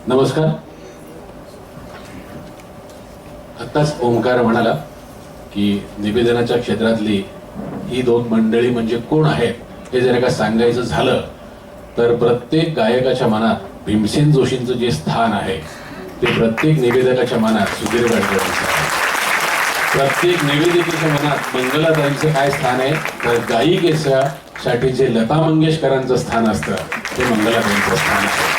नमस्कार. आत्ताच ओंकार म्हणाला की निवेदनाच्या क्षेत्रातली ही दोन मंडळी म्हणजे कोण आहेत हे जर का सांगायचं झालं तर प्रत्येक गायकाच्या मनात भीमसेन जोशींचं जे स्थान आहे ते प्रत्येक निवेदकाच्या मनात सुधीर गाडगेंचं आहे. प्रत्येक निवेदिकेच्या मनात मंगलाताईंचं काय स्थान आहे तर गायिकेसाठी जे लता मंगेशकरांचं स्थान असतं ते मंगलाताईंचं स्थान आहे.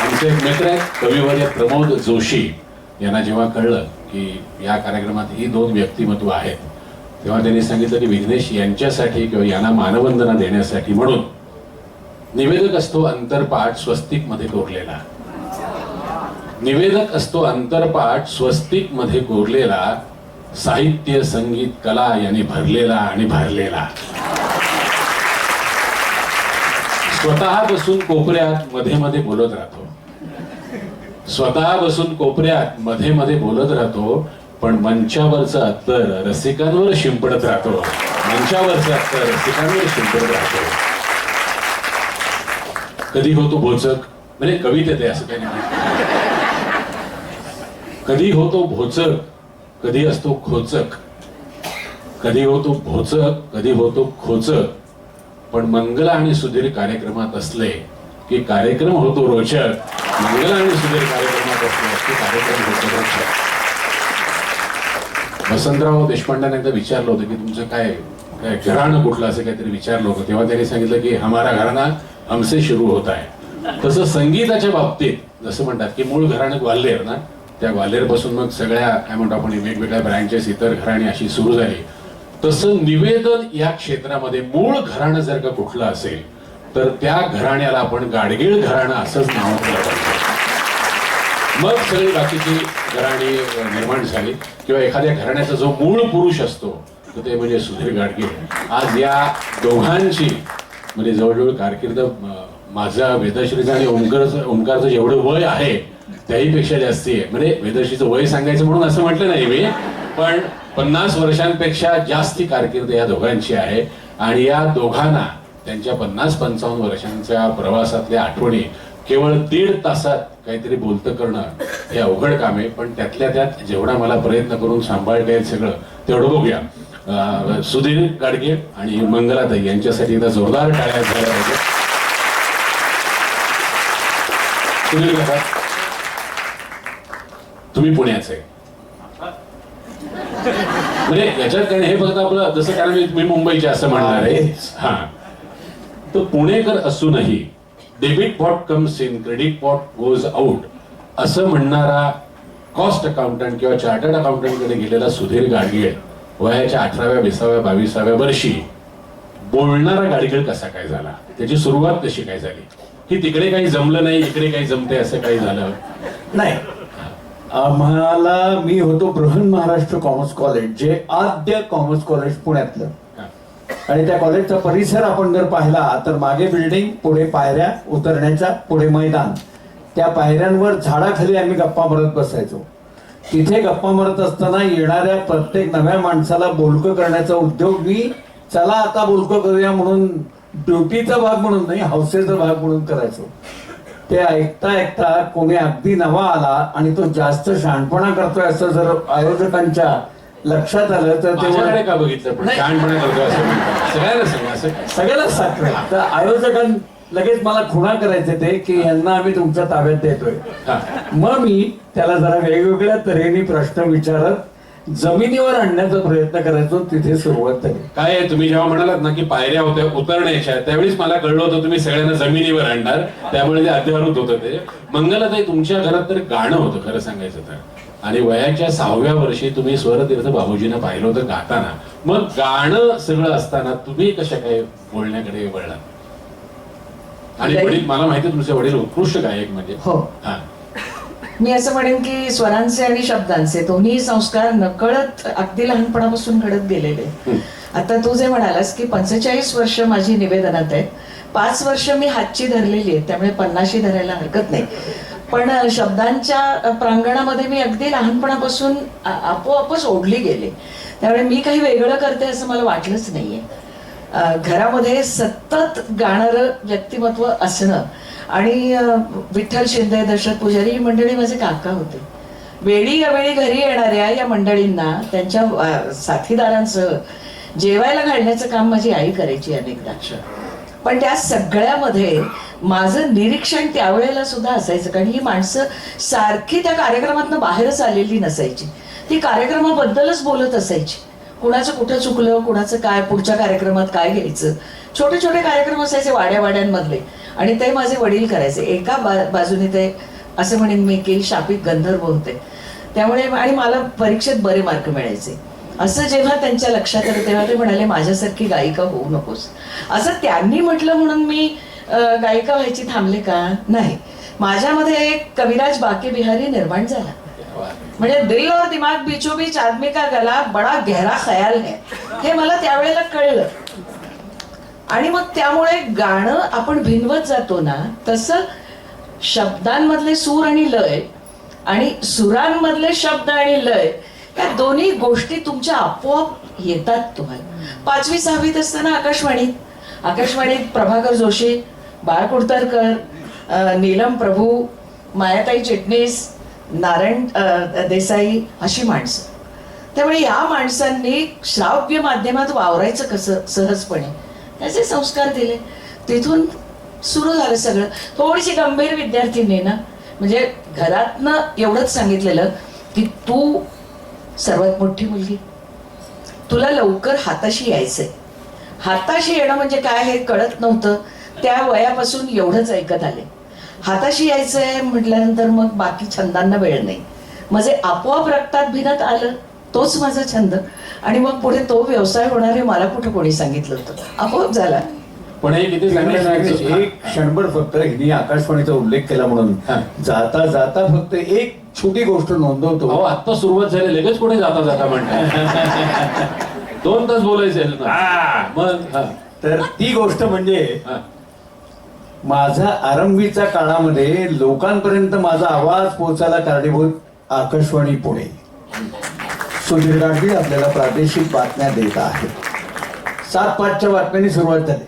आमचे एक मित्र आहेत कविवर्य प्रमोद जोशी यांना जेव्हा कळलं की या कार्यक्रमात ही दोन व्यक्तिमत्व आहेत तेव्हा त्यांनी सांगितलं की विघ्नेश यांच्यासाठी किंवा यांना मानवंदना देण्यासाठी म्हणून निवेदक असतो अंतरपाठ स्वस्तिक मध्ये कोरलेला. निवेदक असतो अंतरपाठ स्वस्तिक मध्ये कोरलेला, साहित्य संगीत कला यांनी भरलेला आणि भरलेला. स्वतः बसून कोपऱ्यात मध्ये मध्ये बोलत राहतो. स्वतः बसून कोपऱ्यात मध्ये मध्ये बोलत राहतो पण मंचावरचं अत्तर रसिकांवर शिंपडत राहतो. मंचावरचं अत्तर रसिकांवर शिंपडत राहतो. कधी होतो भोचक म्हणजे कवितेत आहे असं काही नाही. कधी होतो भोचक कधी असतो खोचक. कधी होतो भोचक कधी होतो खोचक पण मंगला आणि सुधीर कार्यक्रमात असले की कार्यक्रम होतो रोचक. मंगला आणि सुधीर कार्यक्रमात असले की कार्यक्रम होतो रोचक. वसंतराव देशपांडेंना एकदा विचारलं होतं की तुमचं काय काय घराणं कुठलं असं काहीतरी विचारलं होतं तेव्हा त्यांनी सांगितलं की हमारा घराणा हमसे सुरू होत आहे. तसं संगीताच्या बाबतीत जसं म्हणतात की मूळ घराणं ग्वाल्हेर ना, त्या ग्वाल्हेर पासून मग सगळ्या काय म्हणतो आपण वेगवेगळ्या ब्रँचेस इतर घराणी अशी सुरू झाली. तसं निवेदन या क्षेत्रामध्ये मूळ घराणं जर का कुठलं असेल तर त्या घराण्याला आपण गाडगीळ घराणं असंच नाव दिलं पाहिजे. मग सगळी बाकीची घराणी निर्माण झाली किंवा एखाद्या घराण्याचा जो मूळ पुरुष असतो तर ते म्हणजे सुधीर गाडगीळ. आज या दोघांची म्हणजे जवळजवळ कारकीर्द माझा वेदश्रीचं आणि ओंकारचं जेवढं वय आहे त्याहीपेक्षा जास्ती आहे. म्हणजे वेदश्रीचं वय सांगायचं म्हणून असं म्हटलं नाही मी, पण 50 वर्षांपेक्षा जास्ती कारकीर्द या दोघांची आहे. आणि या दोघांना त्यांच्या 50-55 वर्षांच्या प्रवासातल्या आठवणी केवळ 1.5 तासात काहीतरी बोलतं करणं हे अवघड काम आहे. पण त्यातल्या त्यात जेवढा मला प्रयत्न करून सांभाळता येईल सगळं तेवढं बघूया. सुधीर गाडगे आणि मंगलाताई यांच्यासाठी एकदा जोरदार टाळ्या झाल्या पाहिजे. सुधीर काका, तुम्ही पुण्याचे म्हणजे याच्यात काय हे फक्त आपलं जसं कारण मी मुंबईचे असं म्हणणार आहे. हा, तर पुणेकर असूनही debit pot comes in credit pot goes out असं म्हणणारा कॉस्ट अकाउंटंट किंवा चार्टर्ड अकाउंटंट कडे गेलेला सुधीर गाडगीळ वयाच्या 18व्या 20व्या 22व्या वर्षी बोलणारा गाडगीळ कसा काय झाला, त्याची सुरुवात कशी काय झाली, की तिकडे काही जमलं नाही इकडे काही जमते असं काही झालं नाही. आम्हाला मी होतो बृहन महाराष्ट्र कॉमर्स कॉलेज जे आद्य कॉमर्स कॉलेज पुण्यातलं. आणि त्या कॉलेजचा परिसर आपण जर पाहिला तर मागे बिल्डिंग, पुढे पायऱ्या उतरण्याच्या, पुढे मैदान. त्या पायऱ्यांवर झाडाखाली आम्ही गप्पा मारत बसायचो. तिथे गप्पा मारत असताना येणाऱ्या प्रत्येक नव्या माणसाला बोलकं करण्याचा उद्योग मी चला आता बोलकं करूया म्हणून ड्युटीचा भाग म्हणून नाही हौसेचा भाग म्हणून करायचो. ते ऐकता ऐकता कोणी अगदी नवा आला आणि तो जास्त शहाणपणा करतोय असं जर आयोजकांच्या लक्षात आलं तर ते का बघितलं पण शहाणपणा करतोय असं म्हणतात सगळ्यालाच सांगतोय. तर आयोजकां लगेच मला खुणा करायचे ते की यांना आम्ही तुमच्या ताब्यात देतोय. मग मी त्याला जरा वेगवेगळ्या तऱ्हेने प्रश्न विचारत जमिनीवर आणण्याचा प्रयत्न करायचो. तिथे सुरुवात झाली. काय तुम्ही जेव्हा म्हणालात ना की पायऱ्या होत्या उतरण्याच्या त्यावेळेस मला कळलं होतं तुम्ही सगळ्यांना जमिनीवर आणणार, त्यामुळे ते अध्यावृत होतं. ते मंगलाताई तुमच्या घरात तर गाणं होतं खरं सांगायचं तर, आणि वयाच्या 6व्या वर्षी तुम्ही स्वरतीर्थ बाबूजींना पाहिलं होतं गाताना. मग गाणं सगळं असताना तुम्ही कशा काय बोलण्याकडे वळलात? आणि वडील मला माहिती तुमचे वडील उत्कृष्ट गायक म्हणजे. हो, मी असं म्हणेन की स्वरांचे आणि शब्दांचे दोन्ही संस्कार नकळत अगदी लहानपणापासून घडत गेलेले. आता तू जे म्हणालास की 45 वर्ष माझी निवेदनात आहेत, 5 वर्ष मी हातची धरलेली आहे, त्यामुळे 50शी धरायला हरकत नाही. पण शब्दांच्या प्रांगणामध्ये मी अगदी लहानपणापासून आपोआपच ओढली गेले. त्यामुळे मी काही वेगळं करते असं मला वाटलंच नाहीये. घरामध्ये सतत गाणारं व्यक्तिमत्व असणं आणि विठ्ठल शिंदे, दशरथ पुजारी ही मंडळी माझे काका होते. वेळी अवेळी घरी येणाऱ्या या मंडळींना त्यांच्या साथीदारांसह जेवायला घालण्याचं काम माझी आई करायची अनेकदा. पण त्या सगळ्यामध्ये माझं निरीक्षण त्यावेळेला सुद्धा असायचं, कारण ही माणसं सारखी त्या कार्यक्रमातनं बाहेरच आलेली नसायची. ती कार्यक्रमाबद्दलच बोलत असायची. कुणाचं कुठं चुकलं, कुणाचं काय, पुढच्या कार्यक्रमात काय घ्यायचं. छोटे छोटे कार्यक्रम असायचे वाड्यावाड्यांमधले, आणि ते माझे वडील करायचे. एका बाजूने ते असं म्हणेन मी की शापित गंधर्व होते. त्यामुळे आणि मला परीक्षेत बरे मार्क मिळायचे. असं जेव्हा त्यांच्या लक्षात आलं तेव्हा ते म्हणाले माझ्यासारखी गायिका होऊ नकोस. असं त्यांनी म्हटलं म्हणून मी गायिका व्हायची थांबले का? नाही. माझ्यामध्ये एक कविराज बाके बिहारी निर्माण झाला. म्हणजे दिल और दिमाग बीचो बीच आदमी का गला बडा गहरा ख्याल है, हे मला त्यावेळेला कळलं. आणि मग त्यामुळे गाणं आपण भिनवत जातो ना, तसं शब्दांमधले सूर आणि लय आणि सुरांमधले शब्द आणि लय या दोन्ही गोष्टी तुमच्या आपोआप येतात तुम्हाला. 5वी 6वीत असताना आकाशवाणीत प्रभाकर जोशी, बाळ कुडतरकर, नीलम प्रभू, मायाताई चिटणीस, नारायण देसाई अशी माणसं. त्यामुळे या माणसांनी श्राव्य माध्यमात वावरायचं कसं सहजपणे त्याचे संस्कार दिले. तिथून सुरू झालं सगळं. थोडीशी गंभीर विद्यार्थिनी ना, म्हणजे घरातनं एवढंच सांगितलेलं की तू सर्वात मोठी मुलगी, तुला लवकर हाताशी यायचंय. हाताशी येणं म्हणजे काय हे कळत नव्हतं. त्या वयापासून एवढंच ऐकत आले. हाताशी यायचंय म्हटल्यानंतर मग बाकी छंदांना वेळ नाही. माझे आपोआप रक्तात भिनत आलं, तोच माझा छंद. आणि मग पुढे तो व्यवसाय होणार हे मला कुठं कोणी सांगितलं होतं, आपोआप झाला. पण हे किती चांगलं. एक क्षणभर फक्त हिने आकाशवाणीचा उल्लेख केला म्हणून जाता जाता फक्त एक छोटी गोष्ट नोंदवतो. अहो आत्ता सुरुवात झाली, लगेच कोणी जाता जाता म्हणतात. 2 तास बोलायचे मग. तर ती गोष्ट म्हणजे माझा आरंभीच्या काळामध्ये लोकांपर्यंत माझा आवाज पोहोचायला कारणीभूत आकाशवाणी पुणे. सुधीर गाडगीळ आपल्याला प्रादेशिक बातम्या देत आहे. 7:05च्या बातम्यांनी सुरुवात झाली.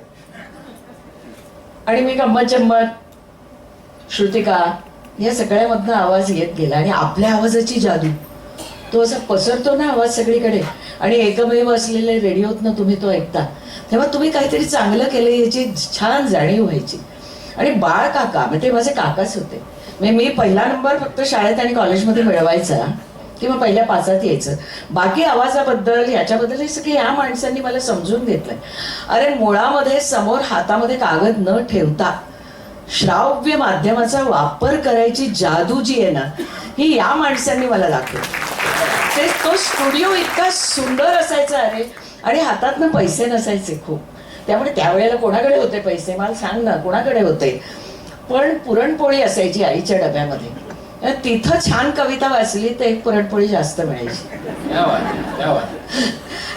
आणि मी गंमत जम्मत, श्रुतिका या सगळ्यामधनं आवाज येत गेला. आणि आपल्या आवाजाची जादू, तो असा पसरतो ना आवाज सगळीकडे. आणि एकमेव असलेले रेडिओतनं तुम्ही तो ऐकता, तेव्हा तुम्ही काहीतरी चांगलं केलं याची छान जाणीव व्हायची. आणि बाळ काका म्हणजे माझे काकाच होते. म्हणजे मी पहिला नंबर फक्त शाळेत आणि कॉलेजमध्ये मिळवायचा किंवा पहिल्या 5त यायचं. बाकी आवाजाबद्दल ह्याच्याबद्दल हे सगळे या माणसांनी मला समजून घेतलंय. अरे मुळामध्ये समोर हातामध्ये कागद न ठेवता श्राव्य माध्यमाचा वापर करायची जादू जी आहे ना, ही या माणसांनी मला दाखवली. तो स्टुडिओ इतका सुंदर असायचा अरे, आणि हातातनं पैसे नसायचे खूप. त्यामुळे त्यावेळेला कोणाकडे होते पैसे मला सांग ना, कोणाकडे होते. पण पुरणपोळी असायची आईच्या डब्यामध्ये. तिथं छान कविता वाचली तर एक पुरणपोळी जास्त मिळायची.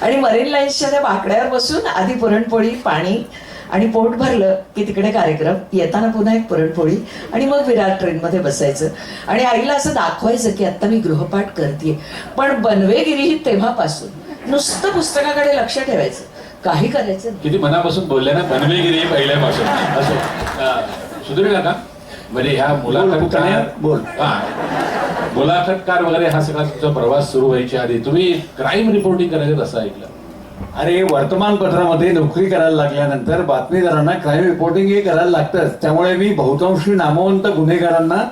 आणि मरीन लाईन्सच्या त्या बाकड्यावर बसून आधी पुरणपोळी, पाणी आणि पोट भरलं की तिकडे कार्यक्रम, येताना पुन्हा एक पुरणपोळी, आणि मग विराट ट्रेनमध्ये बसायचं. आणि आईला असं दाखवायचं की आता मी गृहपाठ करते. पण बनवेगिरी ही तेव्हापासून. नुसतं पुस्तकाकडे लक्ष ठेवायचं, काही करायचं. किती मनापासून बोलले ना, बनवेगिरी पहिल्यापासून. असं सुधीर काका म्हणजे ह्या मुलाखतकार वगैरे हा सगळा तुमचा प्रवास सुरू व्हायच्या आधी तुम्ही क्राईम रिपोर्टिंग करायचं असं ऐकलं. अरे वर्तमानपत्रामध्ये नोकरी करायला लागल्यानंतर बातमीदारांना क्राईम रिपोर्टिंग हे करायला लागतंच. त्यामुळे मी बहुतांशी नामवंत गुन्हेगारांना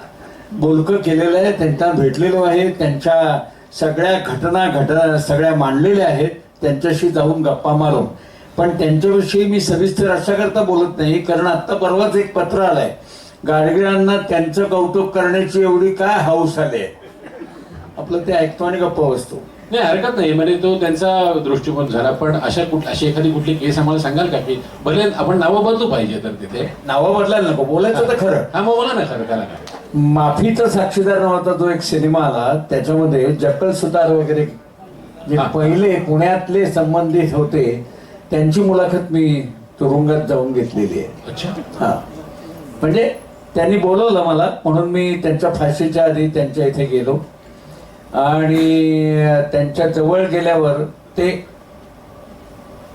बोलकं केलेलं आहे, त्यांना भेटलेलो आहे, त्यांच्या सगळ्या घटना सगळ्या मांडलेल्या आहेत, त्यांच्याशी जाऊन गप्पा मारून. पण त्यांच्याविषयी मी सविस्तर अशा करता बोलत नाही, कारण आत्ता परवाच एक पत्र आलंय, गाडगिळांना त्यांचं कौतुक करण्याची एवढी काय हौस आली आहे. आपलं ते ऐकतो आणि गप्पा बसतो. नाही हरकत नाही, म्हणजे तो त्यांचा दृष्टिकोन झाला. पण अशी एखादी कुठली केस आम्हाला सांगाल का की भले आपण नावं बदलू पाहिजे तर तिथे नावं बदलायला नको, बोलायचं तर खरं. हा मग बोला ना खरं त्याला काय. माफीचा साक्षीदार नावाचा जो एक सिनेमा आला त्याच्यामध्ये जक्कल सुतार वगैरे जे पहिले पुण्यातले संबंधित होते त्यांची मुलाखत मी तुरुंगात जाऊन घेतलेली आहे. अच्छा. हा म्हणजे त्यांनी बोलवलं मला, म्हणून मी त्यांच्या फाशीच्या आधी त्यांच्या इथे गेलो. आणि त्यांच्या जवळ गेल्यावर ते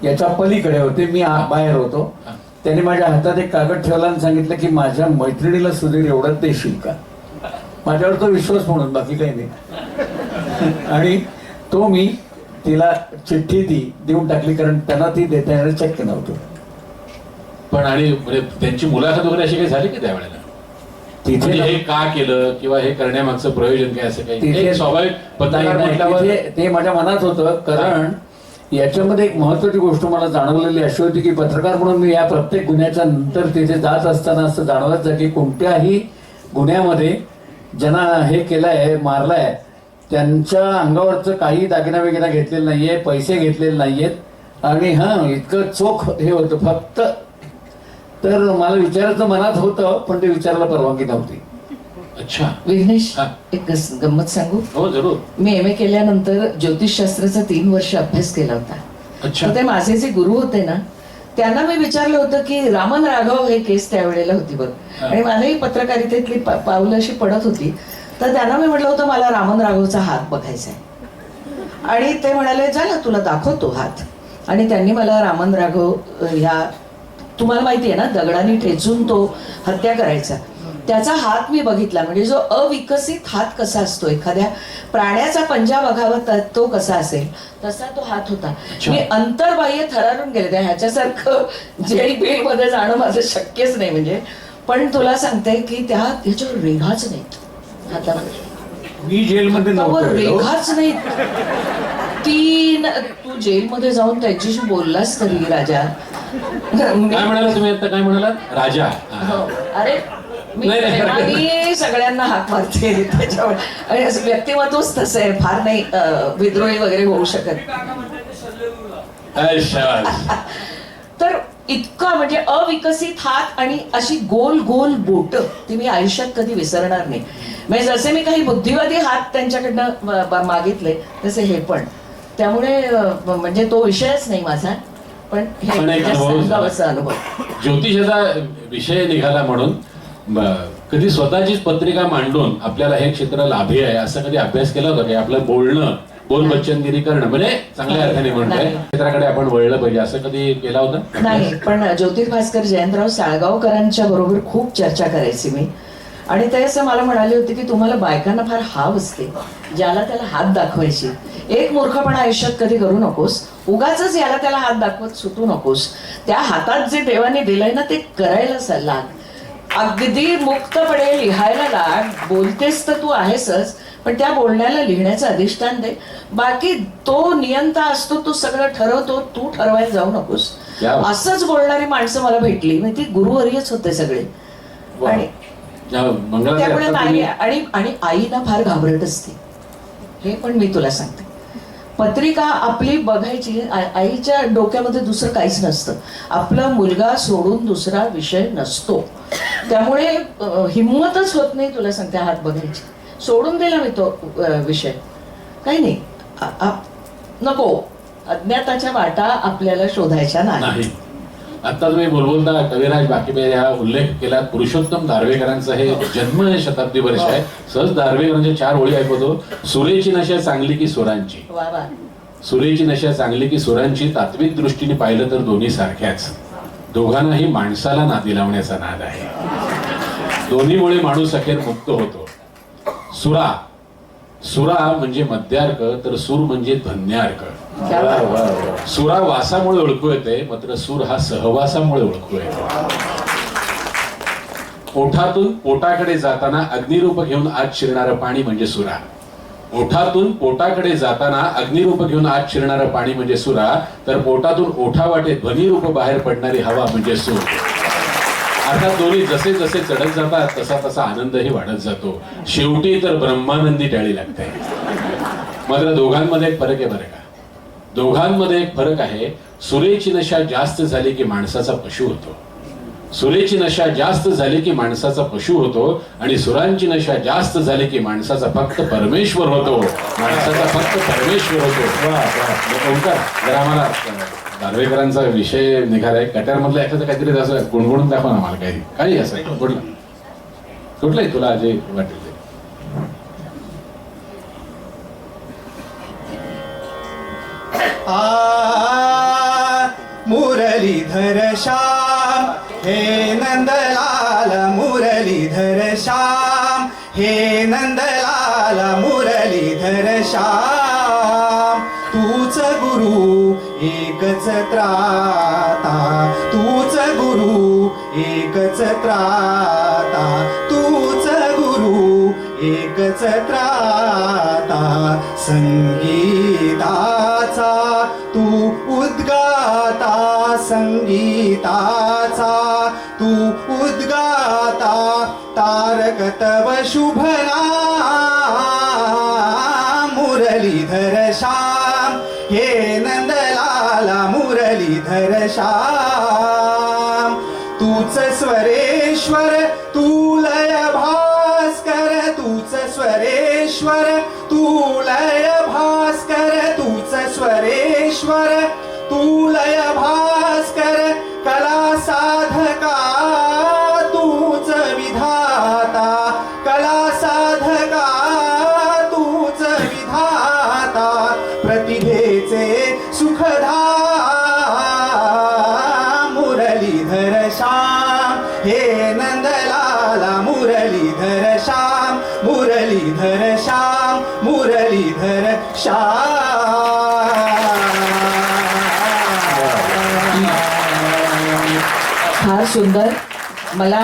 याच्या पलीकडे होते, मी बाहेर होतो. त्याने माझ्या हातात एक कागद ठेवला आणि सांगितलं की माझ्या मैत्रिणीला सुधीर एवढंच देशील का. माझ्यावर तो विश्वास म्हणून, बाकी काही नाही. आणि तो मी तिला चिठ्ठी देऊन टाकली, कारण त्यांना ती देता येणं शक्य नव्हतं. पण आणि म्हणजे त्यांची मुलाखत वगैरे अशी काही झाली की त्यावेळेला तिथे हे का केलं किंवा हे करण्यामागचं प्रयोजन काय असं काही तिथे- एक स्वाभाविक पत्रकार नाही, म्हटल्यावर ते माझ्या मनात होतं. कारण याच्यामध्ये एक महत्वाची गोष्ट मला जाणवलेली अशी होती की पत्रकार म्हणून मी या प्रत्येक गुन्ह्याच्या नंतर तिथे जात असताना असं जाणवायचं की कोणत्याही गुन्ह्यामध्ये ज्यांना हे केलंय, मारलंय, त्यांच्या अंगावरचं काही दागिना बिगिना घेतलेलं नाहीये, पैसे घेतलेले नाहीयेत आणि इतकं चोख हे होतं फक्त. तर मला विचारायचं मनात होतं, पण ते विचारायला परवानगी नव्हती. अच्छा विघ्नेश, हा. एक गंमत सांगू. हो जरूर. मी MA केल्यानंतर ज्योतिषशास्त्राचा 3 वर्ष अभ्यास केला होता. अच्छा तर ते माझे जे गुरु होते ना, त्यांना मी विचारलं होतं की रामन राघव हे केस त्यावेळेला होती बघ, आणि मलाही पत्रकारितेतली पावलं अशी पडत होती. तर त्यांना मी म्हटलं होतं मला रामन राघवचा हात बघायचा आहे, आणि ते म्हणाले जा ना तुला दाखवतो हात. आणि त्यांनी मला रामन राघव ह्या, तुम्हाला माहिती आहे ना, दगडाने ठेचून तो हत्या करायचा, त्याचा हात मी बघितला. म्हणजे जो अविकसित हात कसा असतो, एखाद्या प्राण्याचा पंजा बघावा तो कसा असेल तसा तो हात होता. मी अंतर्बाह्य थरारून गेले. त्या ह्याच्यासारखं जेल बिल मध्ये जाणं माझं शक्यच नाही. म्हणजे पण तुला सांगते की त्याच्यावर रेघाच नाहीत हातामध्ये. मी जेलमध्ये हातावर नव्हतो. रेघाच नाहीत. तू जेलमध्ये जाऊन त्याच्याशी बोललास तरी राजा. काय म्हणाला तुम्ही आता, काय म्हणालात राजा? हो. अरे मी नाही, नाही. प्रेमाने सगळ्यांना हाक मारते त्याच्यावर, आणि असं व्यक्तिमत्वच तसं आहे, फार नाही विद्रोही वगैरे होऊ शकत. शाबास. तर इतका म्हणजे अविकसित हात आणि अशी गोल गोल बोट, ती मी आयुष्यात कधी विसरणार नाही. म्हणजे जसे मी काही बुद्धिवादी हात त्यांच्याकडनं मागितले तसे हे पण. त्यामुळे म्हणजे तो विषयच नाही माझा, पण हे पण एक सांगावाचा अनुभव. ज्योतिषाचा विषय निघाला म्हणून कधी स्वतःचीच पत्रिका मांडून आपल्याला हे क्षेत्र लाभी आहे असं कधी अभ्यास केला होता की आपलं बोलणं, बोल बच्चनगिरी करणं, म्हणजे चांगल्या अर्थाने म्हणतोय क्षेत्राकडे आपण वळलं पाहिजे, असं कधी केला होता? नाही, पण ज्योतिर्भास्कर जयंतराव साळगावकरांच्या बरोबर खूप चर्चा करायची मी. आणि ते असं मला म्हणाले होते की तुम्हाला बायकांना फार हाव असते ज्याला त्याला हात दाखवायची. एक मूर्खपणा आयुष्यात कधी करू नकोस, उगाच याला त्याला हात दाखवत सुटू नकोस. त्या हातात जे देवाने दिलंय ना ते करायला लाग. अगदी मुक्तपणे लिहायला लाग. बोलतेस तर तू आहेसच, पण त्या बोलण्याला लिहिण्याचं अधिष्ठान दे. बाकी तो नियंता असतो, तो सगळं ठरवतो, तू ठरवायला जाऊ नकोस. असंच बोलणारी माणसं मला भेटली, म्हणजे ती गुरुवर्यच होते सगळे. आणि त्यामुळे नाही, आणि आईला फार घाबरट असते, हे पण मी तुला सांगते. पत्रिका आपली बघायची, आईच्या डोक्यामध्ये दुसरं काहीच नसतं. आपला मुलगा सोडून दुसरा विषय नसतो. त्यामुळे हिंमतच होत नाही, तुला सांगते, हात बघायची. सोडून दिला मी तो विषय, काही नाही, नको. अज्ञाताच्या वाटा आपल्याला शोधायच्या नाही. आता तुम्ही बोलता कविराज बाकीबे हा उल्लेख केला, पुरुषोत्तम दार्वेकरांचं हे जन्म शताब्दी वर्ष आहे. सहज दार्वेकरांच्या 4 ओळी ऐकवतो. सुरेची नशा चांगली की सुरांची, सुरेची नशा चांगली की सुरांची, तात्विक दृष्टीने पाहिलं तर दोन्ही सारख्याच, दोघांनाही माणसाला नादी लावण्याचा नाद आहे, दोन्हीमुळे माणूस अखेर मुक्त होतो. सुरा म्हणजे मद्यार्क, तर सूर म्हणजे धन्यार्क. सुरा वासामुळे ओळखू येते, मात्र सूर हा सहवासामुळे ओळखू येतो. ओठातून पोटाकडे जाताना अग्निरूप घेऊन आत शिरणारं पाणी म्हणजे सुरा. ओठातून पोटाकडे जाताना अग्निरूप घेऊन आत शिरणारं पाणी म्हणजे सुरा, तर पोटातून ओठावाटे ध्वनिरूप बाहेर पडणारी हवा म्हणजे सूर. अर्थात दोन्ही जसे जसे चढत जातात तसा तसा आनंदही वाढत जातो. शेवटी तर ब्रह्मानंदी टाळी लागते. मात्र दोघांमध्ये एक फरक आहे बरं का, दोघांमध्ये एक फरक आहे. सुरेची नशा जास्त झाली की माणसाचा पशु होतो, सुरेची नशा जास्त झाली की माणसाचा पशु होतो, आणि सुरांची नशा जास्त झाली की माणसाचा फक्त परमेश्वर होतो, माणसाचा फक्त परमेश्वर होतो. ओंकार, जरा आम्हाला दार्वेकरांचा विषय निघालाय, कट्यार मधला एखादं काहीतरी असं गुणगुणून दाखवा ना मला, काही असं कुठलंही तुला जे वाटेल ते. मुरलीधर श्याम हे नंदलाल मुरलीधर श्याम, हे नंदलाल मुरलीधर श्याम. तूच गुरु एकच त्राता, तूच गुरु एकच त्राता, तूच गुरु एकच त्राता. संगीताचा तू उद्गाता, संगीताचा तू उद्गाता. तारक तव शुभ नाम मुरलीधर श्याम, हे नंदलाला मुरलीधर श्याम. तूच स्वरेश्वर तू लय भास्कर, तूच स्वरेश्वर तू लय भास्कर, तूच स्वरेश्वर तू लय भास्कर. कला साधका तूच विधाता, कला साधका तूच विधाता. प्रतिभेचे सुखदा मुरलीधर श्याम, हे नंदलाला मुरलीधर श्याम, मुरलीधर श्याम, मुरलीधर फार सुंदर. मला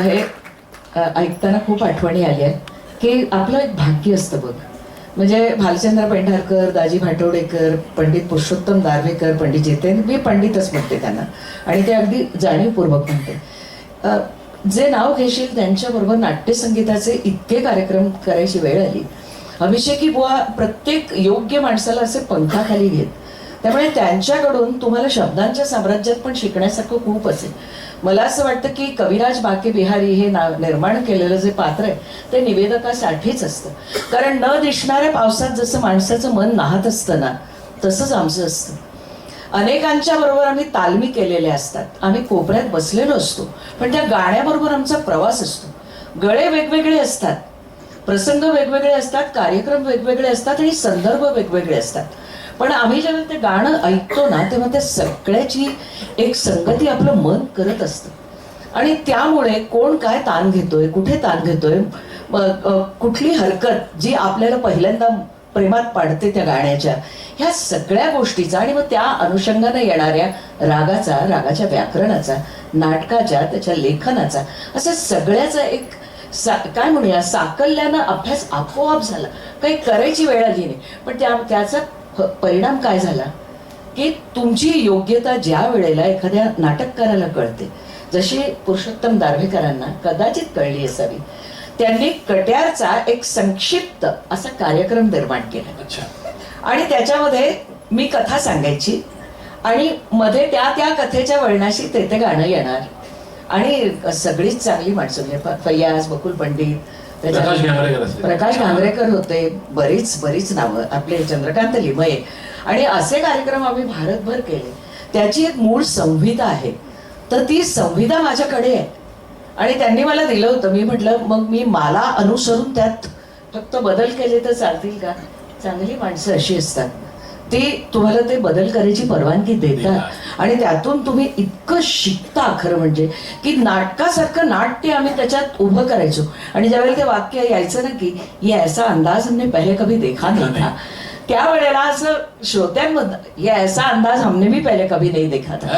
हे ऐकताना खूप आठवणी आल्या की आपलं एक भाग्य असतं बघ. म्हणजे भालचंद्र पेंढारकर, दाजी भाटवडेकर, पंडित पुरुषोत्तम दारव्हेकर, पंडित जितेंद्र, मी पंडितच म्हणते त्यांना आणि ते अगदी जाणीवपूर्वक म्हणते. जे नाव घेशील त्यांच्याबरोबर नाट्यसंगीताचे इतके कार्यक्रम करायची वेळ आली. अभिषेकी बुवा प्रत्येक योग्य माणसाला असे पंखाखाली घेत. त्यामुळे त्यांच्याकडून तुम्हाला शब्दांच्या साम्राज्यात पण शिकण्यासारखं खूप असेल. मला असं वाटतं की कविराज बाके बिहारी हे निर्माण केलेलं जे पात्र आहे ते निवेदकासाठीच असतं. कारण न दिसणाऱ्या पावसात जसं माणसाचं मन नाहत असतं ना, तसंच आमचं असतं. अनेकांच्या बरोबर आम्ही तालमी केलेल्या असतात, आम्ही कोपऱ्यात बसलेलो असतो, पण त्या गाण्याबरोबर आमचा प्रवास असतो. गळे वेगवेगळे असतात, प्रसंग वेगवेगळे असतात, कार्यक्रम वेगवेगळे असतात आणि संदर्भ वेगवेगळे असतात. पण आम्ही जेव्हा ते गाणं ऐकतो ना, तेव्हा त्या सगळ्याची एक संगती आपलं मन करत असतं. आणि त्यामुळे कोण काय ताण घेतोय, कुठे ताण घेतोय, कुठली हरकत जी आपल्याला पहिल्यांदा प्रेमात पाडते त्या गाण्याच्या, ह्या सगळ्या गोष्टीचा आणि मग त्या अनुषंगाने येणाऱ्या रागाचा, रागाच्या व्याकरणाचा, नाटकाच्या, त्याच्या लेखनाचा, असं सगळ्याचा एक काय म्हणूया साकल्यानं अभ्यास आपोआप झाला. काही करायची वेळ आली नाही, पण त्याचा परिणाम काय झाला की तुमची योग्यता ज्या वेळेला एखाद्या नाटककाराला कळते, जशी पुरुषोत्तम दारव्हेकरांना कदाचित कळली असावी, त्यांनी कट्यारचा एक संक्षिप्त असा कार्यक्रम निर्माण केला. आणि त्याच्यामध्ये मी कथा सांगायची आणि मध्ये त्या कथेच्या वळणाशी ते गाणं येणार. आणि सगळीच चांगली माणसं म्हणजे फैयाज, बकुल पंडित, प्रकाश घांगरेकर होते, बरीच नावं, आपले चंद्रकांत लिमये, आणि असे कार्यक्रम आम्ही भारतभर केले. त्याची एक मूळ संहिता आहे, तर ती संहिता माझ्याकडे आहे आणि त्यांनी मला दिलं होतं. मी म्हटलं मग मी मला अनुसरून त्यात फक्त बदल केले तर चालतील का? चांगली माणसं अशी असतात, ती तुम्हाला ते बदल करायची परवानगी देतात आणि त्यातून तुम्ही इतकं शिकता खरं म्हणजे की नाटकासारखं नाट्य आम्ही त्याच्यात उभं करायचो. आणि ज्यावेळेला ते वाक्य यायचं ना की ये ऐसा अंदाज हमने पहले कभी देखा नहीं था, त्यावेळेला असं श्रोत्यांमध्ये ये ऐसा अंदाज हमने भी पहले कभी नहीं देखा था.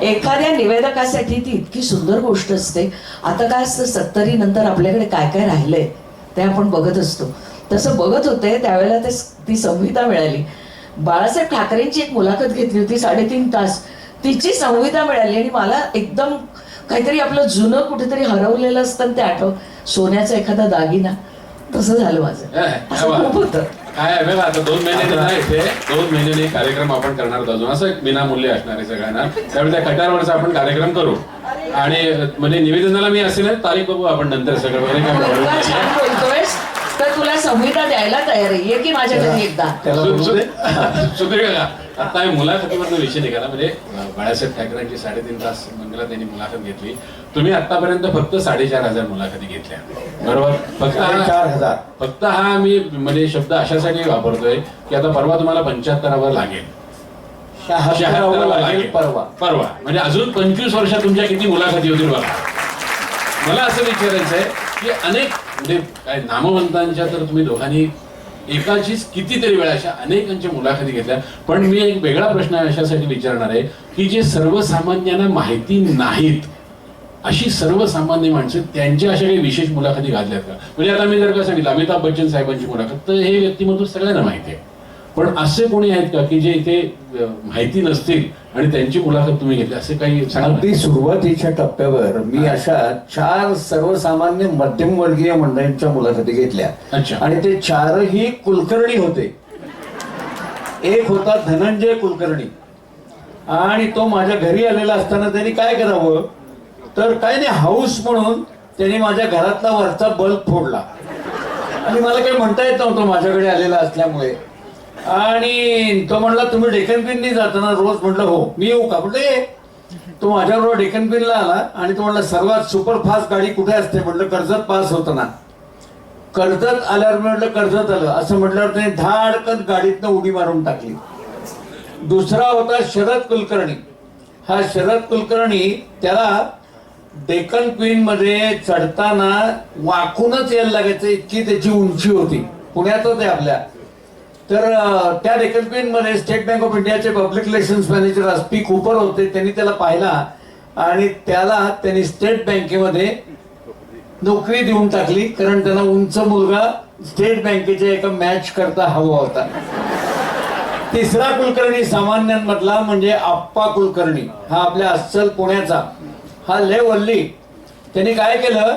एखाद्या निवेदकासाठी ती इतकी सुंदर गोष्ट असते. आता काय असतं, 70 नंतर आपल्याकडे काय काय राहिलंय ते आपण बघत असतो. तसं बघत होते त्यावेळेला ती संहिता मिळाली. बाळासाहेब ठाकरेंची एक मुलाखत घेतली होती 3.5 तास, तिची संहिता मिळाली आणि मला एकदम काहीतरी आपलं जुनं कुठेतरी हरवलेलं असतं ते आठव, सोन्याचा एखादा दागिना, तसं झालं माझं. असं खूप होतं. काय आहे बघा, आता 2 महिने ना इथे 2 महिन्याने एक आपण करणार होतो अजून, असं एक विनामूल्य असणार आहे सगळ्यांना. त्यावेळी त्या कटारवरचा आपण कार्यक्रम करू आणि म्हणजे निवेदनाला मी असेल तारीख बघू आपण नंतर सगळं वगैरे काय छान बोलतोयस, तर तुला संहिता द्यायला तयार आहे की माझ्या घरी एकदा. सुधीर का आता मुलाखतीवरनं विषय निघाला. म्हणजे बाळासाहेब ठाकरेंची 3.5 तास मंगला त्यांनी मुलाखत घेतली. तुम्ही आतापर्यंत फक्त 4,500 मुलाखती घेतल्या, बरोबर? फक्त हा मी म्हणजे शब्द अशासाठी वापरतोय की आता परवा तुम्हाला 75वर लागेल. 76 लागेल परवा. परवा म्हणजे अजून 25 वर्षात तुमच्या किती मुलाखती होतील बघा. मला असं विचारायचं आहे की अनेक म्हणजे काय नामवंतांच्या तर तुम्ही दोघांनी एकाचीच कितीतरी वेळा अशा अनेकांच्या मुलाखती घेतल्या, पण मी एक वेगळा प्रश्न अशासाठी विचारणार आहे की जे सर्वसामान्यांना माहिती नाहीत अशी सर्वसामान्य माणसं त्यांच्या अशा काही विशेष मुलाखती घातल्यात का? म्हणजे आता मी जर का सांगितलं अमिताभ बच्चन साहेबांची मुलाखत, तर हे व्यक्तिमत्व सगळ्यांना माहिती आहे, पण असे कोणी आहेत का की जे इथे माहिती नसतील आणि त्यांची मुलाखत तुम्ही घेतली, असे काही सांगा. अगदी सुरुवातीच्या टप्प्यावर मी अशा 4 सर्वसामान्य मध्यमवर्गीय मंडळींच्या मुलाखती घेतल्या. अच्छा. आणि ते 4ही कुलकर्णी होते. एक होता धनंजय कुलकर्णी, आणि तो माझ्या घरी आलेला असताना त्यांनी काय करावं तर काय नाही, हाऊस म्हणून त्यांनी माझ्या घरातला वरचा बल्ब फोडला आणि मला काही म्हणता येत नव्हतं माझ्याकडे आलेला असल्यामुळे. आणि तो म्हणला तुम्ही डेक्कन क्वीननी जाताना रोज? म्हटलं हो. मी येऊ का? म्हटलं ये. तो माझ्याबरोबर डेक्कन क्वीनला आला आणि तो म्हणला सर्वात सुपरफास्ट गाडी कुठे असते? म्हटलं कर्जत पास होतं ना. कर्जत आल्यावर म्हटलं कर्जत आलं असं म्हटल्यावर त्याने धाडकन गाडीतनं उडी मारून टाकली. दुसरा होता शरद कुलकर्णी. हा शरद कुलकर्णी, त्याला डेक्कन क्वीन मध्ये चढताना वाकूनच यायला लागायचं, इतकी त्याची उंची होती. पुण्यात होते आपल्या. तर त्या डेक्कन क्वीन मध्ये स्टेट बँक ऑफ इंडियाचे public relations manager P Cooper होते. त्यांनी त्याला पाहिला आणि त्यांनी स्टेट बँकेमध्ये नोकरी देऊन टाकली, कारण त्यांना उंच मुलगा स्टेट बँकेच्या एका मॅच करता हवा होता. तिसरा कुलकर्णी सामान्यांमधला म्हणजे आप्पा कुलकर्णी. हा आपल्या अस्सल पुण्याचा, हा लय वल्ली. त्यांनी काय केलं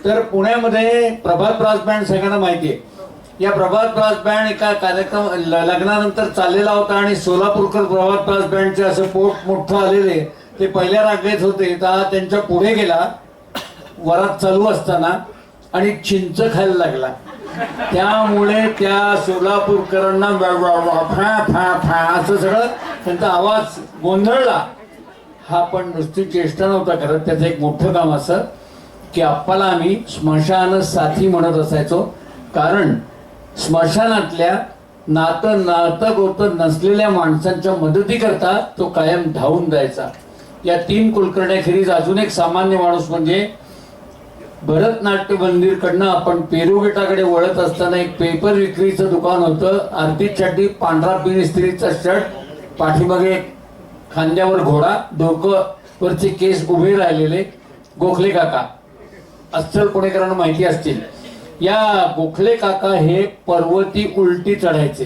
तर पुण्यामध्ये प्रभात ब्रास बँड सगळ्यांना माहिती आहे. या प्रभात ब्रास बँड एका कार्यक्रम लग्नानंतर चाललेला होता आणि सोलापूरकर प्रभात ब्रास बँडचे असं पोट मोठं आलेले ते पहिल्या रांगेत होते. तर त्यांच्या पुढे गेला वरात चालू असताना आणि चिंच खायला लागला. त्यामुळे त्या सोलापूरकरांना असं सगळं त्यांचा आवाज गोंधळला. हा पण नुसती चेष्टा नव्हता करत. त्याचं एक मोठं काम असं की आप्पाला आम्ही स्मशान साथी म्हणत असायचो, कारण स्मशानातल्या नातं गोतं नसलेल्या माणसांच्या मदतीकरता तो कायम धावून जायचा. या 3 कुलकर्ण्याखेरीज अजून एक सामान्य माणूस म्हणजे भरतनाट्य मंदिरकडनं आपण पेरू गेटाकडे वळत असताना एक पेपर विक्रीचं दुकान होतं. अर्धी चड्डी, पांढरा पिन इस्त्रीचा शर्ट, पाठीमागे खांद्यावर घोडा, डोकं वरचे केस उभे राहिलेले गोखले काका. अस्सल पुणेकरांना माहिती असतील. या गोखले काका हे पर्वती उलटी चढायचे.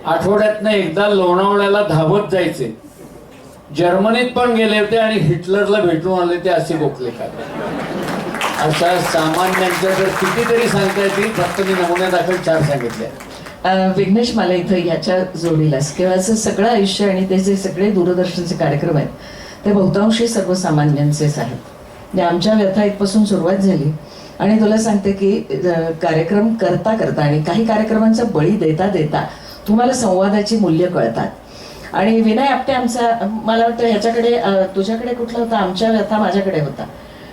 आठवड्यातनं एकदा लोणावळ्याला धावत जायचे. जर्मनीत पण गेले होते आणि हिटलरला भेटून आले ते असे गोखले काका. अशा सामान्यांच्या जर कितीतरी सांगता येतील, फक्त मी नमुन्यादाखल 4 सांगितले. विघ्नेश, मला इथं याच्या जोडीलाच केव्हाचं सगळं आयुष्य आणि ते जे सगळे दूरदर्शनचे कार्यक्रम आहेत ते बहुतांशी सर्वसामान्यांचेच आहेत. म्हणजे आमच्या व्यथा इथपासून सुरुवात झाली आणि तुला सांगते की कार्यक्रम करता करता आणि काही कार्यक्रमांचा बळी देता देता तुम्हाला संवादाची मूल्य कळतात. आणि विनय आपटे आमचा, मला वाटतं ह्याच्याकडे तुझ्याकडे कुठला होता? आमच्या व्यथा माझ्याकडे होता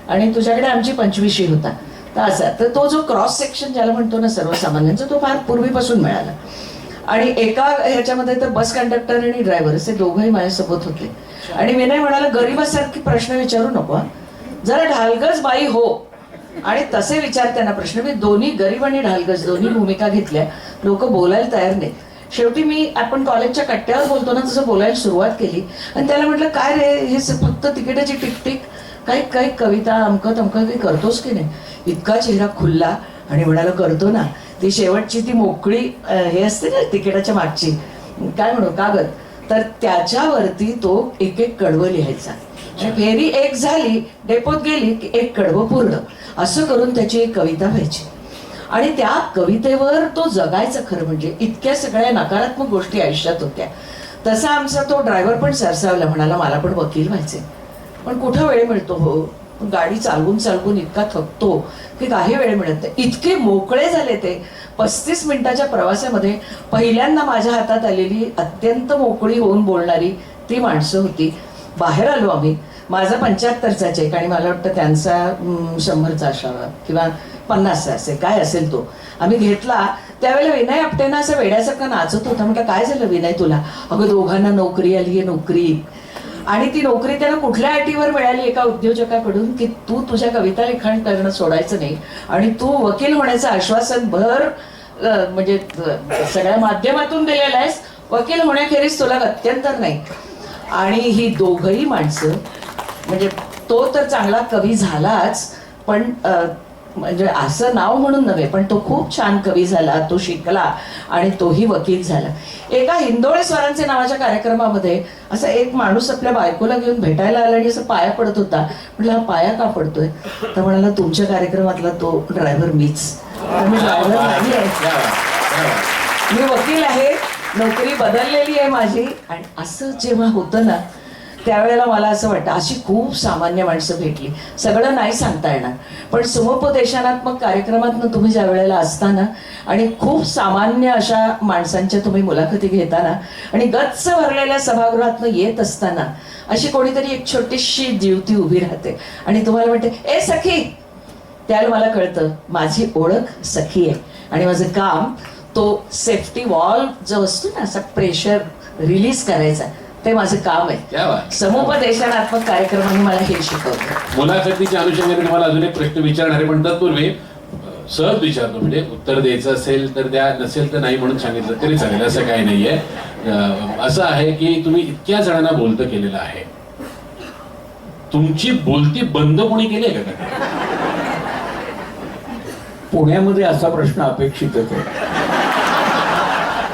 आणि तुझ्याकडे आमची 25 होता. तर असा तर तो जो क्रॉस सेक्शन ज्याला म्हणतो ना सर्वसामान्यांचा, तो फार पूर्वीपासून मिळाला. आणि एका ह्याच्यामध्ये तर बस कंडक्टर आणि ड्रायव्हर असे दोघंही माझ्यासोबत होते. आणि विनय म्हणाला गरिबासारखी प्रश्न विचारू नको, जरा ढालगज बाई हो. आणि तसे विचार त्यांना प्रश्न. मी दोन्ही गरीब आणि ढालगज दोन्ही भूमिका घेतल्या. लोक बोलायला तयार नाही. शेवटी आपण कॉलेजच्या कट्ट्यावर बोलतो ना तसं बोलायला सुरुवात केली. आणि त्याला म्हटलं काय रे, हे फक्त तिकिटाची टिकटिक, काही कविता अमकं तमकं काही करतोस की नाही? इतका चेहरा खुलला आणि म्हणाला करतो ना. ती शेवटची ती मोकळी हे असते ना तिकिटाच्या मागची, काय म्हणू, कागद, तर त्याच्यावरती तो एक कडवं लिहायचा. फेरी एक झाली, डेपोत गेली की एक कडवं पूर्ण, असं करून त्याची एक कविता व्हायची. आणि त्या कवितेवर तो जगायचा. खरं म्हणजे इतक्या सगळ्या नकारात्मक गोष्टी आयुष्यात होत्या. तसा आमचा तो ड्रायव्हर पण सरसावला. म्हणाला मला पण वकील व्हायचे, पण कुठं वेळ मिळतो हो, गाडी चालवून चालवून इतका थकतो की काही वेळ मिळत नाही. इतके मोकळे झाले ते. 35 मिनिटाच्या प्रवासामध्ये पहिल्यांदा माझ्या हातात आलेली अत्यंत मोकळी होऊन बोलणारी ती माणसं होती. बाहेर आलो आम्ही. माझा 75चा चेक आणि मला वाटतं त्यांचा 100चा असावा किंवा 50चा असेल, काय असेल तो. आम्ही घेतला त्यावेळेला विनय आपटेंना असं वेड्यासारखा नाचत होता. म्हटलं काय झालं विनय तुला? अगं दोघांना नोकरी आली आहे, नोकरी. आणि ती नोकरी त्यांना कुठल्या अटीवर मिळाली एका उद्योजकाकडून की तू तुझ्या कविता लिखाण करणं सोडायचं नाही आणि तू वकील होण्याचं आश्वासन भर म्हणजे सगळ्या माध्यमातून दिलेलं आहेस. वकील होण्याखेरीज तुला गत्यंतर नाही. आणि ही दोघही माणसं म्हणजे तो तर चांगला कवी झालाच, पण म्हणजे असं नाव म्हणून नव्हे, पण तो खूप छान कवी झाला, तो शिकला आणि तोही वकील झाला. एका हिंदोळे स्वरांचे नावाच्या कार्यक्रमामध्ये असं एक माणूस आपल्या बायकोला घेऊन भेटायला आला आणि असं पाया पडत होता. म्हटलं हा पाया का पडतोय? तर म्हणाला तुमच्या कार्यक्रमातला तो ड्रायव्हर मीच. तर मी ड्रायव्हर नाही आहे, मी वकील आहे, नोकरी बदललेली आहे माझी. आणि असं जेव्हा होतं ना त्यावेळेला मला असं वाटतं अशी खूप सामान्य माणसं भेटली. सगळं नाही सांगता येणार, पण समुपदेशनात्मक कार्यक्रमातनं तुम्ही ज्या वेळेला असताना आणि खूप सामान्य अशा माणसांच्या तुम्ही मुलाखती घेताना आणि गच्च भरलेल्या सभागृहातनं येत असताना अशी कोणीतरी एक छोटीशी जीवती उभी राहते आणि तुम्हाला वाटते ए सखी. त्याला मला कळतं माझी ओळख सखी आहे आणि माझं काम तो सेफ्टी वॉल्व जो असतो ना असा प्रेशर रिलीज करायचा, ते माझं काम आहे. समुपदेशनात्मक कार्यक्रमाने मला हे शिकवलं. मुलाखतीच्या अनुषंगाने तुम्हाला अजून एक प्रश्न विचारणार आहे, पण तत्पूर्वी सहज विचारतो. म्हणजे उत्तर द्यायचं असेल तर द्या, नसेल तर नाही म्हणून सांगितलं तरी चालेल, असं काही नाहीये. असं आहे की तुम्ही इतक्या जणांना बोलतं केलेलं आहे, तुमची बोलती बंद कोणी केली आहे का? पुण्यामध्ये असा प्रश्न अपेक्षितच आहे.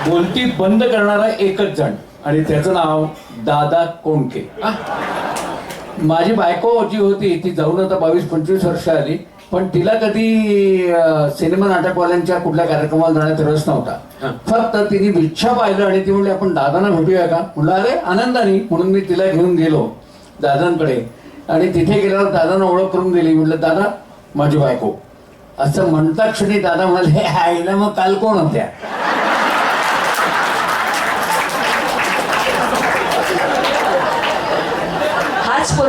बोलती बंद करणारा एकच जण आणि त्याचं नाव दादा कोंडके. माझी बायको जी होती ती जाऊन आता 22-25 वर्ष आली, पण तिला कधी सिनेमा नाटकवाल्यांच्या कुठल्या कार्यक्रमाला जाण्यात रस नव्हता. फक्त तिने विच्छा पाहिलं आणि ती म्हणली आपण दादांना भेटूया का? म्हणलं अरे आनंदाने. म्हणून मी तिला घेऊन गेलो दादांकडे आणि तिथे गेल्यावर दादांना ओळख करून दिली. म्हटलं दादा माझी बायको. असं म्हणता क्षणी दादा म्हणाले आईला मग काल कोण होत्या?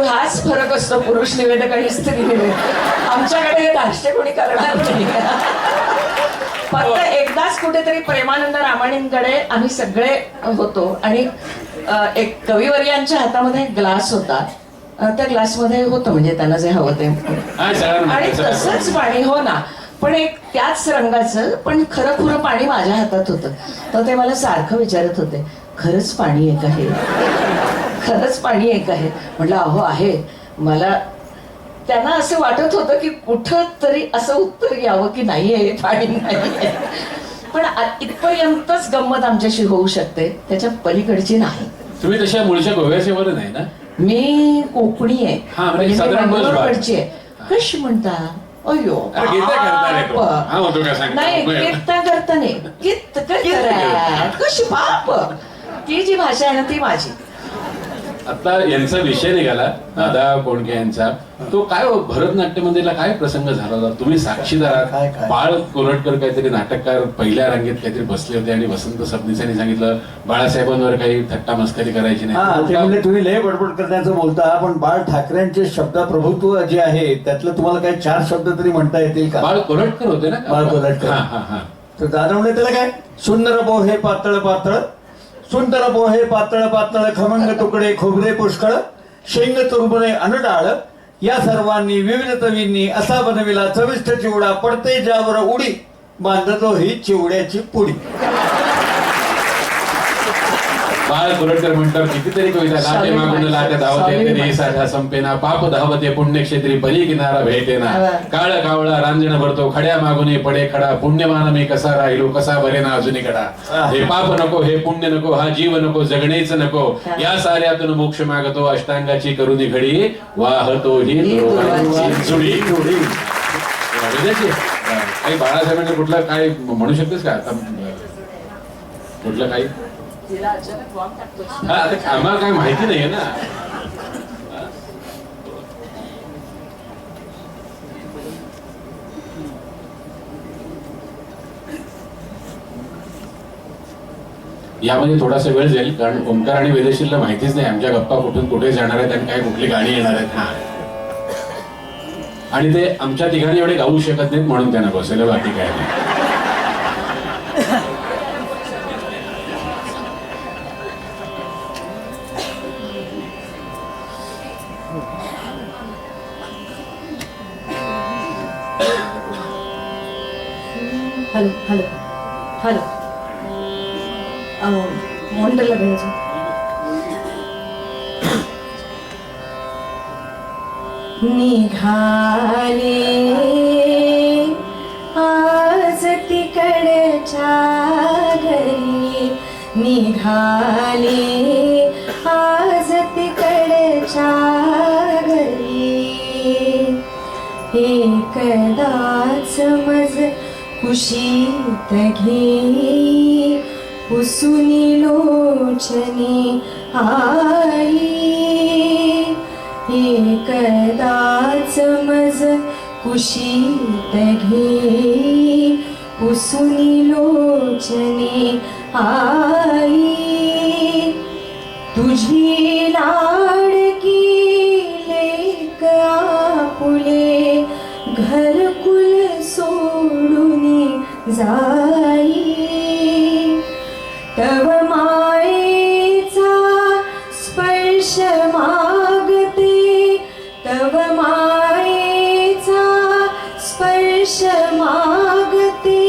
हाच फरक असतो पुरुष निवेदक आणि स्त्री निवेदक. आमच्याकडे हे धाष्टे कोणी करणार नाही. फक्त एकदाच कुठेतरी प्रेमानंद रामाणींकडे आम्ही सगळे होतो आणि एक कविवर्यांच्या हातामध्ये ग्लास होता. त्या ग्लासमध्ये होतं म्हणजे त्यांना जे हवं ते आणि तसंच पाणी हो ना, पण एक त्याच रंगाचं पण खरं खुरं पाणी माझ्या हातात होतं. तर ते मला सारखं विचारत होते खरंच पाणी एक आहे, खरंच पाणी एक आहे. म्हटलं अहो आहे. मला त्यांना असं वाटत होतं की कुठं तरी असं उत्तर यावं की नाही आहे पाणी नाही. पण इथपर्यंतच गंमत आमच्याशी होऊ शकते, त्याच्या पलीकडची नाही. तुम्ही तशा मूळच्या गोव्याच्या वर नाही ना? मी कोकणी आहे, म्हणजे साधारण मंगळूरकडची आहे. कशी म्हणता? अयो नाही, कीर्तन करता नाही, कित कशी बाप. ती जी भाषा आहे ना ती माझी. आता यांचा विषय निघाला दादा कोंडके यांचा, तो काय भरतनाट्यमध्येला काय प्रसंग झाला होता? तुम्ही साक्षीदार आहात. बाळ कोलटकर काहीतरी नाटककार पहिल्या रांगेत काहीतरी बसले होते आणि वसंत सबनीसांनी सांगितलं बाळासाहेबांवर काही थट्टा मस्करी करायची नाही. ते म्हणजे तुम्ही लय बडबड करण्याचं बोलता, पण बाळ ठाकरेंचे शब्द प्रभुत्व जे आहे त्यातलं तुम्हाला काही 4 शब्द तरी म्हणता येतील का? बाळ कोलटकर होते ना? बाळ कोलटकर. तर दादा म्हणजे त्याला काय सुंदर पोहे पातळ पातळ, सुंदर पोहे पातळ पातळ, खमंग तुकडे खोबरे पुष्कळ, शेंग तुरबुरे अनडाळ, या सर्वांनी विविध चवींनी असा बनविला चविष्ट चिवडा, पडते ज्यावर उडी बांधतो ही चिवड्याची पुडी. बाळ कोलटकर म्हणतात कितीतरी कविता लाटे मागून लाटे धावते तरी साठा संपेना, पाप धावते पुण्यक्षेत्री पली किनारा भेटेना, काळ कावळा रांजण भरतो खड्या मागून पडे खडा, पुण्यमान मी कसा राहिलो कसा भरेना अजूनी कडा. हे पाप नको हे पुण्य नको हा जीव नको जगणेच नको, या साऱ्यातून मोक्ष मागतो अष्टांगाची करुणी घडी, वाहतो ही जुडी. काही बाळासाहेबांचं कुठलं काय म्हणू शकतेस का आता? कुठलं काही आम्हाला काय माहिती नाहीये ना. यामध्ये थोडासा वेळ जाईल कारण ओंकार आणि वेदशीलला माहितीच नाही आमच्या गप्पा कुठून कुठे जाणार आहेत आणि काय कुठली गाणी येणार आहेत. आणि ते आमच्या तिघांनी एवढे गाऊ शकत नाहीत म्हणून त्यांना बसवलं, बाकी काय नाही. हॅलो हॅलो हॅलो मॉनिटरला भेटायचं. निघाले आज तिकडच्या घरी, निघाले आज तिकडच्या घरी, एकदाच मज कुशीत घे पुसुनी लोचने आई, एकदाच मज कुशीत घे पुसुनी लोचने आई, तुझी लाडकी लेक आपुले घरकुल सोडून जाई, तव मायेचा स्पर्श मागते, तव मायेचा स्पर्श मागते,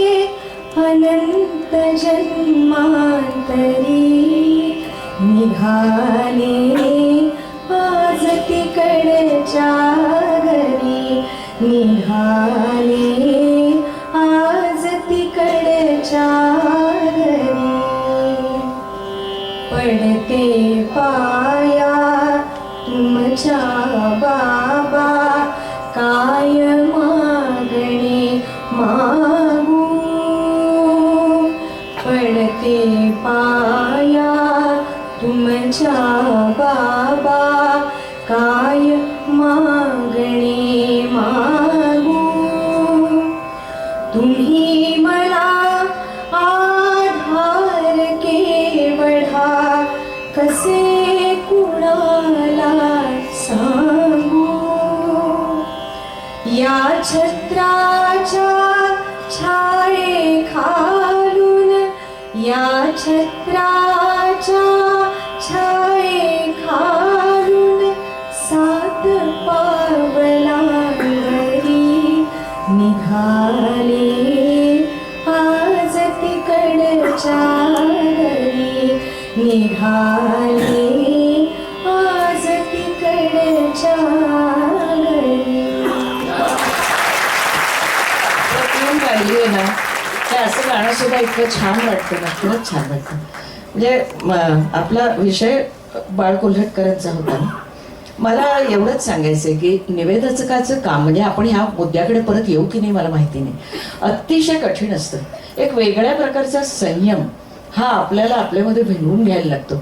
अनंत जन्मांतरी, निघाले आज तिकडच्या घरी, निघाले आज तिकडच्या घरी, पडते पाया तुमच्या बाबा, काय मागणे मागू, पडते पाया तुमच्या बाबा, काय मागणे मागू, तुम्ही मला आधार केवढा कसे कुणाला सांगू, या छत्राच्या छाये खालून, या छत्राच्या छाये खालून, सात पावलांवरी निघाले आज तिकडच्या घरी, निघाले आज तिकडच्या घरी. ट्यून काढली ना ते असं गाणं सुद्धा इतकं छान वाटतं ना, खूपच छान वाटतं. म्हणजे आपला विषय बाळ कोल्हटकरांचा होता ना. मला एवढंच सांगायचंय की निवेदकाचं काम म्हणजे आपण ह्या मुद्द्याकडे परत येऊ की नाही मला माहिती नाही, अतिशय कठीण असतं. एक वेगळ्या प्रकारचा संयम हा आपल्याला आपल्यामध्ये भिनवून घ्यायला लागतो.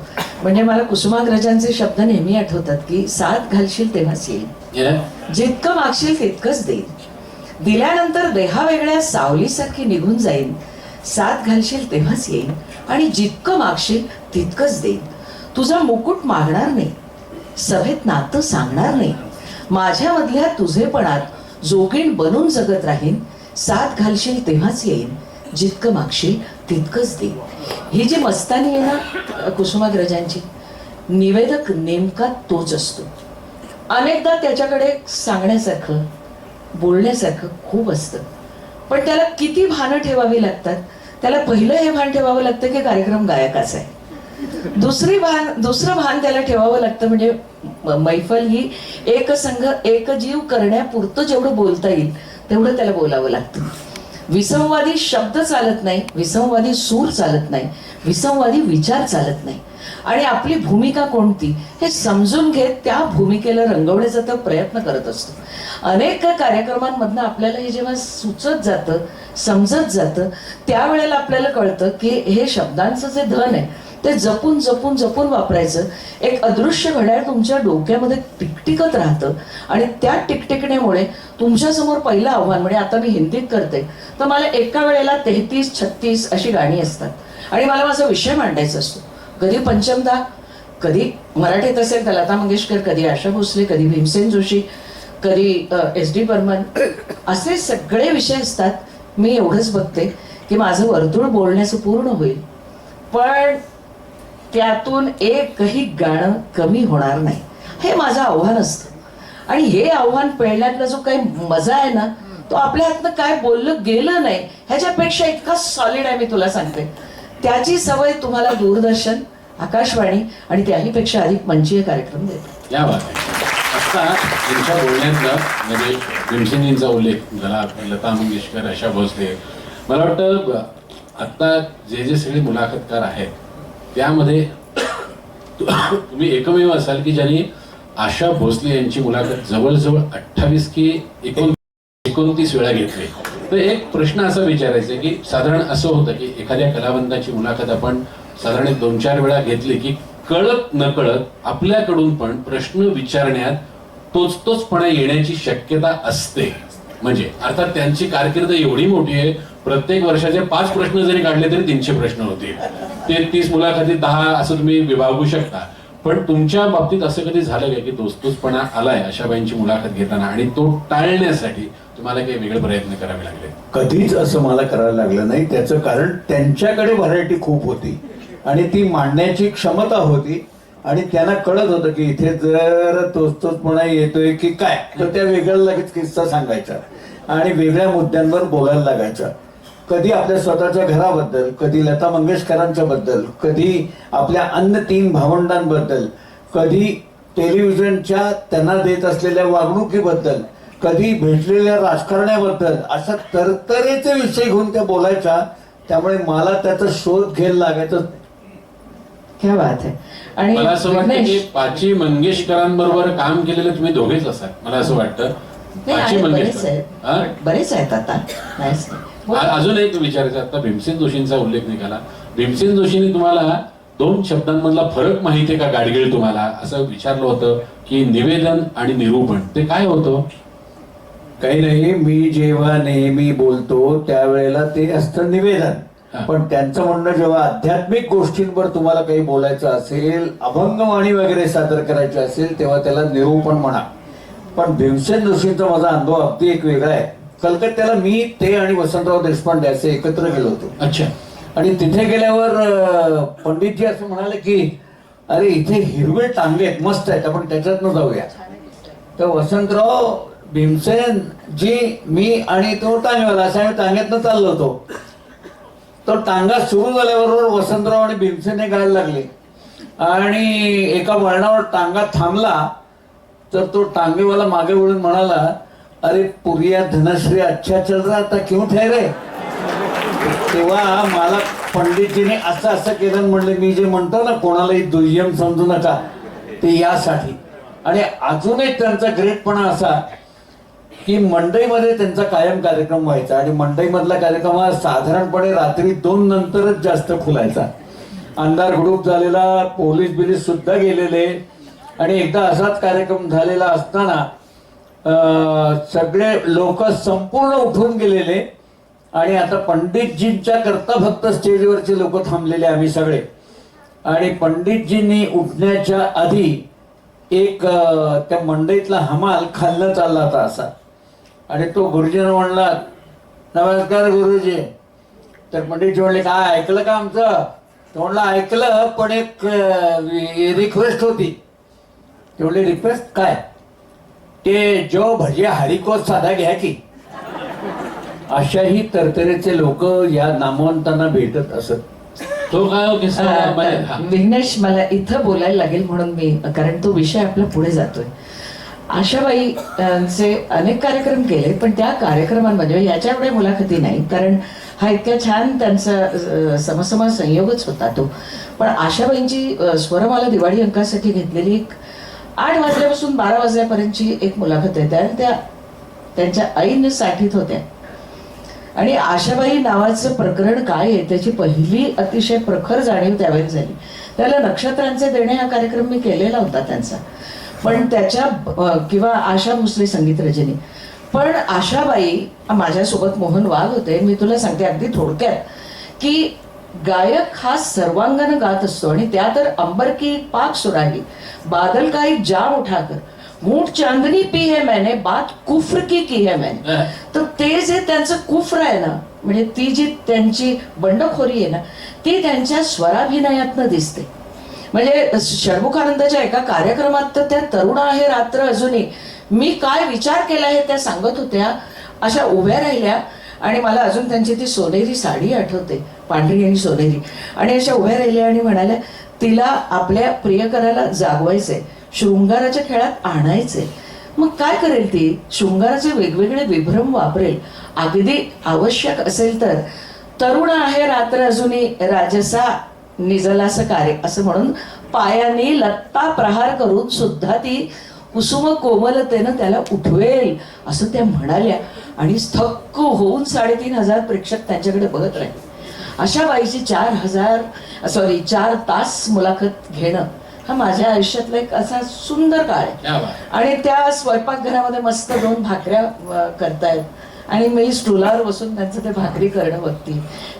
म्हणजे मला कुसुमाग्रजांचे शब्द नेहमी आठवतात की साथ घालशील तेव्हाच येईल, जितकं मागशील तितकंच देईल, दिल्यानंतर देहावेगळ्या सावलीसारखी निघून जाईल, साथ घालशील तेव्हाच येईल आणि जितकं मागशील तितकंच देईल. तुझा मुकुट मागणार नाही, सभेत नातं सांगणार नाही, माझ्यामधल्या तुझेपणात जोगीण बनून जगत राहीन, साथ घालशील तेव्हाच येईल, जितकं मागशील तितकंच देईल. ही जी मस्तानी आहे ना कुसुमाग्रजांची, निवेदक नेमका तोच असतो. अनेकदा त्याच्याकडे सांगण्यासारखं बोलण्यासारखं खूप असतं, पण त्याला किती भानं ठेवावी लागतात. त्याला पहिलं हे भान ठेवावं लागतं की कार्यक्रम गायकाचा आहे, दुसरं भान त्याला ठेवावं लागतं म्हणजे मैफल ही एकसंघ एकजीव करण्यापुरतं जेवढं बोलता येईल तेवढं त्याला बोलावं लागतं. विसंवादी शब्द चालत नाही, विसंवादी सूर चालत नाही, विसंवादी विचार चालत नाही. आणि आपली भूमिका कोणती हे समजून घेत त्या भूमिकेला रंगवण्याचा तो प्रयत्न करत असतो. अनेक कार्यक्रमांमधनं आपल्याला हे जेव्हा सुचत जातं, समजत जातं, त्यावेळेला आपल्याला कळतं की हे शब्दांचं जे धन आहे ते जपून जपून जपून वापरायचं. एक अदृश्य घड्याळ तुमच्या डोक्यामध्ये टिकटिकत राहतं आणि त्या टिकटिकण्यामुळे तुमच्यासमोर पहिलं आव्हान म्हणजे आता मी हिंदीत करते तर मला एका वेळेला 33-36 अशी गाणी असतात आणि मला माझा विषय मांडायचा असतो. कधी पंचमदा, कधी मराठीत असेल तर लता मंगेशकर, कधी आशा भोसले, कधी भीमसेन जोशी, कधी SD बर्मन, असे सगळे विषय असतात. मी एवढंच बघते की माझं वर्तुळ बोलण्याचं पूर्ण होईल, पण त्यातून एकही गाणं कमी होणार नाही, हे माझं आव्हान असतं. आणि हे आव्हान पेलण्यातला जो काही मजा आहे ना, तो आपल्या हातनं काय बोललं गेलं नाही ह्याच्यापेक्षा इतका सॉलिड आहे. मी तुला सांगते, त्याची सवय तुम्हाला दूरदर्शन, आकाशवाणी आणि त्याहीपेक्षा अधिक मंचीय कार्यक्रम देतात. या बात आहे. आता त्यांच्या बोलण्यातलं म्हणजे भीमसेनजींचा उल्लेख झाला, लता मंगेशकर, आशा भोसले. मला वाटतं आता जे सगळे मुलाखतकार आहेत त्यामध्ये तुम्ही एकमेव असाल की ज्यांनी आशा भोसले यांची मुलाखत जवळजवळ 28 की 29 वेळा घेतली. तर एक प्रश्न असा विचारायचा की साधारण असं होतं की एखाद्या कलावंताची मुलाखत आपण साधारण 2-4 वेळा घेतली की कळत नकळत आपल्याकडून पण प्रश्न विचारण्यात तोचपणा येण्याची शक्यता असते. म्हणजे अर्थात त्यांची कारकीर्द एवढी मोठी आहे, प्रत्येक वर्षाचे 5 प्रश्न जरी काढले तरी 300 प्रश्न होतील. ते 30 मुलाखतीत 10 असं तुम्ही विभागू शकता. पण तुमच्या बाबतीत असं कधी झालं का की तोचपणा आलाय आशाबाईंची मुलाखत घेताना आणि तो टाळण्यासाठी तुम्हाला काही वेगळे प्रयत्न करावे लागले? कधीच असं मला करायला लागलं नाही. त्याचं कारण त्यांच्याकडे व्हरायटी खूप होती आणि ती मांडण्याची क्षमता होती आणि त्यांना कळत होतं की इथे जर तोचपणा येतोय की काय, तर त्या वेगळा लगेच किस्सा सांगायचा आणि वेगळ्या मुद्द्यांवर बोलायला लागायचा. कधी आपल्या स्वतःच्या घराबद्दल, कधी लता मंगेशकरांच्या बद्दल, कधी आपल्या अन्य 3 भावंडांबद्दल, कधी टेलिव्हिजनच्या त्यांना देत असलेल्या वागणुकीबद्दल, कधी भेटलेल्या राजकारण्याबद्दल, अशा तरतरेचे विषय घेऊन त्या बोलायच्या. त्यामुळे मला त्याचा शोध घ्यायला लागायचा. क्या बात आहे. आणि मला असं वाटतं की विघ्नेश, पाची मंगेशकरांबरोबर काम केलेले तुम्ही दोघेच असाल, मला असं वाटतं. नाही, पाची आहेत, बरेच मंगेशकर आहेत, बरेच आहेत आता. नाहीच नाही. बोला. अजून एक विचारायचं, आता भीमसेन जोशींचा उल्लेख निघाला. भीमसेन जोशींनी तुम्हाला 2 शब्दांमधला फरक माहिती आहे का गाडगीळ तुम्हाला असं विचारलं होतं की निवेदन आणि निरूपण, ते काय होतं? काही नाही, मी जेव्हा नेहमी बोलतो त्यावेळेला ते असतं निवेदन. पण त्यांचं म्हणणं जेव्हा आध्यात्मिक गोष्टींवर तुम्हाला काही बोलायचं असेल, अभंगवाणी वगैरे सादर करायची असेल, तेव्हा त्याला निरूपण म्हणा. पण भीमसेन जोशींचा माझा अनुभव अगदी एक वेगळा आहे. कलकत्त्याला मी, ते आणि वसंतराव देशपांडे असे एकत्र गेलो होतो. अच्छा. आणि तिथे गेल्यावर पंडितजी असं म्हणाले की अरे इथे हिरवे टांगे आहेत, मस्त आहेत, आपण त्याच्यातनं जाऊया. तर वसंतराव, भीमसेन जी, मी आणि तो टांगेवाला अशा आम्ही टांग्यातनं चाललो होतो. तो टांगा सुरू झाल्याबरोबर वसंतराव आणि भीमसेन गायला लागले आणि एका वळणावर टांगा थांबला तर तो टांगेवाला मागे वळून म्हणाला, अरे पुरिया धनश्री अच्छा चल रहा था, क्यों ठहरे? तेव्हा मला पंडितजीने असं केलं. म्हणले, मी जे म्हणतो ना कोणालाही दुय्यम समजू नका, ते यासाठी. आणि अजून एक त्यांचा ग्रेटपणा असा की मंडईमध्ये त्यांचा कायम कार्यक्रम व्हायचा आणि मंडईमधला कार्यक्रम हा साधारणपणे रात्री 2 नंतरच जास्त खुलायचा. अंधार ग्रुप झालेला, पोलीस बिलीस सुद्धा गेलेले. आणि एकदा असाच कार्यक्रम झालेला असताना सगळे लोक संपूर्ण उठून गेलेले आणि आता पंडितजींच्या करता फक्त स्टेजवरचे लोक थांबलेले आम्ही सगळे. आणि पंडितजींनी उठण्याच्या आधी एक त्या मंडईतला हमाल खाल्लं चालला होता असा. आणि तो गुरुजींना म्हणला, नमस्कार गुरुजी. तर पंडितजी म्हणले, काय ऐकलं का आमचं? तो म्हणला, ऐकलं, पण एक रिक्वेस्ट होती. ते म्हणले, रिक्वेस्ट काय? ते जो भजे हरिको साधा घ्या की. अशाही तरतरेचे लोक या नामवंतांना भेटत असत. तो काय हो किस्सा? आता विघ्नेश, मला इथं बोलायला लागेल म्हणून मी, कारण तो विषय आपला पुढे जातोय. आशाबाईंचे अनेक कार्यक्रम केले, पण त्या कार्यक्रमांमध्ये याच्या एवढ्या मुलाखती नाही, कारण हा इतक्या छान त्यांचा समसमा संयोगच होता तो. पण आशाबाईंची स्वरमाला दिवाळी अंकासाठी घेतलेली एक 8 वाजल्यापासून 12 वाजल्यापर्यंतची एक मुलाखत आहे. आणि त्या त्यांच्या ऐन साठीत होत्या. आणि आशाबाई नावाचं प्रकरण काय आहे त्याची पहिली अतिशय प्रखर जाणीव त्यावेळी झाली. त्याला नक्षत्रांचे देणे हा कार्यक्रम मी केलेला होता त्यांचा, पण त्याच्या किंवा आशा भोसले संगीत रजनी. पण आशाबाई, माझ्यासोबत मोहन वाघ होते. मी तुला सांगते अगदी थोडक्यात की गायक हा सर्वांगानं गात असतो आणि त्या तर अंबर की पाक सुराही, बादल का एक जाम उठाकर, मूठ चांदनी पी है मैंने, बात कुफ्र की है मैंने. तर ते जे त्यांचं कुफ्र आहे ना, म्हणजे ती जी त्यांची बंडखोरी आहे ना ती त्यांच्या स्वराभिनयातनं दिसते. म्हणजे षण्मुखानंदाच्या एका कार्यक्रमात तर त्या तरुण आहे रात्र अजूनही मी काय विचार केला हे त्या सांगत होत्या, अशा उभ्या राहिल्या आणि मला अजून त्यांची ती सोनेरी साडी आठवते, पांढरी आणि सोनेरी, आणि अशा उभ्या राहिल्या आणि म्हणाल्या तिला आपल्या प्रियकराला जागवायचंय, शृंगाराच्या खेळात आणायचंय. मग काय करेल ती? शृंगाराचे वेगवेगळे विभ्रम वापरेल, अगदी आवश्यक असेल तर. तरुण आहे रात्र अजूनही राजसा निजलास कार्य असं म्हणून पायाने लत्ता प्रहार करून सुद्धा ती कुसुम कोमलतेनं त्याला उठवेल असं त्या म्हणाल्या. आणि थक्क होऊन 3,500 प्रेक्षक त्यांच्याकडे बघत राहिले. अशा बाईची 4 तास मुलाखत घेणं हा माझ्या आयुष्यातला एक असा सुंदर काळ आहे. आणि त्या स्वयंपाकघरामध्ये मस्त 2 भाकऱ्या करतायत आणि मी स्टुलावर बसून त्यांचं ते भाकरी करणं बघते.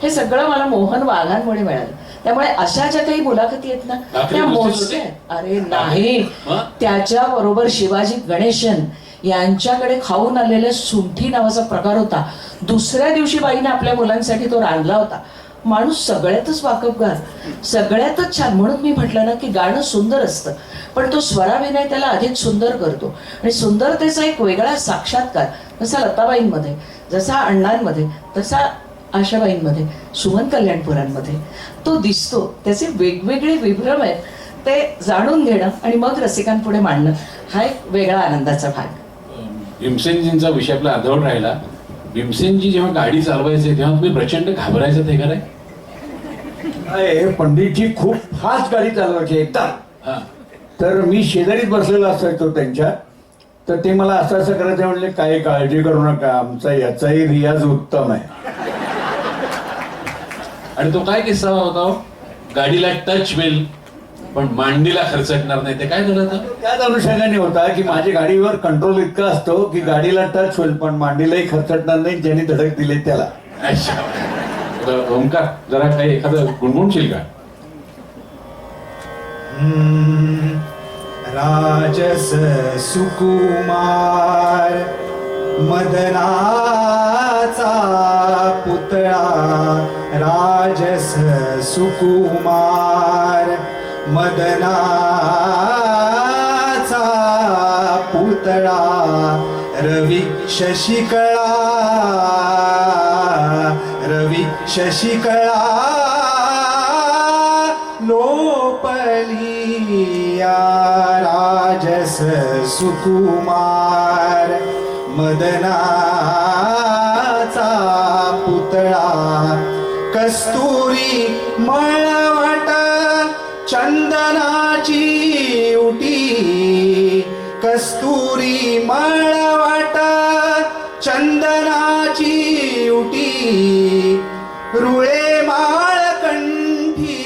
हे सगळं मला मोहन वाघांमुळे मिळालं. त्यामुळे अशा ज्या काही मुलाखती आहेत ना त्या मोजक्या आहेत. अरे नाही, त्याच्या बरोबर शिवाजी गणेशन यांच्याकडे खाऊन आलेल्या सुंठी नावाचा प्रकार होता. दुसऱ्या दिवशी बाईने आपल्या मुलांसाठी तो रांधला होता. माणूस सगळ्यातच वाकबगार, सगळ्यातच छान. म्हणून मी म्हटलं ना की गाणं सुंदर असतं पण तो स्वराभिनय त्याला अधिक सुंदर करतो. आणि सुंदरतेचा एक वेगळा साक्षात्कार जसा लताबाईंमध्ये, जसा अण्णांमध्ये, तसा आशाबाईंमध्ये, सुमन कल्याणपुरांमध्ये तो दिसतो. त्याचे वेगवेगळे विभ्रम आहेत, ते जाणून घेणं आणि मग रसिकांपुढे मांडणं हा एक वेगळा आनंदाचा भाग. भीमसेनजींचा विषय आपला अर्धवट राहिला. भीमसेनजी जेव्हा गाडी चालवायचे तेव्हा तुम्ही प्रचंड घाबरायचं, ते खरंय? पंडितजी खूप फास्ट गाडी चालवायची एकदा. हा. तर मी शेजारीच बसलेला असायचो त्यांच्या. तर ते मला असं करायचं म्हणले काही काळजी करू नका, आमचा याचाही रियाज उत्तम आहे. आणि तो काय किस्सा होता हो? गाडीला टच होईल पण मांडीला खर्चटणार नाही, ते काय झालं होतं? त्याच अनुषंगाने होता की माझ्या गाडीवर कंट्रोल इतका असतो की गाडीला टच होईल पण मांडीलाही खर्चटणार नाही, ज्यांनी धडक दिली त्याला. अच्छा. ओंकार जरा काही एखादं गुणगुणशील का? राजस सुकुमार मदनाचा पुतळा, राजस सुकुमार मदनाचा पुतळा, रवी शशिकळा, रवी शशिकळा लोपलिया, राजस सुकुमार मदनाचा पुतळा, कस्तुरी मळवट चंदनाची उटी, कस्तुरी मळवट चंदनाची उटी, रुळे माळकंठी,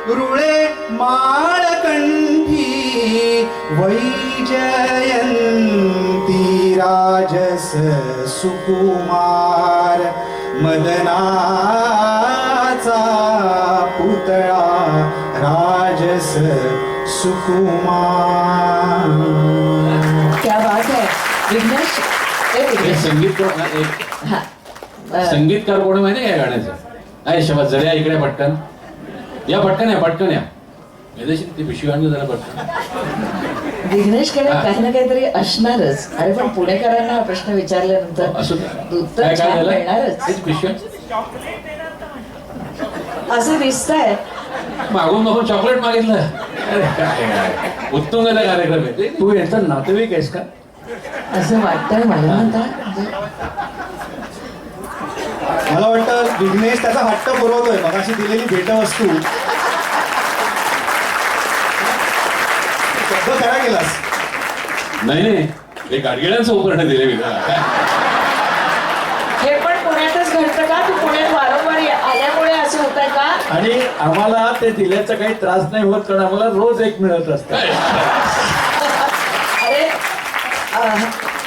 रुळे माळकंठी, वैजयंती, राजस सुकुमार मदनाचा पुतळा, राजस सुकुमार. क्या बात आहे. विघ्नेश, एक संगीतकार संगीतकार कोण आहे माहिती आहे या गाण्याचं? आहे शबा जऱ्या इकडे पटकन या, पटकन या, पटकन या. ती पिशवी आणली जरा पटकन. विघ्नेशकडे काही ना काहीतरी असणारच. अरे पण पुणेकरांना हा प्रश्न विचारल्यानंतर उत्तर काय छान झालं? मिळणारच तीच पिशवी असं दिसतंय. मागून मागून चॉकलेट मागितलं. अरे काय उत्तुंग कार्यक्रम आहे. तू याचा नातेवाईक आहेस का? असं वाटतंय मला. म्हणता मला वाटतं विघ्नेश त्याचा हट्ट पुरवतोय. मगाशी दिलेली भेटवस्तू शब्द खरा गेलास. नाही नाही, हे गाडगिळ्यांचं उपकरण दिले मी त्याला. हे पण पुण्यातच घडतं का? तू पुण्यात वारंवार आल्यामुळे असं होत आहे का? आणि आम्हाला ते दिल्याचा काही त्रास नाही होत कारण आम्हाला रोज एक मिळत असतं. अरे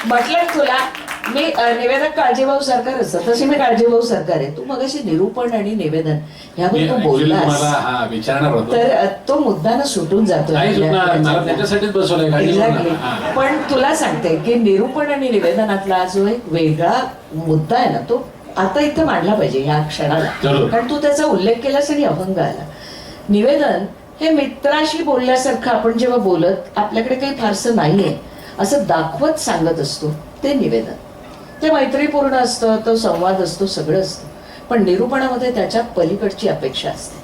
म्हटलं तुला मी निवेदक काळजीभाऊ सरकार असतं तशी मी काळजीभाऊ सरकार आहे. तू मगाशी निरूपण आणि निवेदन ह्यावर तू बोललास मला विचारणार होतो तर तो मुद्दानं सुटून जातो. नाही सुटणार, मला त्याच्यासाठीच बसवलंय Exactly. गाडी. पण तुला सांगते की निरूपण आणि निवेदनातला जो एक वेगळा मुद्दा आहे ना तो आता इथं मांडला पाहिजे ह्या क्षणाला, जरूर. कारण तू त्याचा उल्लेख केलास आणि अभंग आला. निवेदन हे मित्राशी बोलल्यासारखं आपण जेव्हा बोलत आपल्याकडे काही फारसं नाहीये असं दाखवत सांगत असतो ते निवेदन. ते मैत्रीपूर्ण असतं, तो संवाद असतो, सगळं असतं. पण निरूपणामध्ये त्याच्या पलीकडची अपेक्षा असते.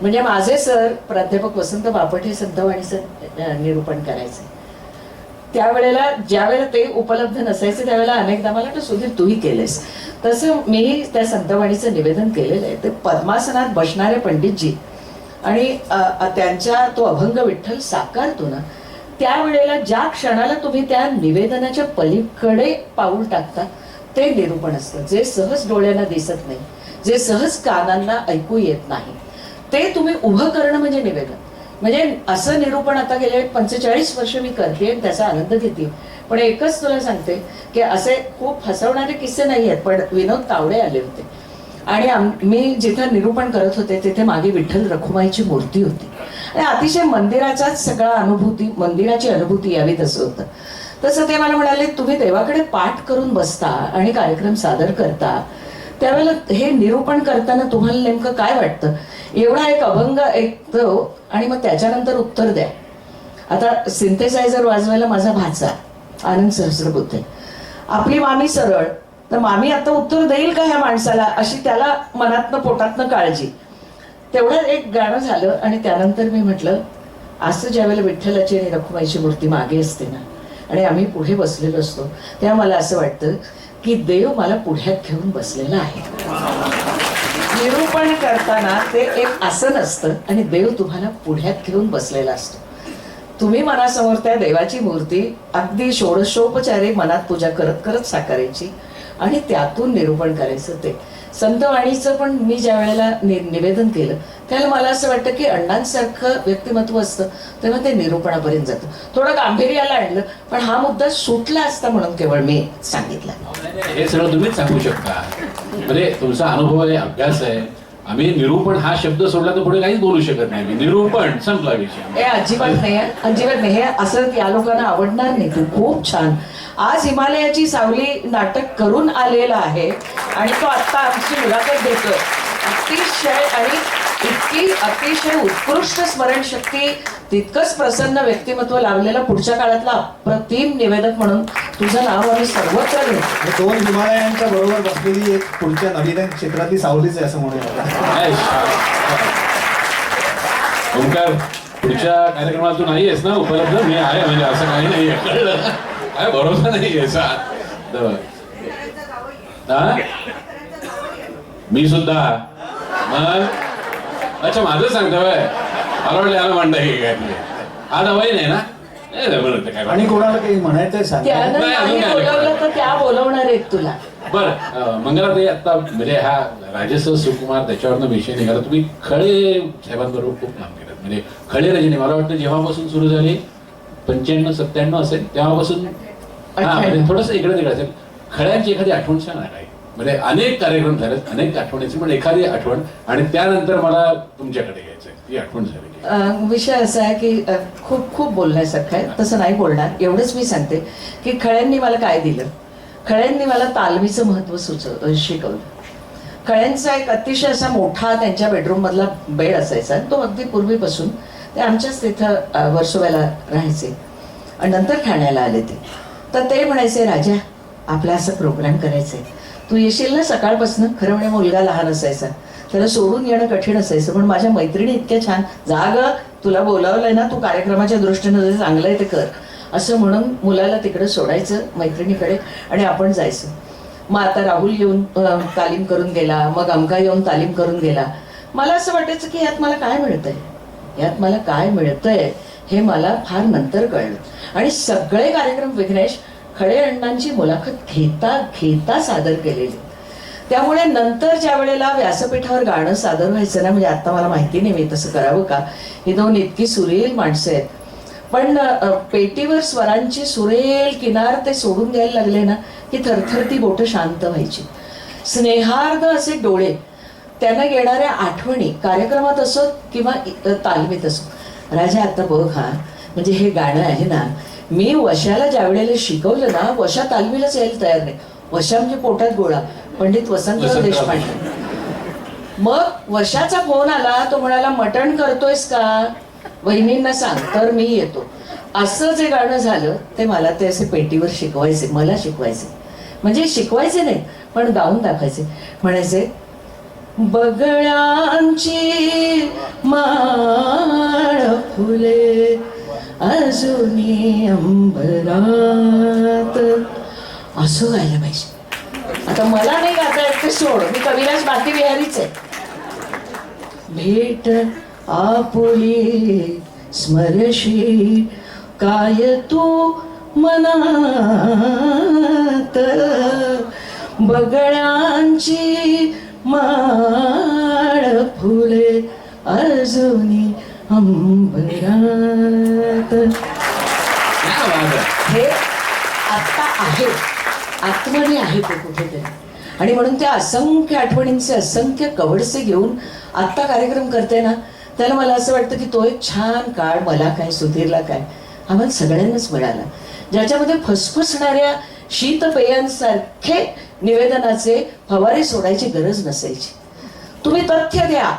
म्हणजे माझे सर प्राध्यापक वसंत बापट हे संतवाणीचं निरूपण करायचे. त्यावेळेला ज्यावेळेला ते उपलब्ध नसायचे त्यावेळेला अनेकदा मला वाटतं सुधीर तूही केलेस तसं मीही त्या संतवाणीचं निवेदन केलेलं आहे. ते पद्मासनात बसणारे पंडितजी आणि त्यांच्या तो अभंग विठ्ठल साकारतो ना, त्यावेळेला ज्या क्षणाला तुम्ही त्या निवेदनाच्या पलीकडे पाऊल टाकता ते निरूपण असतं, जे सहज डोळ्यांना दिसत नाही, जे सहज कानांना ऐकू येत नाही, ते तुम्ही उभं करणं म्हणजे निवेदन. म्हणजे असं निरूपण आता गेले 45 वर्ष मी करते आणि त्याचा आनंद घेते. पण एकच तुला सांगते की असे खूप हसवणारे किस्से नाही आहेत. पण विनोद तावडे आले होते आणि मी जिथं निरूपण करत होते तिथे मागे विठ्ठल रखुमाईची मूर्ती होती आणि अतिशय मंदिराचाच सगळा अनुभूती, मंदिराची अनुभूती यावी तसं होतं. तसं ते मला म्हणाले, तुम्ही देवाकडे पाठ करून बसता आणि कार्यक्रम सादर करता, त्यावेळेला हे निरूपण करताना तुम्हाला नेमकं काय वाटतं? एवढा एक अभंग ऐकतो आणि मग त्याच्यानंतर उत्तर द्या. आता सिंथेसायझर वाजवायला माझा भाचा आनंद सहस्रबुद्धे, आपली मामी सरळ, तर मामी आता उत्तर देईल का ह्या माणसाला, अशी त्याला मनातनं पोटातनं काळजी. तेवढं एक गाणं झालं आणि त्यानंतर मी म्हटलं, असं ज्यावेळेला विठ्ठलाची आणि रखुमाईची मूर्ती मागे असते ना आणि आम्ही पुढे बसलेलो असतो, तेव्हा मला असं वाटतं की देव मला पुढ्यात घेऊन बसलेला आहे. निरूपण करताना ते एक आसन असतं आणि देव तुम्हाला पुढ्यात घेऊन बसलेला असतो. तुम्ही मनासमोर त्या देवाची मूर्ती अगदी षोडशोपचारे मनात पूजा करत करत साकारायची आणि त्यातून निरूपण करायचं. ते संतवाणीचं पण मी ज्या वेळेला निवेदन केलं त्यावेळेला मला असं वाटतं की अण्णांसारखं व्यक्तिमत्व असतं तेव्हा ते निरूपणापर्यंत जातं. थोडं गांभीर्याला आणलं, पण हा मुद्दा सुटला असता म्हणून केवळ मी सांगितलं. हे सगळं तुम्हीच सांगू शकता. म्हणजे तुमचा अनुभव आहे, अभ्यास आहे. आम्ही निरूपण हा शब्द सोडला तर पुढे काहीच बोलू शकत नाही. निरूपण संपला विषय. हे अजिबात नाही, अजिबात नाही. हे असं या लोकांना आवडणार नाही. तू खूप छान आज हिमालयाची सावली नाटक करून आलेला आहे आणि तो आता आमची मुलाखत देतोय. अतिशय आणि इतकी अतिशय उत्कृष्ट स्मरणशक्ती, तितकंच प्रसन्न व्यक्तिमत्व लावलेला पुढच्या काळातला अप्रतिम निवेदक म्हणून तुझं नाव आम्ही सर्वत्र घेतो. 2 हिमालयांच्या बरोबर बसलेली एक पुढच्या नवीन क्षेत्रातली सावलीच आहे असं म्हणूया. ओंकार, पुढच्या कार्यक्रमात तू नाही आहेस ना उपलब्ध? मी आहे, म्हणजे असं काही नाही आहे, कळलं? काय भरोसा नाही आहे सा. मी सुद्धा मग अच्छा माझं सांगतोय, मला वाटलं याला म्हणता की काय आता वय नाही ना. आणि कोणाला काही म्हणायचंय सांग. त्यानं नाही बोलवलं तर त्या बोलवणार आहेत तुला. बरं मंगलाताई, आता म्हणजे हा राजस्व सुकुमार त्याच्यावरनं विषय निघाला. तुम्ही खळे साहेबांबरोबर खूप काम केलं. म्हणजे खळे रजनी मला वाटतं जेव्हापासून सुरू झाली 95-97 असेल तेव्हापासून. हा म्हणजे थोडंसं इकडे तिकडे असेल. खळ्यांची एखादी आठवण सांगा काय? म्हणजे अनेक कार्यक्रम झालेत, अनेक आठवणीची, पण एखादी आठवण आणि त्यानंतर मला तुमच्याकडे घ्यायचंय ती आठवण झाली. विषय असा आहे की खूप खूप बोलण्यासारखं आहे, तसं नाही बोलणार. एवढंच मी सांगते की खळ्यांनी मला काय दिलं. खळ्यांनी मला तालमीचं महत्व शिकवलं. खळ्यांचा एक अतिशय असा मोठा त्यांच्या बेडरूम मधला बेड असायचा. तो अगदी पूर्वीपासून ते आमच्याच तिथं वर्सोव्याला राहायचे आणि नंतर ठाण्याला आले ते. तर ते म्हणायचे, राजा आपला असं प्रोग्राम करायचंय, तू येशील ना सकाळपासून. खरं म्हणजे मुलगा लहान असायचा, त्याला सोडून येणं कठीण असायचं. पण माझ्या मैत्रिणी इतक्या छान, जाग तुला बोलावलंय ना, तू कार्यक्रमाच्या दृष्टीनं जे चांगलं आहे ते कर असं म्हणून मुलाला तिकडे सोडायचं मैत्रिणीकडे आणि आपण जायचं. मग आता राहुल येऊन तालीम करून गेला, मग अमका येऊन तालीम करून गेला. मला असं वाटायचं की यात मला काय मिळतंय, यात मला काय मिळतंय हे मला फार नंतर कळलं. आणि सगळे कार्यक्रम विघ्नेश खळे अण्णांची मुलाखत घेता घेता सादर केलेली. त्यामुळे नंतर ज्या वेळेला व्यासपीठावर गाणं सादर व्हायचं ना, म्हणजे आता मला माहिती नाही मी तसं करावं का, ही 2 इतकी सुरेल माणसं आहेत, पण पेटीवर स्वरांची सुरेल किनार ते सोडून द्यायला लागले ना की थरथरती बोटं शांत व्हायची. स्नेहार्द असे डोळे, त्यांना येणाऱ्या आठवणी कार्यक्रमात असो किंवा तालमीत असो. राजा आता बघ, हा म्हणजे हे गाणं आहे ना, मी वशाला ज्या वेळेला शिकवलं ना, वशा तालमीलाच यायला तयार नाही. वशा म्हणजे पोटात गोळा. पंडित वसंतराव देशपांडे. मग वशाचा फोन आला, तो म्हणाला मटण करतोयस का, वहिनींना सांग तर मी येतो. असं जे गाणं झालं ते मला ते असे पेटीवर शिकवायचे, मला शिकवायचे, म्हणजे शिकवायचे नाही पण गाऊन दाखवायचे. म्हणायचे बगळ्यांची माळ फुले अजूनी अंबरात, असं गायला पाहिजे. आता मला नाही गाता येत ते सोड, मी कविराज भारती बिहारीच आहे. भेट आपुली स्मरशी काय तू मनात, बगळ्यांची माळ फुले अजूनी अंबरात. हे आता आहे, आतमध्ये आहे ते कुठेतरी. आणि म्हणून त्या असंख्य आठवणींचे असंख्य कवडसे घेऊन आत्ता कार्यक्रम करते ना, त्याला मला असं वाटतं की तो एक छान काळ मला काय, सुधीरला काय, आम्हाला सगळ्यांनाच मिळाला, ज्याच्यामध्ये फसफसणाऱ्या शीतपेयांसारखे निवेदनाचे फवारे सोडायची गरज नसायची. तुम्ही तथ्य द्या,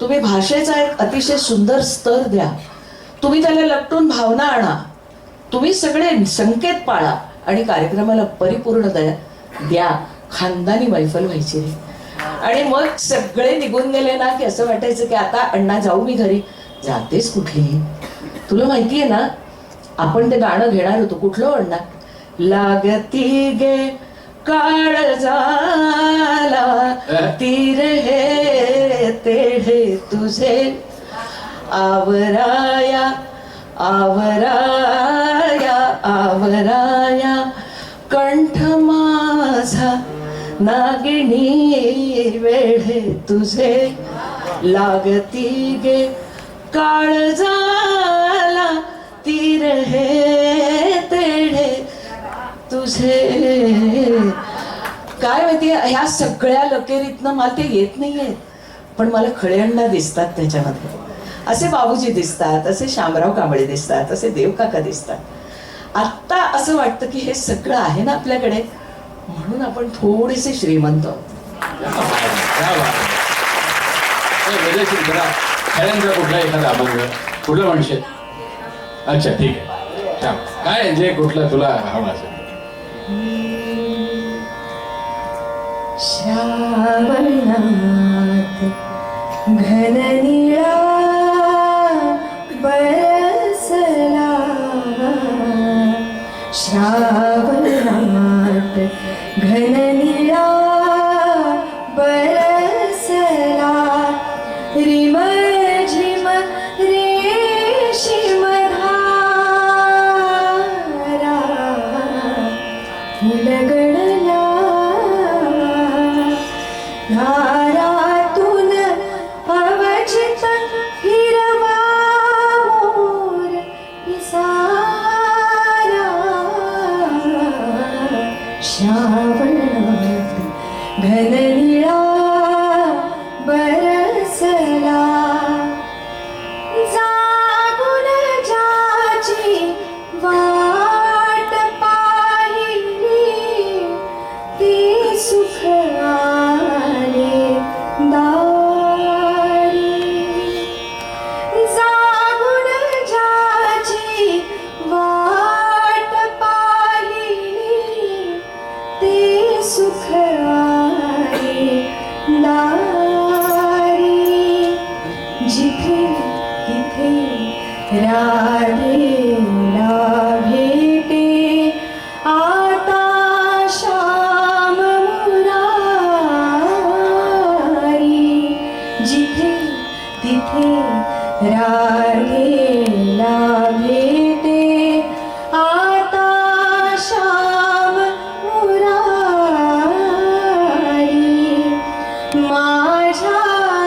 तुम्ही भाषेचा एक अतिशय सुंदर स्तर द्या, तुम्ही त्याला लपटून भावना आणा, तुम्ही सगळे संकेत पाळा आणि कार्यक्रमाला परिपूर्ण द्या. खानदानी मैफल व्हायची रे. आणि मग सगळे निघून गेले ना की असं वाटायचं की आता अण्णा जाऊ मी घरी. जातेस कुठली, तुला माहितीये ना आपण ते गाणं घेणार होतो, कुठलं अण्णा, लागती गे काळजाला तीर हे तेढे तुझे, आवराया आवराया आवराया कंठ माझा नागिणी वेढे तुझे, लागती गे काळजाला तीर हे तेढे तुझे. काय माहितीये, ह्या सगळ्या लकेरीतनं मला ते येत नाहीये, पण मला खळेअण्णा दिसतात त्याच्यामध्ये, असे बाबूजी दिसतात, असे शामराव कांबळे दिसतात, असे देवकाका दिसतात. आत्ता असं वाटतं की हे सगळं आहे ना आपल्याकडे, म्हणून आपण थोडेसे श्रीमंत आहोत. खऱ्यांचा कुठला एखादा अभंग, कुठलं म्हणशील? अच्छा ठीक आहे, छान. काय जे कुठलं तुला हवं असेल. श्रावणात घन निळा बरसला, श्रावणात घन निळा बरसला, रिम झिम रेशीम धारा उलगडला, धारातून अवचित हिरवा मोर पिसारा, श्रावणात घन निळा बरसला, जागून ज्याची वाट पाहिली ती सुख आले दारी, जागून ज्याची वाट पाहिली ते सुख आले दारी, जिथे तिथे राधेला भेटे आता श्याम मुरारी, जिथे तिथे राधेला भेटे आता श्याम मुरारी, माझ्याही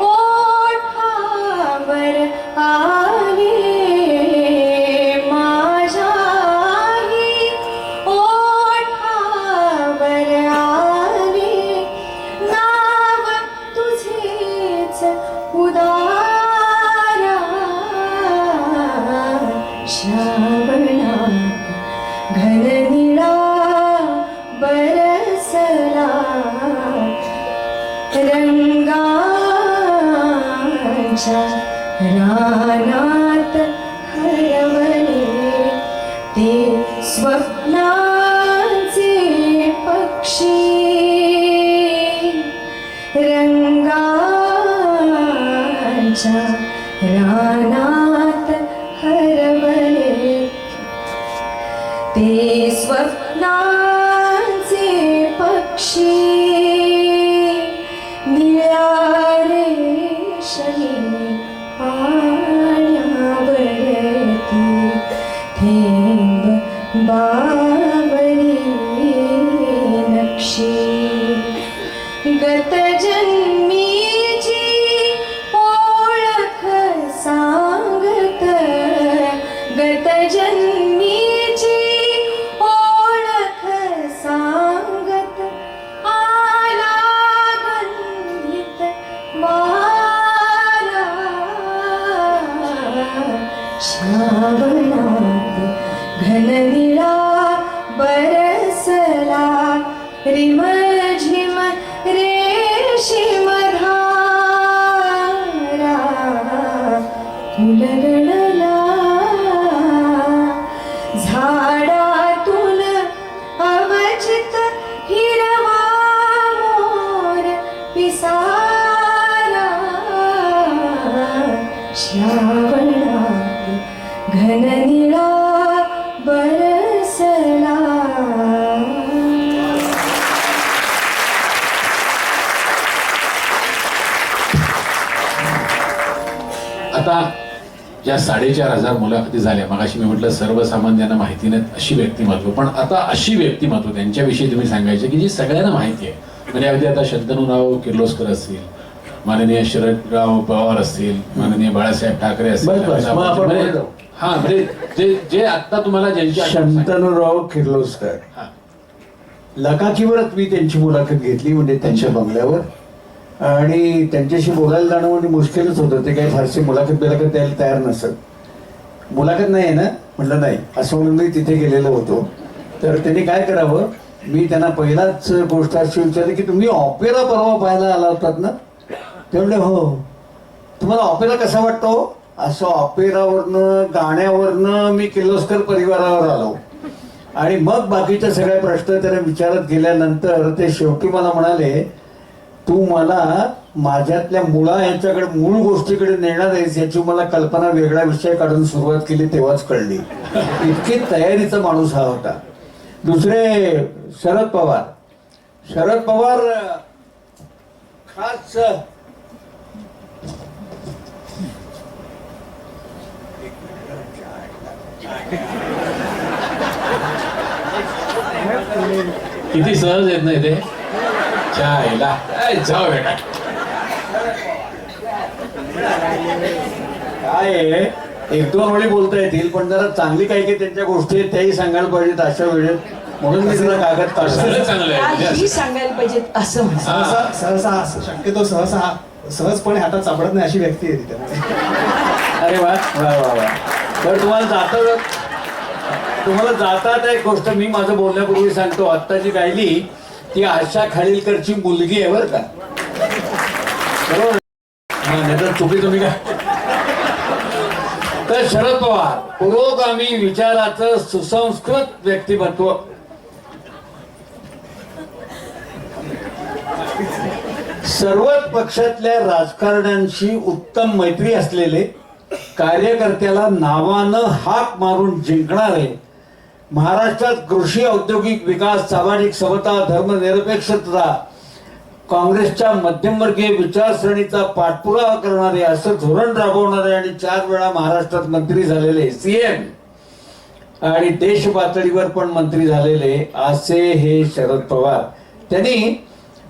ओठावर आले, माझ्याही ओठावर आले, नाव तुझेच उदारा, श्रावणात घन निळा बरस रानात हरवले ते स्वप्नाचे पक्षी रंगाच्या रानात हरवले ते स्वप्नाचे पक्षी निळ्या रेशमी पाण्यावरती थेंब बावरी नक्षी गत जन्मीची ओळख सांगत गत जन्मीची ओळख सांगत आला गंधित वारा श्रावणात घननिळा बरसला रिमझिम रेशीम धारा उलगडला झाडातून अवचित हिरवा मोर पिसारा श्रावणात घननिळा बरसला. आता या 4,500 मुलाखती झाल्या, मगाशी मी म्हटलं सर्वसामान्यांना माहिती नाहीत अशी व्यक्तिमत्व, पण आता अशी व्यक्तिमत्व त्यांच्याविषयी तुम्ही सांगायचे की जी सगळ्यांना माहिती आहे. म्हणजे अगदी आता शंतनुराव किर्लोस्कर असतील, माननीय शरदराव पवार असतील, माननीय बाळासाहेब ठाकरे बस, मग आपण असतील, पुढे जाऊ. हा म्हणजे जे जे आता तुम्हाला ज्यांची आठवण सांगितली. शंतनुराव किर्लोस्कर हा. लकाकीवरच मी त्यांची मुलाखत घेतली, म्हणजे त्यांच्या बंगल्यावर, आणि त्यांच्याशी बोलायला जाणं म्हणजे मुश्किलच होतं. ते काही फारशी मुलाखत द्यायला तयार नसत. मुलाखत नाही आहे ना म्हटलं, नाही असं म्हणून मी तिथे गेलेलो होतो. तर त्यांनी काय करावं, मी त्यांना पहिलाच गोष्ट अशी विचारली की तुम्ही ऑपेरा परवा पाहायला आला होतात ना. ते म्हणले हो. तुम्हाला ऑपेरा कसा वाटतो? असं ऑपेरावरनं गाण्यावरनं मी किर्लोस्कर परिवारावर आलो. आणि मग बाकीच्या सगळ्या प्रश्न त्याने विचारत गेल्यानंतर ते शेवटी मला म्हणाले, तू मला माझ्यातल्या ह्याच्याकडे मूळ गोष्टीकडे नेणार आहेस याची मला कल्पना वेगळा विषय काढून सुरुवात केली तेव्हाच कळली. इतकी तयारीचा माणूस हा होता. दुसरे शरद पवार. शरद पवार खास किती सहज येत नाही ते चायला जाऊ बेटा. काय आहे, 1-2 वेळी बोलता येतील, पण जरा चांगली काही त्यांच्या गोष्टी आहेत त्याही सांगायला पाहिजेत अशा वेळेत. म्हणून मी तुला कागद काढला. चांगलं आहे. काही सांगायला पाहिजेत असं म्हणा. सहसा शक्यतो सहजपणे हातात सापडत नाही अशी व्यक्ती आहे ती. अरे वा वा वा वा. तर तुम्हाला जातात एक गोष्ट मी माझं बोलण्यापूर्वी सांगतो. आत्ताची गायली ती आशा खालीलकरची मुलगी आहे बरं का. बरोबर नाही तर चुकी तुम्ही काय. तर शरद पवार पुरोगामी विचाराचं सुसंस्कृत व्यक्तिमत्व. सर्वच पक्षातल्या राजकारण्यांशी उत्तम मैत्री असलेले, कार्यकर्त्याला नावानं हाक मारून जिंकणारे, महाराष्ट्रात कृषी औद्योगिक विकास, सामाजिक समता, धर्मनिरपेक्षता, काँग्रेसच्या मध्यमवर्गीय विचारसरणीचा पाठपुरावा करणारे, असं धोरण राबवणारे आणि 4 वेळा महाराष्ट्रात मंत्री झालेले सीएम आणि देश पातळीवर पण मंत्री झालेले असे हे शरद पवार. त्यांनी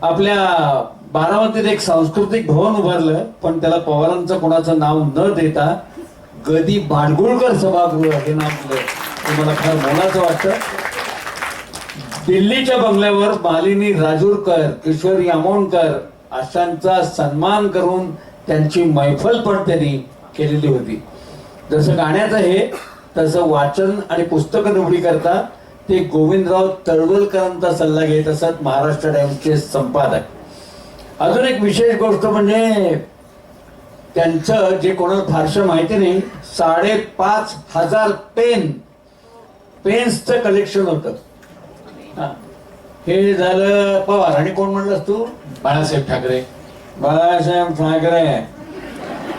आपल्या बारामतीत एक सांस्कृतिक भवन उभारलं, पण त्याला पवारांचं कोणाचं नाव न देता गदी बाडगुळकर सभागृह हे नाव दिलं. ते मला फार मोलाचं वाटतं. दिल्लीच्या बंगल्यावर मालिनी राजूरकर, किशोरी आमोणकर अशांचा सन्मान करून त्यांची मैफल पण त्यांनी केलेली होती. जसं गाण्याचं हे, तसं वाचन आणि पुस्तक निवडी करता ते गोविंदराव तळवलकरांचा सल्ला घेत असत, महाराष्ट्र टाइम्सचे संपादक. अजून एक विशेष गोष्ट म्हणजे त्यांचं जे कोणाला फारसं माहिती नाही 5,500 पेन्सचं कलेक्शन होतं. हा. हे झालं पवार. आणि कोण म्हणलंस तू? बाळासाहेब ठाकरे. बाळासाहेब ठाकरे.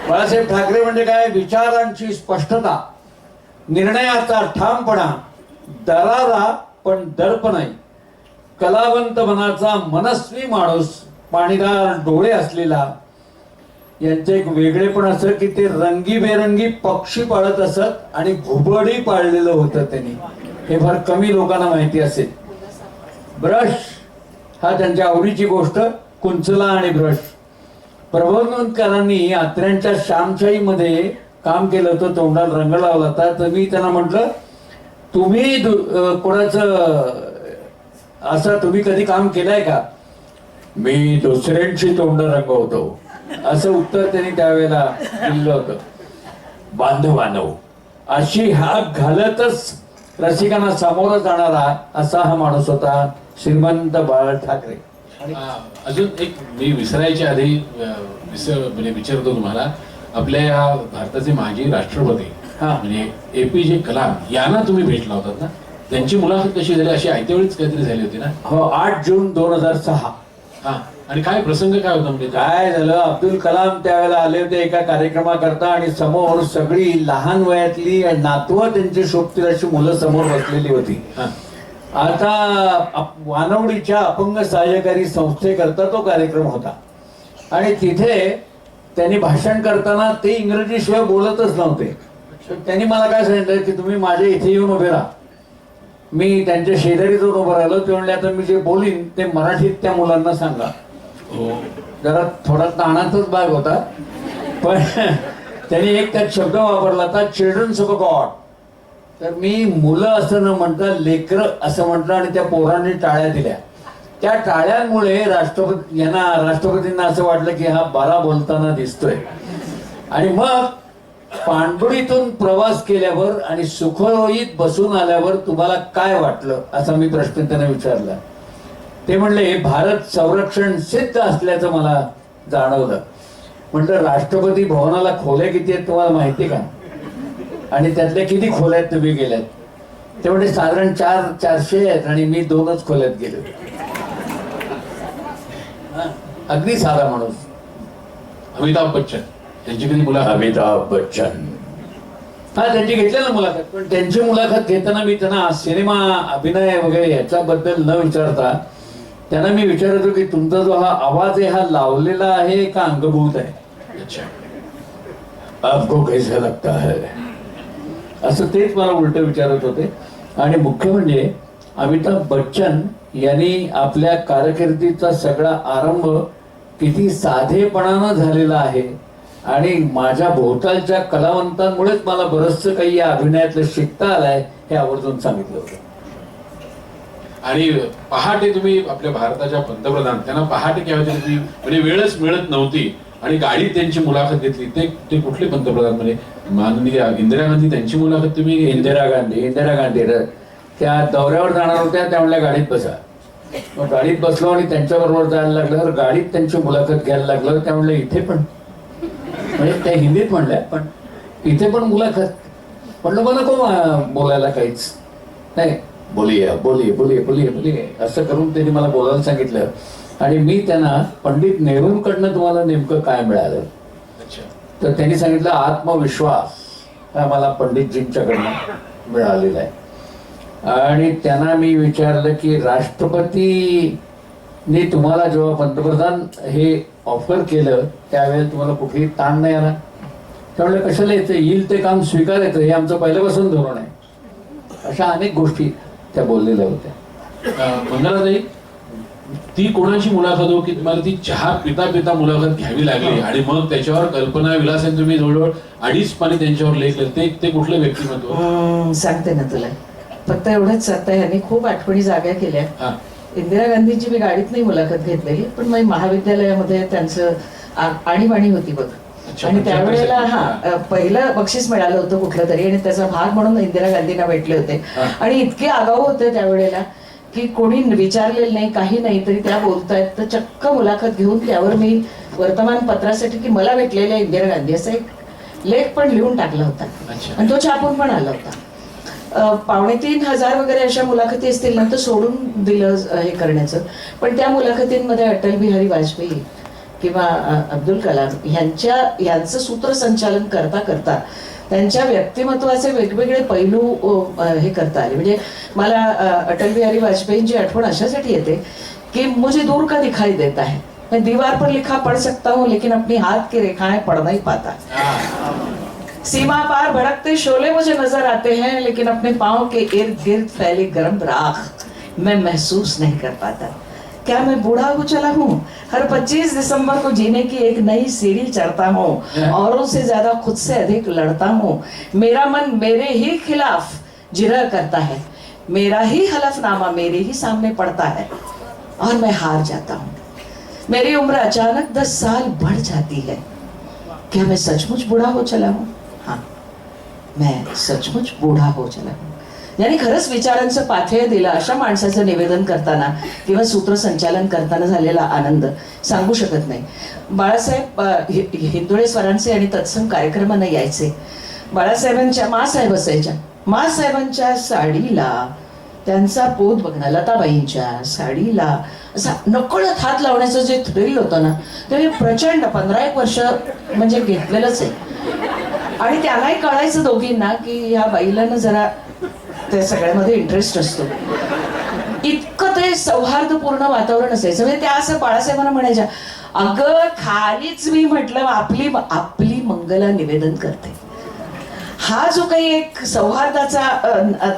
बाळासाहेब ठाकरे म्हणजे काय? विचारांची स्पष्टता, निर्णयाचा ठामपणा, दरारा पण दर्प नाही, कलावंत मनाचा मनस्वी माणूस, पाणीदार डोळे असलेला. यांचं एक वेगळेपण असं की ते रंगीबेरंगी पक्षी पाळत असत आणि घुबडी पाळलेलं होतं त्यांनी. हे फार कमी लोकांना माहिती असेल. ब्रश हा त्यांच्या आवडीची गोष्ट. कुंचला आणि ब्रश. प्रबोधनकारांनी आत्र्यांच्या श्यामशाहीमध्ये काम केलं होतं, तोंडाला रंग लावला होता. तर मी त्यांना म्हटलं, तुम्ही कोणाचं असं तुम्ही कधी काम केलंय का? मी दुसऱ्यांची तोंड रंगवतो, असं उत्तर त्यांनी त्यावेळेला दिलं होतं. बांधवानव अशी हाक घालतच रसिकांना सामोरं जाणारा असा हा माणूस होता, श्रीमंत बाळ ठाकरे. अजून एक मी विसरायच्या आधी म्हणजे विचारतो तुम्हाला, आपल्या या भारताचे माजी राष्ट्रपती म्हणजे APJ कलाम यांना तुम्ही भेटला होतात ना, त्यांची मुलाखत कशी झाली? अशी आयत्यावेळीच काहीतरी झाली होती ना? हो, 8 जून 2006. हा. आणि काय प्रसंग काय होता म्हणजे? काय झालं, अब्दुल कलाम त्यावेळेला आले होते एका कार्यक्रमाकरता आणि समोर सगळी लहान वयातली नातवं त्यांची शोभतील अशी मुलं समोर बसलेली होती. आता वानवडीच्या अपंग सहाय्यकारी संस्थेकरता तो कार्यक्रम होता आणि तिथे त्यांनी भाषण करताना ते इंग्रजीशिवाय बोलतच नव्हते. तर त्यांनी मला काय सांगितलं की तुम्ही माझ्या इथे येऊन उभे राहा. मी त्यांच्या शेजारी जाऊन उभं राहिलो. ते म्हणले, आता मी जे बोलीन ते मराठीत त्या मुलांना सांगा. जरा थोडा ताणाचाच भाग होता, पण त्यांनी एक त्यात शब्द वापरला होता, चिल्ड्रन्स ऑफ गॉड. तर मी मुलं असं न म्हणता लेकरं असं म्हटलं आणि त्या पोरांनी टाळ्या दिल्या. त्या टाळ्यांमुळे राष्ट्रपतींना असं वाटलं की हा बरा बोलताना दिसतोय. आणि मग पाणबुडीतून प्रवास केल्यावर आणि सुखोईत बसून आल्यावर तुम्हाला काय वाटलं असा मी प्रश्न त्यांना विचारला. ते म्हणले, भारत संरक्षण सिद्ध असल्याचं मला जाणवलं. म्हटलं, राष्ट्रपती भवनाला खोल्या किती आहेत तुम्हाला माहिती का? आणि त्यातल्या किती खोल्यात तुम्ही गेल्यात? ते म्हणजे साधारण 400 आहेत आणि मी 2च खोल्यात गेलो. अगदी साधा माणूस. अमिताभ बच्चन त्यांची कधी मुलाखत? अमिताभ बच्चन हा त्यांची घेतलेलं मुलाखत. पण त्यांची मुलाखत घेताना मी त्यांना सिनेमा अभिनय वगैरे याच्याबद्दल न विचारता त्यांना मी विचारतो की तुमचा जो हा आवाज आहे हा लावलेला आहे का अंगभूत आहे? अच्छा. आपको कैसा लगता है? असं तेच मला उलट विचारत होते. आणि मुख्य म्हणजे अमिताभ बच्चन यांनी आपल्या कारकिर्दीचा सगळा आरंभ किती साधेपणानं झालेला आहे आणि माझ्या भोवतालच्या कलावंतांमुळेच मला बरंचसं काही या अभिनयातलं शिकता आलंय हे आवर्जून सांगितलं होतं. आणि पहाटे तुम्ही आपल्या भारताच्या पंतप्रधान त्यांना पहाटे केव्हा तुम्ही म्हणजे वेळच मिळत नव्हती आणि गाडीत त्यांची मुलाखत घेतली. ते कुठले पंतप्रधान म्हणजे माननीय इंदिरा गांधी त्यांची मुलाखत तुम्ही? इंदिरा गांधी त्या दौऱ्यावर जाणार होत्या. त्यामुळे गाडीत बसा. मग गाडीत बसलो आणि त्यांच्याबरोबर जायला लागलं. गाडीत त्यांची मुलाखत घ्यायला लागलं. त्यामुळे इथे पण म्हणजे त्या हिंदीत म्हणल्या पण इथे पण मुलाखत. म्हणलं मला नको बोलायला काहीच नाही. बोलिये असं करून त्यांनी मला बोलायला सांगितलं. आणि मी त्यांना पंडित नेहरूंकडनं तुम्हाला नेमकं काय मिळालं? तर त्यांनी सांगितलं आत्मविश्वास हा मला पंडितजींच्याकडनं मिळालेला आहे. आणि त्यांना मी विचारलं की राष्ट्रपतींनी तुम्हाला जेव्हा पंतप्रधान हे ऑफर केलं त्यावेळेला तुम्हाला कुठेही ताण नाही आला? त्यामुळे कशाला येईल ते काम स्वीकारायचं हे आमचं पहिल्यापासून धोरण आहे. अशा अनेक गोष्टी त्या बोललेल्या होत्या. मंगलाताई, ती कोणाची मुलाखत हो की तुम्हाला ती चहा पिता पिता मुलाखत घ्यावी लागली आणि मग त्याच्यावर कल्पना विलासन तुम्ही जवळजवळ 2.5 पानी त्यांच्यावर लेखले? ते कुठलं व्यक्तिमत्व? सांगते ना तुला. फक्त एवढंच आता ह्यांनी खूप आठवणी जाग्या केल्या. इंदिरा गांधींची मी गाडीत नाही मुलाखत घेतलेली, पण मी महाविद्यालयामध्ये त्यांचं आणीबाणी होती बघ. आणि त्यावेळेला पहिलं बक्षीस मिळालं होतं कुठलं तरी आणि त्याचा भाग म्हणून इंदिरा गांधींना भेटले होते. आणि इतके आगाऊ होते त्यावेळेला की कोणी विचारलेलं नाही, काही नाही, तरी त्या बोलतायत. तर चक्क मुलाखत घेऊन त्यावर मी वर्तमानपत्रासाठी की मला भेटलेल्या इंदिरा गांधी असा एक लेख पण लिहून टाकला होता अच्छा. आणि तो छापून पण आला होता. 2,500 वगैरे अशा मुलाखती असतील नंतर सोडून दिलं हे करण्याचं. पण त्या मुलाखतींमध्ये अटल बिहारी वाजपेयी किंवा अब्दुल कलाम यांचं सूत्रसंचालन करता करता त्यांच्या व्यक्तिमत्वाचे वेगवेगळे पैलू हे करता आले. म्हणजे मला अटल बिहारी वाजपेयींची आठवण अशासाठी येते की मुझे दूर का दिखाई देता है, मैं दीवार पर लिखा पढ़ सकता हूँ लेकिन अपनी हाथ की रेखाएं पढ़ नहीं पाता. सीमा पार भड़कते शोले मुझे नजर आते हैं लेकिन अपने पाँव के इर्द गिर्द फैली गर्म राख मैं महसूस नहीं कर पाता. क्या मैं बूढ़ा हो चला हूँ? हर 25 दिसंबर को जीने की एक नई सीढ़ी चढ़ता हूँ, औरों से ज्यादा खुद से अधिक लड़ता हूँ. मेरा मन मेरे ही खिलाफ जिरह करता है, मेरा ही हलफनामा मेरे ही सामने पड़ता है और मैं हार जाता हूँ. मेरी उम्र अचानक 10 साल बढ़ जाती है. क्या मैं सचमुच बूढ़ा हो चला हूँ? हाँ, मैं सचमुच बूढ़ा हो चला हूँ. यानी खरंच विचारांचं पाथेय दिलं अशा माणसाचं निवेदन करताना किंवा सूत्रसंचालन करताना झालेला आनंद सांगू शकत नाही. बाळासाहेब हिंदुळे स्वरांचे आणि तत्सम कार्यक्रमांना यायचे. बाळासाहेबांच्या मासाहेब असायच्या, मासाहेबांच्या साडीला त्यांचा पोत बघणं, लताबाईंच्या साडीला असा नकळत हात लावण्याचं जे थ्रिल होतं ना, ते प्रचंड 15-1 वर्ष म्हणजे घेतलेलंच आहे. आणि त्यांनाही कळायचं दोघींना की ह्या बाईला ना जरा त्या सगळ्यामध्ये इंटरेस्ट असतो. इतकं ते सौहार्दपूर्ण वातावरण असायचं. म्हणजे त्या असं बाळासाहेबांना म्हणायच्या, अगं खालीच मी म्हटलं आपली मंगला निवेदन करते. हा जो काही एक सौहार्दाचा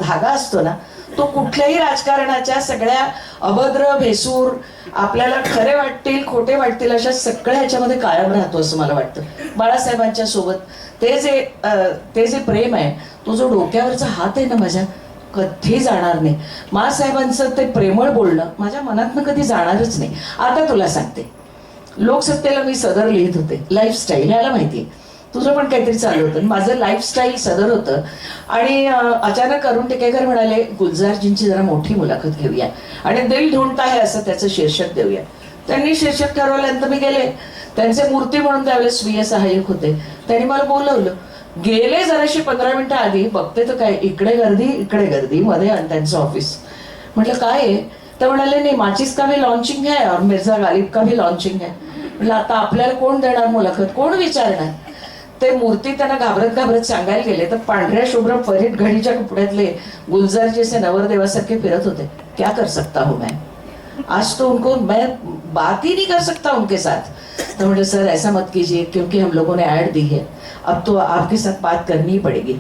धागा असतो ना, तो कुठल्याही राजकारणाच्या सगळ्या अभद्र भेसूर आपल्याला खरे वाटतील खोटे वाटतील अशा सगळ्या ह्याच्यामध्ये कायम राहतो असं मला वाटतं. बाळासाहेबांच्या सोबत ते जे प्रेम आहे, तो जो डोक्यावरचा हात आहे ना माझ्या, कधी जाणार नाही. मासाहेबांचं ते प्रेमळ बोलणं माझ्या मनातनं कधी जाणारच नाही. आता तुला सांगते, लोकसत्तेला मी सदर लिहित होते, लाईफस्टाईल, ह्याला माहिती आहे तुझं पण काहीतरी चालू होतं. माझं लाईफस्टाईल सदर होतं आणि अचानक अरुण टिकेकर म्हणाले गुलजारजींची जरा मोठी मुलाखत घेऊया आणि दिल ढूंढता है असं त्याचं शीर्षक देऊया. त्यांनी शीर्षक ठरवल्यानंतर मी गेले. त्यांचे मूर्ती म्हणून त्यावेळेस स्वीय सहाय्यक होते. त्यांनी मला बोलवलं. गेले जराशी 15 मिनिटं आधी, बघते तर काय इकडे गर्दी मध्ये आणि त्यांचं ऑफिस. म्हटलं काय आहे? तर म्हणाले नाही, माचिस का भी लॉन्चिंग है और मिर्झा गालिब का भी लॉन्चिंग है. म्हटलं आता आपल्याला कोण देणार मुलाखत, कोण विचारणार? ते मूर्ती त्यांना घाबरत सांगायला गेले तर पांढऱ्या शुभ्र परीट घडीच्या कपड्यातले गुलजार जैसे नवरदेवासारखे फिरत होते. क्या कर सकता हूँ मैं, आज तो उनको मैं बात ही नहीं कर सकता उनके साथ. तो मुझे सर ऐसा मत कीजिए क्योंकि हम लोगों ने ऐड दी है, अब तो आपके साथ बात करनी ही पड़ेगी.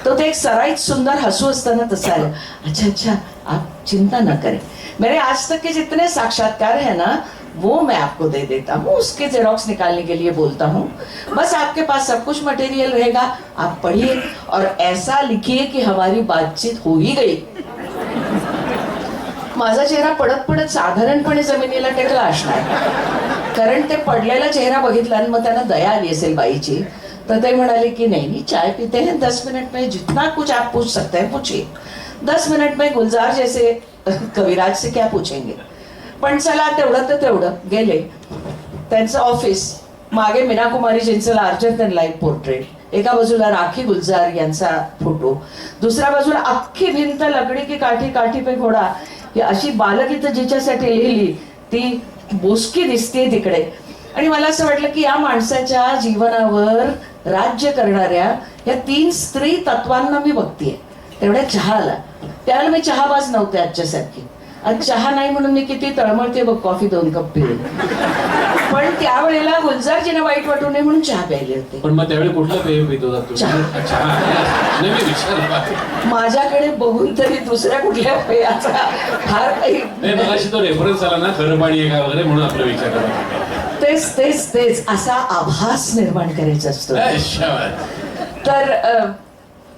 तो ते एक सराईत सुंदर हंसू असताना तसं आलं. अच्छा आप चिंता न करें, मेरे आज तक के जितने साक्षात्कार है ना वो मैं आपको दे देता हूँ, उसके जेरोक्स निकालने के लिए बोलता हूँ. बस आपके पास सब कुछ मटेरियल रहेगा, आप पढ़िए और ऐसा लिखिए कि हमारी बातचीत हो ही गई. माझा चेहरा पडत साधारणपणे जमिनीला टेकला असणार, कारण ते पडलेला चेहरा बघितला आणि मग त्यांना दया आली असेल बाईची. तर ते म्हणाले की नहीं चाय पीते हैं, 10 मिनट में जितना कुछ आप पूछ सकते हैं पूछिए. 10 मिनट में गुलजार जैसे कविराज से क्या पूछेंगे. पण चला तेवढं तर तेवढं गेले. त्यांचं ऑफिस, मागे मीना कुमारीजींचं लार्जर दॅन लाईफ पोर्ट्रेट, एका बाजूला राखी गुलजार यांचा फोटो, दुसऱ्या बाजूला अख्खी भिंत लकडी की काठी पे घोडा, ही अशी बालगीतं जिच्यासाठी लिहिली ती बोसकी दिसते तिकडे. आणि मला असं वाटलं की या माणसाच्या जीवनावर राज्य करणाऱ्या या 3 स्त्री तत्वांना मी बघतीये. तेवढ्या चहा आला, त्यावेळेला मी चहाबाज नव्हते आजच्यासारखी. आज चहा नाही म्हणून मी किती तळमळते बघ, कॉफी 2 कप पिऊन. पण त्यावेळेला गुलजारजींना वाईट वाटू नये म्हणून चहा प्यायले होते. पण मग त्यावेळी कुठलं पेय पित होता तू? नाही मी विचारलं, माझ्याकडे बघून तरी दुसऱ्या कुठल्या पेयाचा फार काही नाही. मगाशी तो रेफरन्स आला ना, खरं पाणी आहे का वगैरे, म्हणून आपलं विचार. तेच असा आभास निर्माण करायचा असतो. तर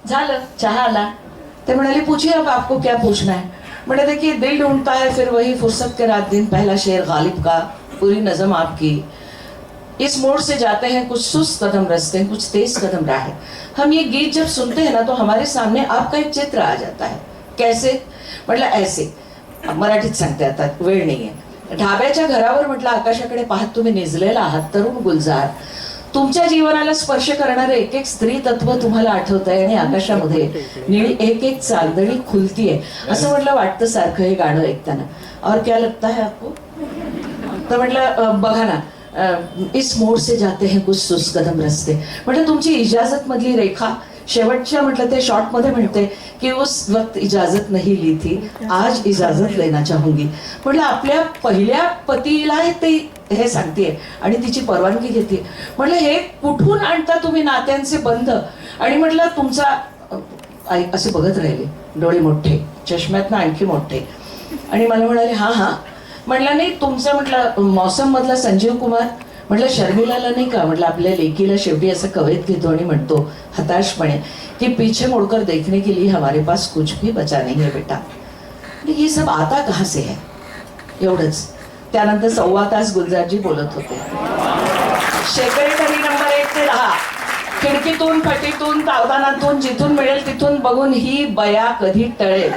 झालं, चहा आला. ते म्हणाले पूछिए अब आपको क्या पूछना है. मैंने देखिए दिल ढूंढता है, फिर वही फुर्सत के रात दिन, पहला शेर गालिब का, पूरी नज़म आपकी. इस मोड़ से जाते हैं कुछ सुस्त कदम रस्ते, कुछ तेज कदम राह. हम ये गीत जब सुनते हैं ना तो हमारे सामने आपका एक चित्र आ जाता है. कैसे? मतलब ऐसे मराठीत सांगते आता, वेळ नाहीये. ढाब्याच्या घरावर म्हटलं आकाशाकडे पाहत तुम्ही निजलेला आहात तरुण गुलजार. तुमच्या जीवनाला स्पर्श करणारे एक एक स्त्री तत्व तुम्हाला आठवत आहे आणि आकाशामध्ये निळी एक एक चांदणी खुलतीये असं म्हटलं वाटतं सारखं हे गाणं ऐकताना. और क्या लगता है आपको? तर म्हटलं बघा ना, इस मोड से जाते हैं कुछ सुस्त कदम रस्ते. म्हटलं तुमची इजाजत मधली रेखा शेवटच्या म्हटलं ते शॉर्ट मध्ये म्हणते की उस वक्त इजाजत नहीं ली थी, आज इजाजत लेना चाहूंगी. म्हटलं आपल्या पहिल्या पतीला ते हे सांगतेय आणि तिची परवानगी घेते. म्हटलं हे कुठून आणता तुम्ही नात्यांचे बंध? आणि म्हटलं तुमचा आई असे बघत राहिले, डोळे मोठे, चष्म्यातनं आणखी मोठे. आणि मला म्हणाले हा हा. म्हटलं नाही तुमचं म्हटलं मौसम मधला संजीव कुमार, म्हटलं शर्मिलाला नाही का, म्हटलं आपल्या लेकीला शेवटी असं कवेत घेतो आणि म्हणतो हताशपणे की पीछे मुड़कर देखने के लिए हमारे पास कुछ भी बचा नहीं है बेटा. ये सब आता कहाँ से है? एवढंच. त्यानंतर 1.25 तास गुलजारजी बोलत होते. सेक्रेटरी नंबर 1 ते 10 खिडकीतून फटीतून तावदानातून जिथून मिळेल तिथून बघून ही बया कधी टळेल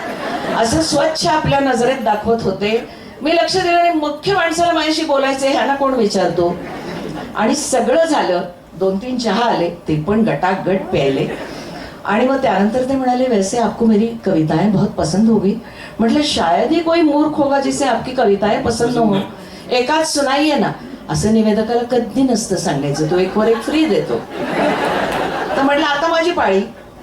असं स्वच्छ आपल्या नजरेत दाखवत होते. मी लक्ष दिलं आणि मुख्य माणसाला माझ्याशी बोलायचंय ह्याला कोण विचारतो. आणि सगळं झालं. 2-3 चहा आले, ते पण गटागट प्यायले. आणि मग त्यानंतर ते म्हणाले वैसे आपको मेरी कविताएं बहुत पसंद होगी. म्हटलं शायद ही कोई मूर्ख होगा जिसे आपकी कविताएं पसंद न हो, एकाच सुनाई आहे ना. असं निवेदकाला कधी नसतं सांगायचं, तो 1 वर 1 फ्री देतो. तर म्हटलं आता माझी पाळी.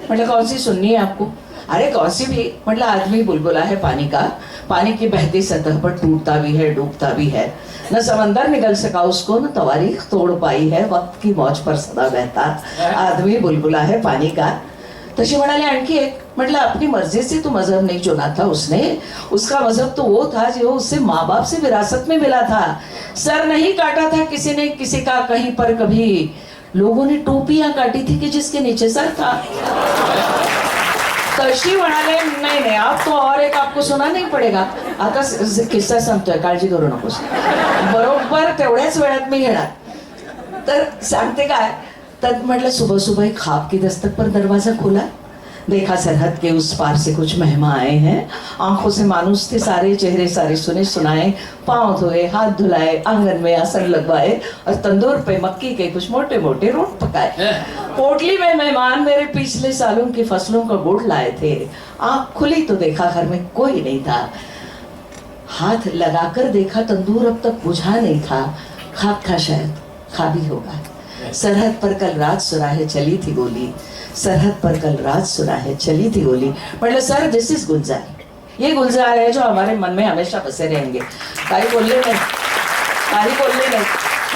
म्हटलं कौन सी सुननी है आपको? अरे कौन सी भी. म्हटलं आदमी बुलबुला है पानी का, पानी की बहती सतह पर टूटता भी है डूबता भी है, न समंदर निगल सका उसको न तवारीख तोड़ पाई है, वक्त की मौज पर सदा बहता आदमी बुलबुला है पानी का. तशी म्हणाले आणखी एक. म्हटलं अपनी मर्जी से तो मजहब नहीं चुना था उसने, उसका मजहब तो वो था जो उससे माँ बाप से विरासत में मिला था. सर नहीं काटा था किसी ने किसी का कहीं पर कभी, लोगों ने टोपियां काटी थी कि जिसके नीचे सर था. तशी म्हणाले नाही नाही आप तो और एक आपको सुना नहीं पडेगा. आता किस्सा सांगतोय, काळजी करू नकोस. बरोबर तेवढ्याच वेळात मी घेणार. तर सांगते काय, तर म्हटलं सुबह सुबह एक ख्वाब की दस्तक पर दरवाजा खुला, देखा सरहद के उस पार से कुछ मेहमान आए हैं, आंखों से मानूस थे सारे, चेहरे सारे सुने सुनाए, पांव धोए हाथ धुलाए, आंगन में आसन लगवाए और तंदूर पे मक्की के कुछ मोटे मोटे रोट पकाए. पोटली में मेहमान मेरे पिछले सालों की फसलों का गुड़ लाए थे. आंख खुली तो देखा घर में कोई नहीं था, हाथ लगाकर देखा तंदूर अब तक बुझा नहीं था. खाब था शायद, खा भी होगा. सरहद पर कल रात सुराहे चली थी गोली, सरहद पर कल रात सुराहे चली थी गोली. म्हटलं सर दिस इज गुलजार, ये गुलजार है जो हमारे मन में हमेशा बसे रहेंगे. काही बोलले नाही.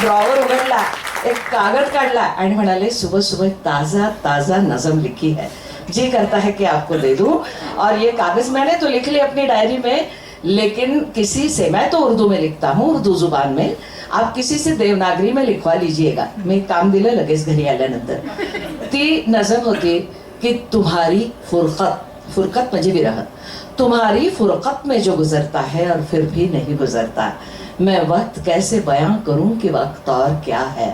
ड्रॉवर उघडला, एक कागद काढला आणि म्हणाले सुबह सुबह ताजा ताजा नज़म लिखी है, जी करता है कि आपको दे दूं. और ये कागज मैंने तो लिख ली अपनी डायरी में, लेकिन किसी से, मैं तो उर्दू में लिखता हूँ, उर्दू जुबान में, आप किसी से देवनागरी में लिखवा लीजिएगा. मी काम दिलं लगेच घरी आल्यानंतर. ती नजम होती की तुम्हारी फुरकत म्हणजे विरह, तुम्हारी फुरकत में जो गुजरता है और फिर भी नहीं गुजरता, मैं वक्त कैसे बयां करूं कि वक्त और क्या है.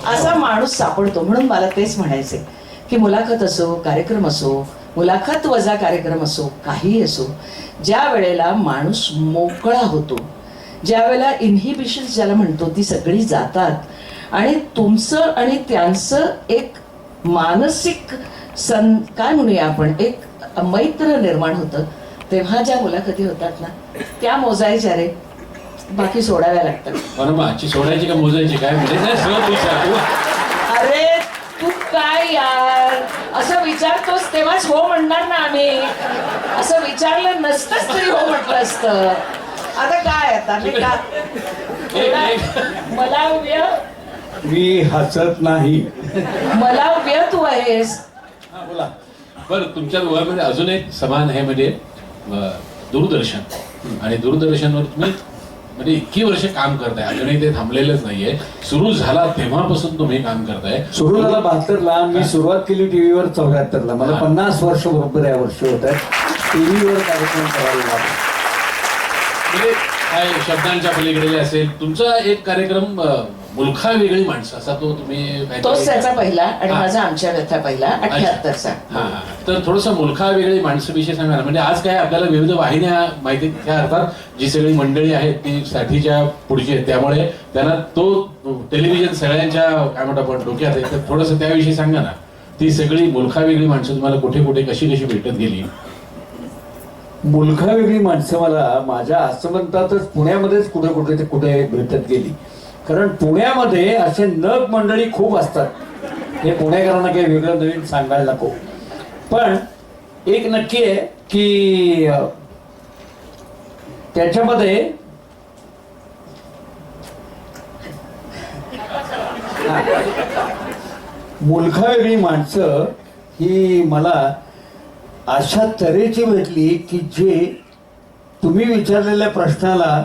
असा माणूस सापडतो. म्हणून मला तेच म्हणायचे की मुलाखत असो, कार्यक्रम असो, मुलाखत वजा कार्यक्रम असो, काही असो, ज्या वेळेला माणूस मोकळा होतो, ज्या वेळेला इन्हिबिशन ज्याला म्हणतो ती सगळी जातात आणि तुमचं आणि त्यांचं एक मानसिक काय म्हणूया आपण, एक मैत्र निर्माण होतं, तेव्हा ज्या मुलाखती होतात ना त्या मोजायच्या रे, बाकी सोडाव्या लागतात. बरं आजची सोडायची का मोजायची काय म्हणजे? अरे तू काय यार असं विचारतोस तेव्हाच हो म्हणणार ना आम्ही. असं विचारलं नसतंच तरी हो म्हटलं असतं. आता काय आता मी का मला मी हसत नाही. मला व्यय तू आहेस. बोला. बरं तुमच्या दोघांमध्ये अजून एक समान आहे म्हणजे दूरदर्शन. आणि दूरदर्शनवर तुम्ही म्हणजे इतकी वर्ष काम करताय, अजूनही ते थांबलेलंच नाहीये. सुरू झाला तेव्हापासून तुम्ही काम करताय. सुरू झाला 72ला, मी सुरुवात केली टीव्हीवर 74ला. मला 50 वर्ष बरोबर या वर्षी होत आहेत टीव्हीवर कार्यक्रम करायला लागला. म्हणजे काय शब्दांच्या पलीकडे असेल तुमचा एक कार्यक्रम मुलखा वेगळी माणसं असा तो तुम्ही काहीतरी- तोच त्याचा पहिला आणि हा. माझा आमच्या व्यथा पहिला 78चा. हा हा. तर थोडस मुलखा वेगळी माणसं विषयी सांगा ना. म्हणजे आज काय आपल्याला विविध वाहिन्या माहिती त्या अर्थात जी सगळी मंडळी आहेत ती साठीच्या पुढची आहेत, त्यामुळे त्यांना तो टेलिव्हिजन सगळ्यांच्या काय म्हणतो आपण डोक्यात आहे. तर थोडस त्याविषयी सांगा ना. ती सगळी मुलखा वेगळी माणसं तुम्हाला कुठे कुठे कशी कशी भेटत गेली? मुलखा वेगळी माणसं मला माझ्या आसमंतातच पुण्यामध्येच कुठे कुठे ते कुठे भेटत गेली. कारण पुण्यामध्ये असे नग मंडळी खूप असतात. हे पुणेकरांना काही वेगळं नवीन सांगायला नको. पण एक नक्की आहे की त्याच्यामध्ये मुलखा वेगळी माणसं ही मला अशा तऱ्हेची भेटली की जे तुम्ही विचारलेल्या प्रश्नाला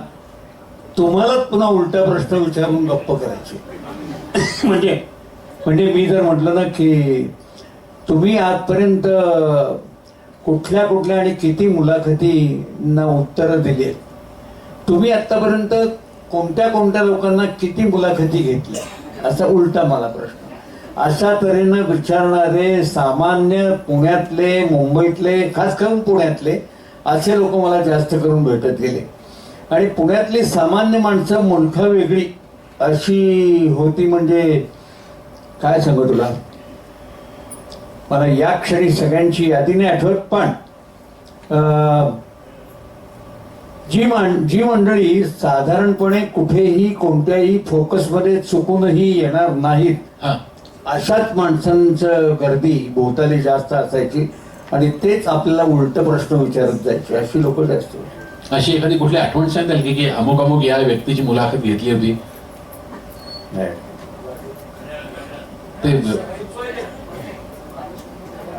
तुम्हालाच पुन्हा उलटा प्रश्न विचारून गप्प करायचे. म्हणजे मी जर म्हटलं ना की तुम्ही आजपर्यंत कुठल्या कुठल्या आणि किती मुलाखतींना उत्तरं दिली आहेत, तुम्ही आतापर्यंत कोणत्या कोणत्या लोकांना किती मुलाखती घेतल्या, असा उलटा मला प्रश्न. अशा तऱ्हेनं विचारणारे सामान्य पुण्यातले, मुंबईतले, खास करून पुण्यातले असे लोक मला जास्त करून भेटत गेले. आणि पुण्यातली सामान्य माणसं मुलखा वेगळी अशी होती. म्हणजे काय सांगू तुला, मला या क्षणी सगळ्यांची यादी नाही आठवत, पण जी मंडळी साधारणपणे कुठेही कोणत्याही फोकसमध्ये चुकूनही येणार नाहीत, हा. अशाच माणसांचं गर्दी भोवताली जास्त असायची आणि तेच आपल्याला उलट प्रश्न विचारत जायचे. अशी लोक जास्त होती. अशी एखादी कुठली आठवण सांगाल की अमुक अमुक या व्यक्तीची मुलाखत घेतली होती?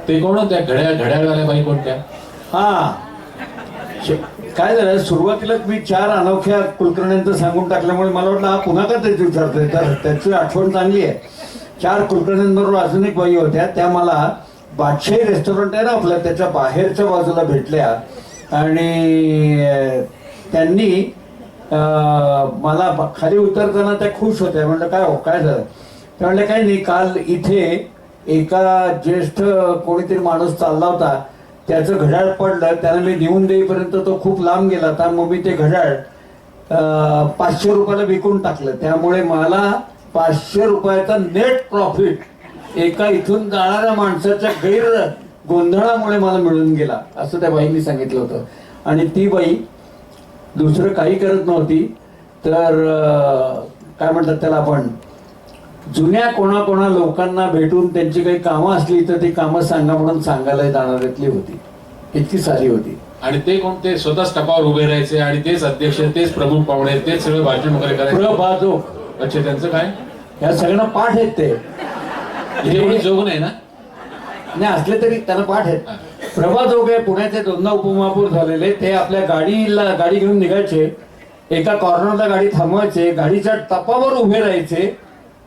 ते कोण होत्या? घड्याळवाल्या बाई कोणत्या? हा, काय झालं, सुरुवातीला मी 4 अनोख्या कुलकर्ण्यांचं सांगून टाकल्यामुळे मला वाटलं हा पुन्हा का तेच विचारतोय, तर त्याची आठवण चांगली आहे. 4 कुलकर्ण्यांबरोबर अजून एक बाई होत्या, त्या मला बादशाही रेस्टॉरंट आहे ना आपल्या, त्याच्या बाहेरच्या बाजूला भेटल्या आणि त्यांनी मला खाली उतरताना त्या खुश होत्या. म्हटलं काय हो, काय झालं? त्या म्हणल्या काय नाही, काल इथे एका ज्येष्ठ कोणीतरी माणूस चालला होता, त्याचं घड्याळ पडलं, त्याला मी नेऊन देईपर्यंत तो खूप लांब गेला होता, मग मी ते घड्याळ 500 रुपयाला विकून टाकलं. त्यामुळे मला 500 रुपयाचा नेट प्रॉफिट एका इथून जाणाऱ्या माणसाच्या गैर गोंधळामुळे मला मिळून गेला, असं त्या बाईंनी सांगितलं होतं. आणि ती बाई दुसरं काही करत नव्हती, तर काय म्हणतात त्याला आपण, जुन्या कोणा लोकांना भेटून त्यांची काही कामं असली तर ती कामं सांगा म्हणून सांगायला जाणाऱ्यातली होती. इतकी सारी होती. आणि ते कोण? ते स्वतः टपावर उभे राहायचे आणि तेच अध्यक्ष, तेच प्रमुख पाहुणे, तेच सगळं भाषण वगैरे करायचे. प्रभाजोग. अच्छा, त्यांचं काय? या सगळ्यांना पाठ आहेत ते. इथे कोणी जोग नाही ना? नाही असले तरी त्यांना पाठ आहेत. प्रभाजोग आहे, पुण्याचे 2दा उपमहापौर झालेले. ते आपल्या गाडी घेऊन निघायचे, एका कॉर्नरला गाडी थांबवायचे, गाडीच्या टपावर उभे राहायचे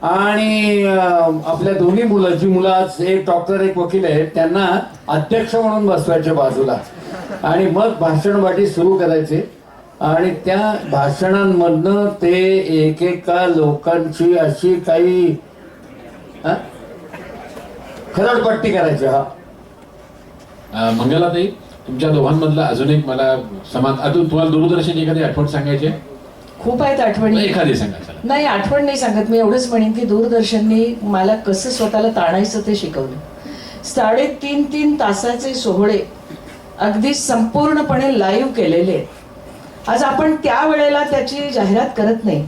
आणि आपल्या दोन्ही मुलं, जी मुलं आज एक डॉक्टर एक वकील आहेत, त्यांना अध्यक्ष म्हणून बसवायचे बाजूला आणि मग भाषणबाजी सुरू करायचे. आणि त्या भाषणांमधनं ते एकेका लोकांची अशी काही खरडपट्टी करायची. हा, मंगलाताई, तुमच्या दोघांमधला अजून एक मला समान, अजून तुम्हाला दूरदर्शनची एखादी आठवण सांगायची? खूप आहेत आठवणी. एखादी सांगा. चला. नाही, आठवण नाही सांगत मी, एवढंच म्हणेन की दूरदर्शननी मला कसं स्वतःला ताणायचं ते शिकवलं. 3.5 तासाचे सोहळे अगदी संपूर्णपणे लाईव्ह केलेले. आज आपण त्यावेळेला त्याची जाहिरात करत नाही,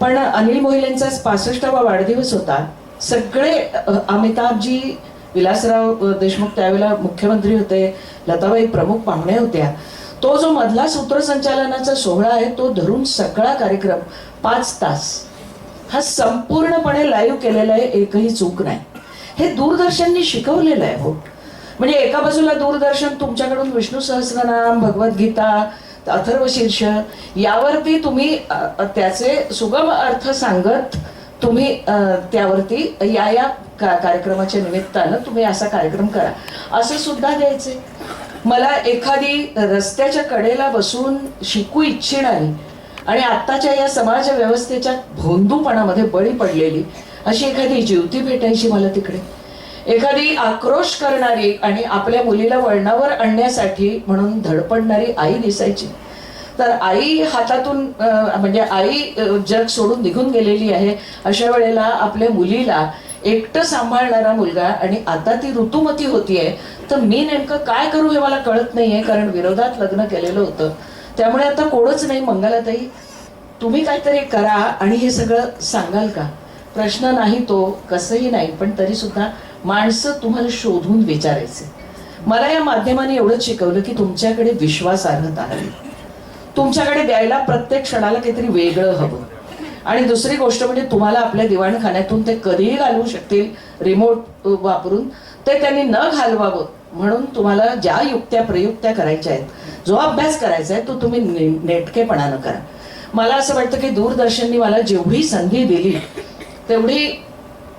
पण अनिल मोहिलेंचा 65वा वाढदिवस होता. सगळे अमिताभजी, विलासराव देशमुख त्यावेळेला मुख्यमंत्री होते, लताबाई प्रमुख पाहुणे होत्या. तो जो मधला सूत्रसंचालनाचा सोहळा आहे तो धरून सगळा कार्यक्रम 5 तास हा संपूर्णपणे लाईव्ह केलेला आहे, एकही चूक नाही. हे दूरदर्शननी शिकवलेलं आहे. हो, म्हणजे एका बाजूला दूरदर्शन तुमच्याकडून विष्णू सहस्रनाम, भगवद्गीता, अथर्वशीर्ष यावरती तुम्ही त्याचे सुगम अर्थ सांगत तुम्ही त्यावरती या कार्यक्रमाच्या निमित्तानं तुम्ही असा कार्यक्रम करा असं सुद्धा द्यायचे. मला एखादी रस्त्याच्या कडेला बसून शिकू इच्छिणारी आणि आत्ताच्या या समाज व्यवस्थेच्या भोंदूपणामध्ये बळी पडलेली अशी एखादी ज्योती भेटायची मला तिकडे. एखादी आक्रोश करणारी आणि आपल्या मुलीला वळणावर आणण्यासाठी म्हणून धडपडणारी आई दिसायची. तर आई हातातून म्हणजे आई जग सोडून निघून गेलेली आहे. अशा वेळेला आपल्या मुलीला एकटं सांभाळणारा मुलगा आणि आता ती ऋतुमती होतीये, तर मी नेमकं काय करू हे मला कळत नाहीये, कारण विरोधात लग्न केलेलं होतं. त्यामुळे आता कोणच नाही. मंगलाताई, तुम्ही काहीतरी करा आणि हे सगळं सांगाल का? प्रश्न नाही तो, कसंही नाही, पण तरी सुद्धा माणसं तुम्हाला शोधून विचारायचे. मला या माध्यमाने एवढंच शिकवलं की तुमच्याकडे विश्वासार्हता हवी, तुमच्याकडे द्यायला प्रत्येक क्षणाला काहीतरी वेगळं हवं. आणि दुसरी गोष्ट म्हणजे तुम्हाला आपल्या दिवाणखान्यातून ते कधीही घालवू शकतील रिमोट वापरून, ते त्यांनी न घालवावं म्हणून तुम्हाला ज्या युक्त्या प्रयुक्त्या करायच्या आहेत, जो अभ्यास करायचा आहे तो तुम्ही नेटकेपणानं करा. मला असं वाटतं की दूरदर्शननी मला जेवढी संधी दिली तेवढी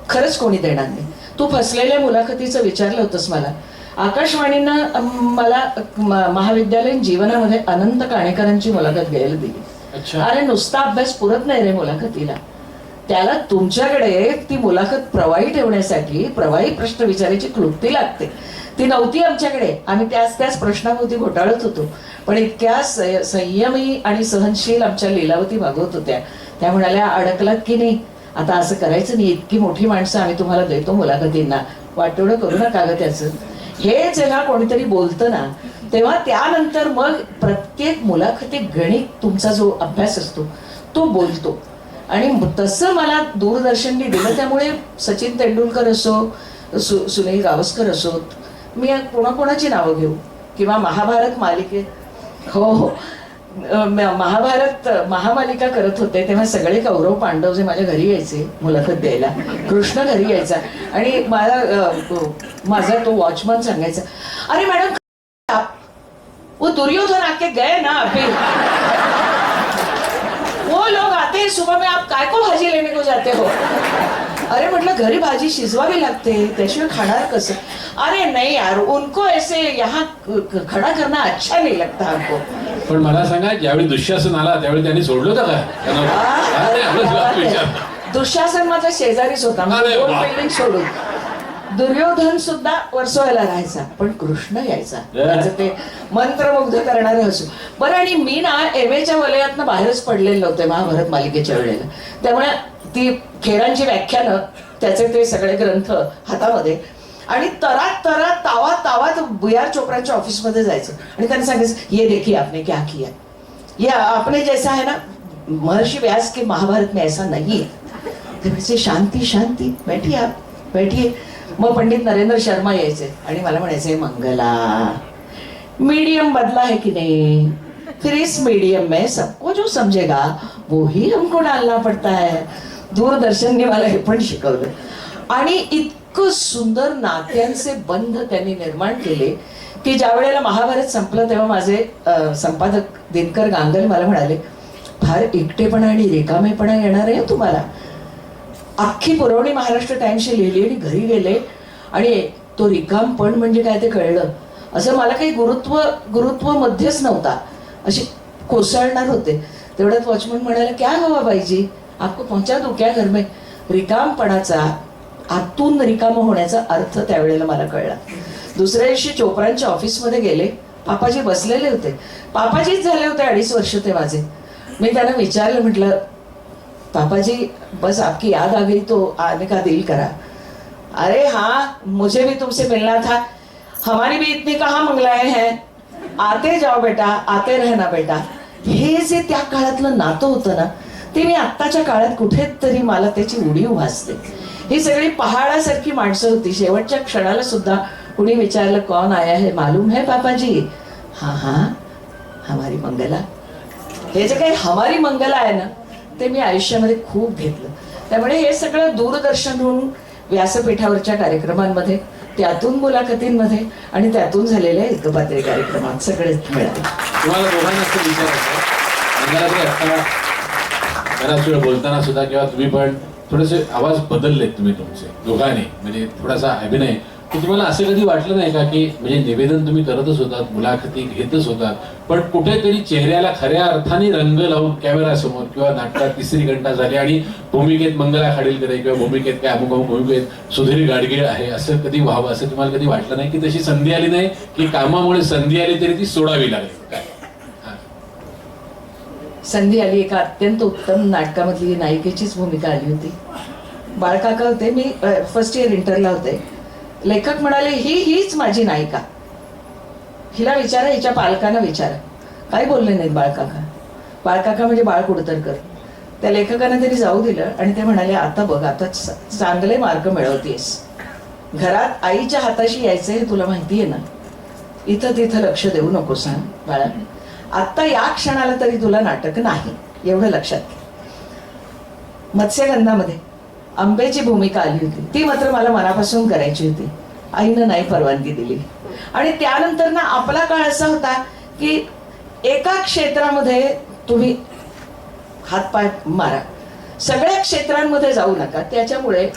खरंच कोणी देणार नाही. तू फसलेल्या मुलाखतीचं विचारलं होतंस मला. आकाशवाणीनं मला महाविद्यालयीन जीवनामध्ये अनंत काणेकरांची मुलाखत घ्यायला दिली. अरे नुसता अभ्यास पुरत नाही रे मुलाखतीला, त्याला तुमच्याकडे ती मुलाखत प्रवाही ठेवण्यासाठी प्रवाही प्रश्न विचारायची क्लृप्ती लागते. ती नव्हती आमच्याकडे. आम्ही त्याच प्रश्नाभोवती घोटाळत होतो. पण इतक्या संयमी आणि सहनशील आमच्या लीलावती भागवत होत्या. त्या म्हणाल्या, अडकलात की नाही, आता असं करायचं नाही, इतकी मोठी माणसं आम्ही तुम्हाला देतो मुलाखतींना, वाटोळं करू नका गं त्याचं. हे जेव्हा कोणीतरी बोलतं ना, तेव्हा त्यानंतर मग प्रत्येक मुलाखतीत गणित तुमचा जो अभ्यास असतो तो बोलतो. आणि तसं मला दूरदर्शनने दिलं. त्यामुळे सचिन तेंडुलकर असो, सुनील गावस्कर असोत, मी कोणाकोणाची नावं घेऊ, किंवा महाभारत मालिकेत, हो महाभारत महामालिका करत होते तेव्हा सगळे कौरव पांडव जे माझ्या घरी यायचे मुलाखत द्यायला, कृष्ण घरी यायचा आणि माझा तो वॉचमन सांगायचा, अरे मॅडम वो दुर्योधन आके गए ना अभी, वो लोग आते हैं सुबह में, आप काय को भाजी लेने को जाते हो? अरे म्हटलं घरी भाजी शिजवावी लागते, त्याशिवाय खाणार कसं? अरे नाही यार, उनको ऐसे यहाँ खड़ा करना अच्छा नहीं लगता हमको. पण मला सांगा, ज्यावेळी दुःशासन आला त्यावेळी त्यांनी सोडलं होतं का? दुःशासन माझा शेजारीच होता, दोन बिल्डिंग सोडून. दुर्योधन सुद्धा वर्सोवायला राहायचा, पण कृष्ण यायचा, त्याचं ते मंत्रमुग्ध करणारे हसू. बरं, आणि मी ना एमएच्या वलयातनं बाहेरच पडलेले नव्हते महाभारत मालिकेच्या वेळेला. त्यामुळे ती खेरांची व्याख्यानं, त्याचे ते सगळे ग्रंथ हातामध्ये, आणि तरात तावात बुयार चोपडांच्या ऑफिसमध्ये जायचं आणि त्यांना सांगायचं, ये देखिए आपने क्या किया, ये आपने जैसा है ना महर्षी व्यास के महाभारत में ऐसा नहीं है. ते शांती शांती, बैठिए आप, बैठिए. मग पंडित नरेंद्र शर्मा यायचे आणि मला म्हणायचे, मंगला मीडियम बदला है कि नहीं, फिर इस मीडियम में सबको जो समझेगा वो ही हमको डालना पड़ता है. दूरदर्शनने मला हे पण शिकवलं. आणि इतकं सुंदर नात्यांचे बंध त्यांनी निर्माण केले की ज्या वेळेला महाभारत संपलं तेव्हा माझे संपादक दिनकर गांगल मला म्हणाले, फार एकटेपणा आणि रिकामेपणा येणार आहे तुम्हाला. अख्खी पुरवणी महाराष्ट्र टाइम्सची लिहिली आणि घरी गेले आणि तो रिकामपण म्हणजे काय ते कळलं. असं मला काही गुरुत्व मध्येच नव्हता, अशी कोसळणार होते. तेवढ्यात वॉचमन म्हणाला, क्या हवा बाईजी, आपको पहुंचा दो क्या घर में. रिकामपणाचा, आतून रिकाम होण्याचा अर्थ त्यावेळेला मला कळला. दुसऱ्या दिवशी चोपडांच्या ऑफिसमध्ये गेले, पापाजी बसलेले होते. पापाजीच झाले होते 2.5 वर्ष ते माझे. मी त्यांना विचारलं, म्हटलं, पापाजी बस आपकी याद आ गई तो आने का दिल करा. अरे हाँ, मुझे भी तुमसे मिलना था, हमारी भी इतनी कहाँ मंगलाएं हैं, आते जाओ बेटा, आते रहना बेटा. हे जे त्या काळातलं नातं होतं ना, ते मी आत्ताच्या काळात कुठेतरी मला त्याची उडीव भासते. ही सगळी पहाडासारखी माणसं होती. शेवटच्या क्षणाला सुद्धा कुणी विचारलं, कौन आया है मालूम है पापाजी? हाँ हाँ, हमारी मंगला. हे जे काही हमारी मंगला आहे ना, ते मी आयुष्यामध्ये खूप घेतलं. त्यामुळे हे सगळं दूरदर्शनहून व्यासपीठावरच्या कार्यक्रमांमध्ये, त्यातून मुलाखतींमध्ये आणि त्यातून झालेल्या एकपात्री कार्यक्रमात सगळेच मिळाले. तुम्हाला दोघांना असं विचारायचं, बराच वेळ बोलताना सुद्धा किंवा तुम्ही पण थोडेसे आवाज बदललेत तुम्ही तुमचे दोघांनी, म्हणजे थोडासा अभिनय की तुम्हाला असं कधी वाटलं नाही का की म्हणजे निवेदन तुम्ही करतच होतात, मुलाखती घेतच होतात, पण कुठेतरी चेहऱ्याला खऱ्या अर्थाने रंग लावून कॅमेरा समोर किंवा नाटकात तिसरी घंटा झाली आणि भूमिकेत मंगला खाडीलकर आहे किंवा भूमिकेत काय अमुक अमुक भूमिकेत सुधीर गाडगीळ आहे असं कधी व्हावं असं तुम्हाला कधी वाटलं नाही की तशी संधी आली नाही की कामामुळे संधी आली तरी ती सोडावी लागली काय? हा. संधी आली, एका अत्यंत उत्तम नाटकामधली नायिकेचीच भूमिका आली होती. बाळकाका होते, मी फर्स्ट इयर इंटरला होते. लेखक म्हणाले हीच माझी नायिका, हिला विचारा, हिच्या पालकांना विचारा. काही बोलले नाहीत बाळकाका. बाळकाका म्हणजे बाळ कुडतरकर. त्या लेखकांना त्यांनी जाऊ दिलं आणि ते म्हणाले आता बघ, आता चांगले मार्क मिळवतेस, घरात आईच्या हाताशी यायचं हे तुला माहिती आहे ना, इथं तिथं लक्ष देऊ नकोस हा बाळा, आत्ता या क्षणाला तरी तुला नाटक नाही, एवढं लक्षात घे. मत्स्यगंधामध्ये आंबेची भूमिका आली होती, ती मात्र मला मनापासून करायची होती. आईनं नाही परवानगी दिली. आणि त्यानंतर ना आपला काळ असा होता की एका क्षेत्रामध्ये तुम्ही हातपाय मारा, सगळ्या क्षेत्रांमध्ये जाऊ नका. त्याच्यामुळे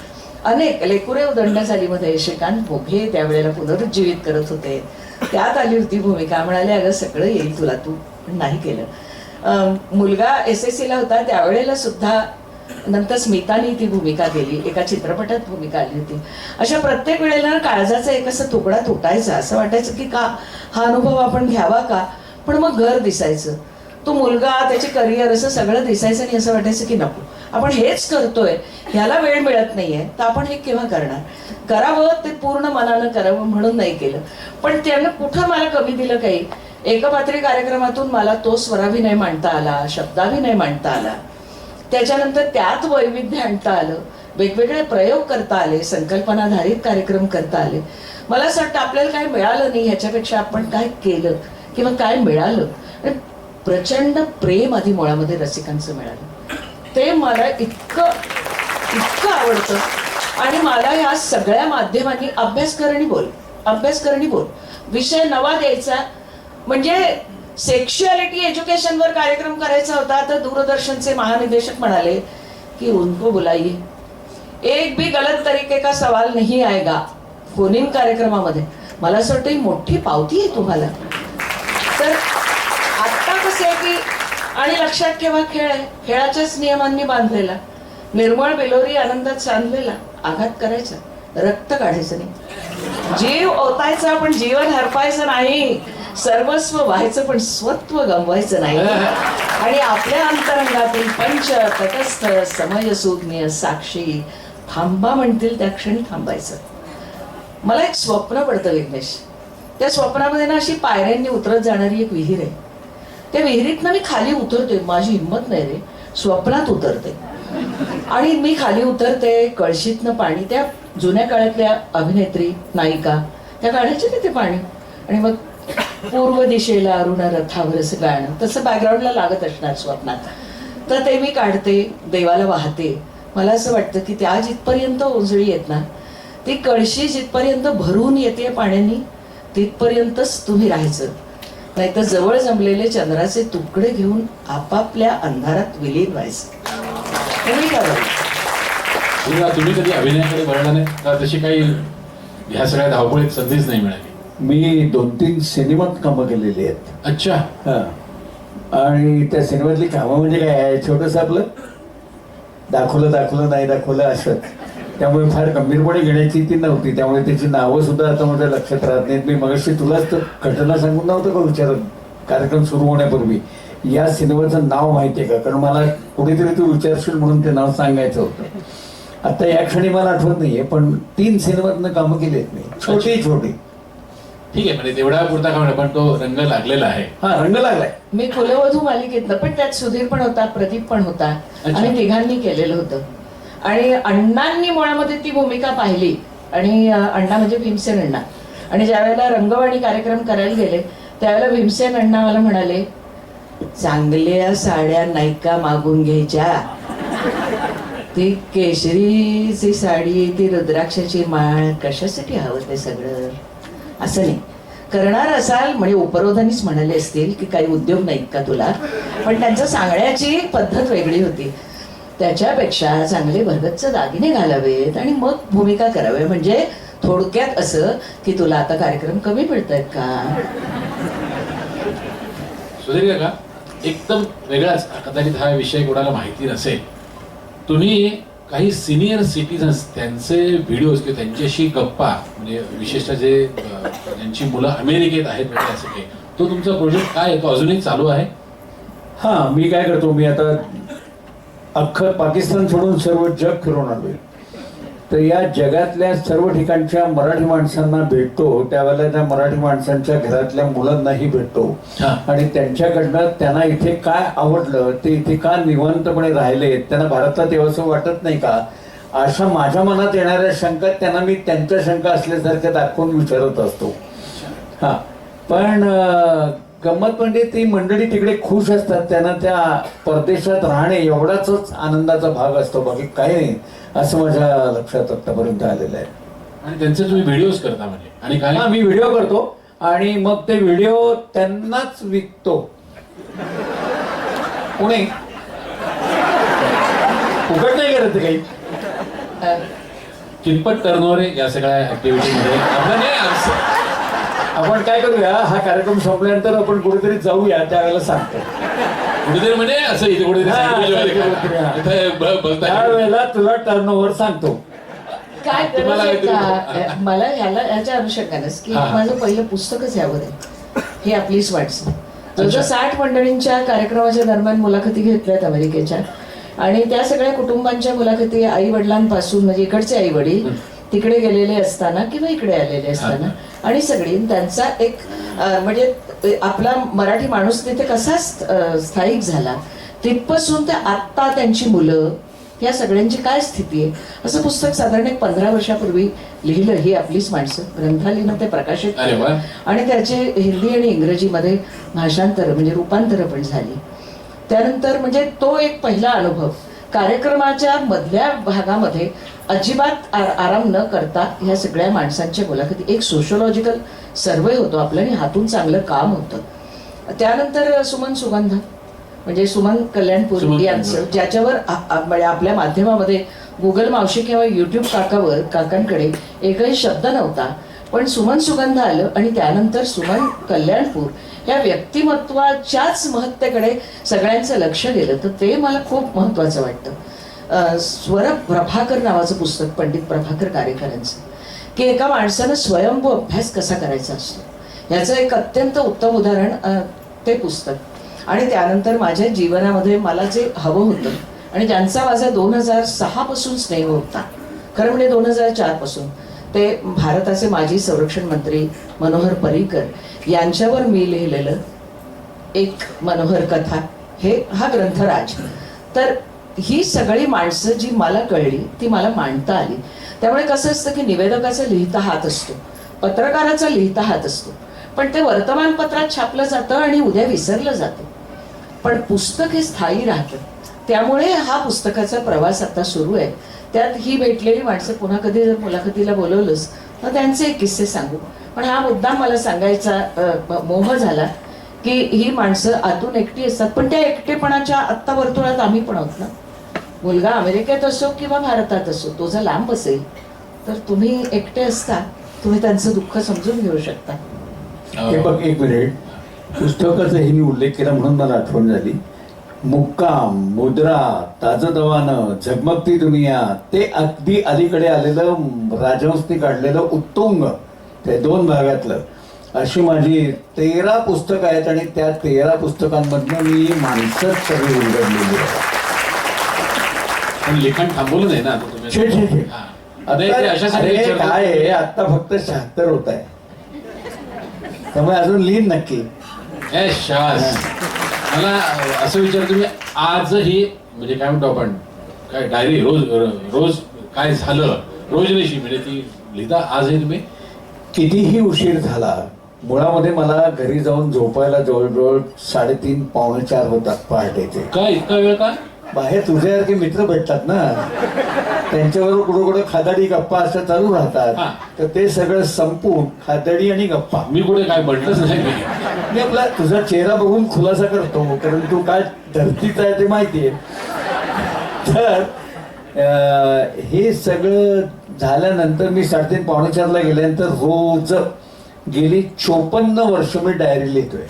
अनेक लेकुरे उदंड झालीमध्ये श्रीकांत मोघे त्यावेळेला पुनरुज्जीवित करत होते, त्यात आली होती भूमिका. म्हणाले अगं सगळं येईल तुला, तू नाही केलं. मुलगा SSC ला होता त्यावेळेला सुद्धा नंतर स्मितानी ती भूमिका केली, एका चित्रपटात भूमिका आली होती. अशा प्रत्येक वेळेला काळजाचा एक असा तुकडा तुटायचा, असं वाटायचं की का हा अनुभव आपण घ्यावा का. पण मग घर दिसायचं, तो मुलगा, त्याचे करिअर, असं सगळं दिसायचं आणि असं वाटायचं की नको, आपण हेच करतोय, ह्याला वेळ मिळत नाहीये तर आपण हे केव्हा करणार. करावं ते पूर्ण मनानं करावं म्हणून नाही केलं. पण त्यानं कुठं मला कमी दिलं काही. एकपात्री कार्यक्रमातून मला तो स्वराभिनय मांडता आला, शब्दाभिनय मांडता आला, त्याच्यानंतर त्यात वैविध्य आणता आलं, वेगवेगळे प्रयोग करता आले, संकल्पनाधारित कार्यक्रम करता आले. मला असं वाटतं आपल्याला काय मिळालं नाही ह्याच्यापेक्षा आपण काय केलं किंवा काय मिळालं. प्रचंड प्रेम आधी मुळामध्ये रसिकांचं मिळालं, ते मला इतकं आवडतं. आणि मला या सगळ्या माध्यमांनी अभ्यास करणी बोल विषय नवा द्यायचा. म्हणजे सेक्शुअलिटी एज्युकेशनवर कार्यक्रम करायचा होता तर दूरदर्शनचे महानिदेशक म्हणाले की उनको बुलाइए, एक भी गलत तरीके का सवाल नहीं आएगा फोन इन कार्यक्रमामध्ये. मला असं वाटतं ही मोठी पावती आहे तुम्हाला. तर आता कसं आहे की, आणि लक्षात ठेवा खेळ आहे, खेळाच्याच नियमांनी बांधलेला, निर्मळ बेलोरी आनंदात सांधलेला, आघात करायचा, रक्त काढायचं नाही, जीव ओतायचा पण जीवन हरपायचं नाही, सर्वस्व व्हायचं पण स्वत्व गमवायचं नाही. आणि आपल्या अंतरंगातील पंच तटस्थ समयसूज्ञ साक्षी थांबा म्हणतील त्या क्षणी थांबायचं. मला एक स्वप्न पडतं विघ्नेश, त्या स्वप्नामध्ये ना अशी पायऱ्यांनी उतरत जाणारी एक विहीर आहे. त्या विहिरीतनं मी खाली उतरते, माझी हिंमत नाही रे, स्वप्नात उतरते. आणि मी खाली उतरते, कळशीतनं पाणी, त्या जुन्या काळातल्या अभिनेत्री नायिका त्या काढायच्या तिथे पाणी, आणि मग पूर्व दिशेला अरुण रथावर असं गाणं तसं बॅकग्राऊंडला लागत असणार स्वप्नात. तर ते मी काढते, देवाला वाहते. मला असं वाटतं की त्या जिथपर्यंत ओंजळी येत ना, ती कळशी जिथपर्यंत भरून येते पाण्याने तिथपर्यंतच तुम्ही राहायचं, नाहीतर जवळ जमलेले चंद्राचे तुकडे घेऊन आपापल्या अंधारात विलीन व्हायचं. तुम्ही कधी अभिनयाकडे वळला नाही का? तशी काही ह्या सगळ्या धावपळीत संधीच नाही मिळाली? मी 2-3 सिनेमात कामं केलेली आहेत. अच्छा. हा, आणि त्या सिनेमातली कामं म्हणजे काय, छोटंसं आपलं दाखवलं नाही दाखवलं असं, त्यामुळे फार गंभीरपणे घेण्याची ती नव्हती. त्यामुळे त्याची नावं सुद्धा आता माझ्या लक्षात राहत नाहीत. मी मगाशी तुलाच तर घटना सांगून नव्हतं का विचारत कार्यक्रम सुरू होण्यापूर्वी, या सिनेमाचं नाव माहिती आहे का, कारण मला कुठेतरी तू विचारशील म्हणून ते नाव सांगायचं होतं. आता या क्षणी मला आठवत नाहीये, पण 3 सिनेमातनं कामं केली आहेत मी, छोटी. ठीक आहे, म्हणजे तेवढा पुरता का पण तो रंग लागलेला आहे. हा, रंग लागलाय. मी कुलवधू मालिकेतलं, पण त्यात सुधीर पण होता, प्रदीप पण होता, आणि तिघांनी केलेलं होतं. आणि अण्णांनी मुळामध्ये ती भूमिका पाहिली, आणि अण्णा म्हणजे भीमसेन अण्णा. आणि ज्या वेळेला रंगवाणी कार्यक्रम करायला गेले त्यावेळेला भीमसेन अण्णा मला म्हणाले, चांगल्या साड्या नायका मागून घ्यायच्या, ती केशरीची साडी, ती रुद्राक्षाची माळ, कशासाठी हवं ते सगळं. असं नाही करणार असाल म्हणजे उपरोधानीच म्हणाले असतील की काही उद्योग नाहीत का तुला, पण त्यांचं सांगण्याची पद्धत वेगळी होती. त्याच्यापेक्षा चांगले भरगच्च दागिने घालावेत आणि मग भूमिका करावे, म्हणजे थोडक्यात असं की तुला आता कार्यक्रम कमी मिळतायत का? सुधीर काका, एकदम वेगळाच, कदाचित हा विषय कोणाला माहिती नसेल, तुम्ही काही सिनियर सिटीजन्स त्यांचे व्हिडिओज किंवा त्यांच्याशी गप्पा, म्हणजे विशेषतः जे ज्यांची मुलं अमेरिकेत आहेत वगैरे असं काही, तो तुमचा प्रोजेक्ट काय आहे, तो अजूनही चालू आहे? हा, मी काय करतो, मी आता अख्खं पाकिस्तान सोडून सर्व जग फिरून आलोय. तर या जगातल्या सर्व ठिकाणच्या मराठी माणसांना भेटतो, त्यावेळेला त्या मराठी माणसांच्या घरातल्या मुलांनाही भेटतो आणि त्यांच्याकडनं त्यांना इथे काय आवडलं, ते इथे का निवांतपणे राहिले, त्यांना भारतात यावंसं वाटत नाही का, अशा माझ्या मनात येणाऱ्या शंका त्यांना मी त्यांच्या शंका असल्यासारख्या दाखवून विचारत असतो. हा, पण गंमत म्हणजे ती मंडळी तिकडे खुश असतात, त्यांना त्या परदेशात राहणे एवढाच आनंदाचा भाग असतो, बाकी काही नाही, असं माझ्या लक्षात आतापर्यंत आलेलं आहे. आणि त्यांचे तुम्ही व्हिडिओज करता म्हणजे, आणि काय? हा, मी व्हिडिओ करतो आणि मग ते व्हिडिओ त्यांनाच विकतो. पुणे फुकट नाही करत काही. कितपत टर्नओव्हर आहे या सगळ्या ऍक्टिव्हिटीमध्ये? आपण काय करूया, हा कार्यक्रम संपल्यानंतर आपण कुठेतरी जाऊया, त्यावेळेला सांगतो. कुठेतरी म्हणजे असं इथे कुठेतरी त्यावेळेला तुला टर्नओव्हर सांगतो. काय तुम्हाला करायचं काहीतरी- का? मला ह्याच्या अनुषंगानेच की हा. माझं पहिलं पुस्तकच यावर आहे, हे आपलीच वाटसं. जवळजवळ अच्छा. 60 मंडळींच्या कार्यक्रमाच्या दरम्यान मुलाखती घेतल्यात अमेरिकेच्या, आणि त्या सगळ्या कुटुंबांच्या मुलाखती आई वडिलांपासून, म्हणजे इकडचे आई वडील तिकडे गेलेले असताना किंवा इकडे आलेले असताना, आणि सगळी त्यांचा एक म्हणजे आपला मराठी माणूस तिथे कसा स्थायिक झाला तिथपासून ते आत्ता त्यांची मुलं, या सगळ्यांची काय स्थिती आहे, असं पुस्तक साधारण एक 15 वर्षापूर्वी लिहिलं. ही आपलीच माणसं ग्रंथालयानं ते प्रकाशित अरे वा. केलं आणि त्याचे हिंदी आणि इंग्रजीमध्ये भाषांतर म्हणजे रूपांतर पण झाली. त्यानंतर म्हणजे तो एक पहिला अनुभव. कार्यक्रमाच्या मधल्या भागामध्ये अजिबात आराम न करता ह्या सगळ्या माणसांच्या मुलाखती, एक सोशोलॉजिकल सर्वे होतो आपलं आणि हातून चांगलं काम होतं. त्यानंतर सुमन सुगंध म्हणजे सुमन कल्याणपूर सुमन यांचं, कल्याणपूर. ज्याच्यावर म्हणजे आपल्या माध्यमामध्ये गुगल मावशी किंवा युट्यूब काकांकडे एकही शब्द नव्हता, पण सुमन सुगंध आलं आणि त्यानंतर सुमन कल्याणपूर या व्यक्तिमत्वाच्याच महत्तेकडे सगळ्यांचं लक्ष गेलं. तर ते मला खूप महत्वाचं वाटतं. स्वर प्रभाकर नावाचं पुस्तक पंडित प्रभाकर कारेकरांचं, की एका माणसानं स्वयंभू अभ्यास कसा करायचा असतो याचं एक अत्यंत उत्तम उदाहरण ते पुस्तक. आणि त्यानंतर माझ्या जीवनामध्ये मला जे हवं होतं आणि ज्यांचा माझा 2006 पासून स्नेह होता, खरं म्हणजे 2004 पासून, ते भारताचे माजी संरक्षण मंत्री मनोहर पर्रिकर यांच्यावर मी लिहिलेलं एक मनोहर कथा, हा ग्रंथराज. तर ही सगळी माणसं जी मला कळली ती मला मांडता आली. त्यामुळे कसं असतं की निवेदकाचा लिहिता हात असतो, पत्रकाराचा लिहिता हात असतो, पण ते वर्तमानपत्रात छापलं जातं आणि उद्या विसरलं जातं. पण पुस्तक हे स्थायी राहतं. त्यामुळे हा पुस्तकाचा प्रवास आता सुरू आहे. त्यात ही भेटलेली माणसं पुन्हा कधी जर मुलाखतीला बोलवलंच तर त्यांचे किस्से सांगू. पण हा मुद्दा मला सांगायचा मोह झाला की ही माणसं आतून एकटी असतात, पण त्या एकटेपणाच्या आत्ता वर्तुळात आम्ही पण आहोत ना. मुलगा अमेरिकेत असो किंवा भारतात असो, तो जर लांब असेल तर तुम्ही एकटे असता, तुम्ही त्यांचं दुःख समजून घेऊ शकता. हे बघ, एक मिनिट, पुस्तकाचा हिने उल्लेख केला म्हणून मला आठवण झाली. मुक्काम, मुद्रा, ताजतवानं, झगमगती दुनिया, ते अगदी अलीकडे आलेलं राजहंसनी काढलेलं उत्तुंग, ते 2 भागातलं, अशी माझी 13 पुस्तकं आहेत आणि त्या 13 पुस्तकांमधनं मी माणसंच सगळी उलगडलेली आहे. पण लिखाण थांबवलं नाही ना आता तुम्ही? छे, छे, छे. हा. आता ते अशासाठी अरे विचारतो. काय आहे, आता फक्त 76 होत आहे, त्यामुळे अजून लिहिन नक्की. ए शास, मला असं विचार, तुम्ही आजही म्हणजे काय म्हणतो आपण, काय डायरी रोज काय झालं रोजनिशी म्हणजे ती लिहिता आजही तुम्ही? कितीही उशीर झाला, मुळामध्ये मला घरी जाऊन झोपायला जवळजवळ 3:30 पावणे 4 होतात पहाटेचे. काय इतका वेळ का? बाहेर तुझ्यासारखे मित्र भेटतात ना, त्यांच्याबरोबर कुठं कुठं खादाडी गप्पा अशा चालू हा. राहतात. तर ते सगळं संपून खादाडी आणि गप्पा, मी कुठे काय म्हटलंच नाही मी. मी आपला तुझा चेहरा बघून खुलासा करतो, कारण तू काय धरतीचा आहे ते माहितीये. तर हे सगळं झाल्यानंतर मी 3:30 पावणे 4ला गेल्यानंतर रोज गेली 54 वर्ष मी डायरी लिहितोय.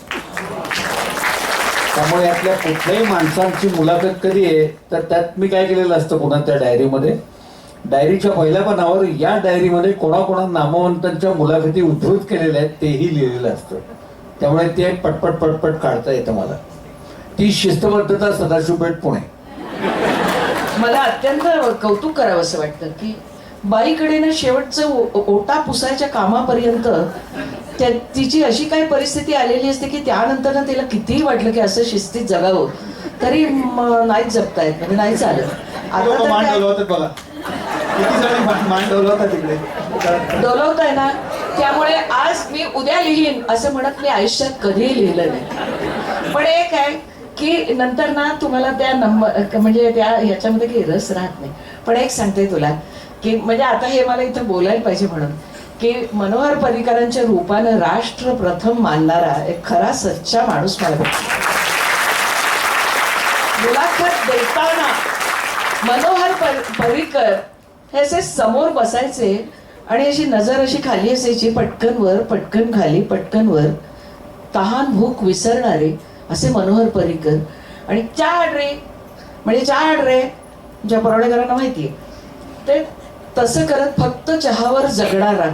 त्यामुळे यातल्या कुठल्याही माणसांची मुलाखत कधी आहे तर त्यात मी काय केलेलं असतं पुन्हा त्या डायरीमध्ये, डायरीच्या पहिल्या पानावर या डायरीमध्ये कोणाकोणा नामवंतांच्या मुलाखती उद्धृत केलेल्या आहेत तेही लिहिलेलं असतं. त्यामुळे ते पटपट पटपट काढता येतं मला. ती शिस्तबद्धता सदाशिव पेठ पुणे. मला अत्यंत कौतुक करावं असं वाटतं की बाईकडे ना शेवटचं ओटा पुसायच्या कामापर्यंत तिची अशी काही परिस्थिती आलेली असते की त्यानंतर ना तिला कितीही वाटलं की असं शिस्तीत जगावं तरी नाहीच जगता येत, म्हणजे नाही चालत. आता लोक तर मान काय- डोलवतात बघा, किती जणी मान डोलवतात तिकडे. डोलवताय ना, त्यामुळे आज मी उद्या लिहीन असं म्हणत मी आयुष्यात कधीही लिहिलं नाही. पण एक आहे की नंतर ना तुम्हाला त्या नंबर म्हणजे त्या ह्याच्यामध्ये काही रस राहत नाही. पण एक सांगते तुला की म्हणजे आता हे मला इथं बोलायला पाहिजे म्हणून की मनोहर पर्रीकरांच्या रूपानं राष्ट्र प्रथम मानणारा एक खरा सच्चा माणूस मला भेटला. मुलाखत देताना मनोहर पर्रीकर हे असे समोर बसायचे आणि अशी नजर अशी खाली असायची, पटकन वर पटकन खाली पटकन वर, तहान भूक विसरणारे असे मनोहर पर्रीकर. आणि चहा रे म्हणजे चहा रे ज्या परोडेकरांना माहितीये ते तसं करत फक्त चहावर जगणारा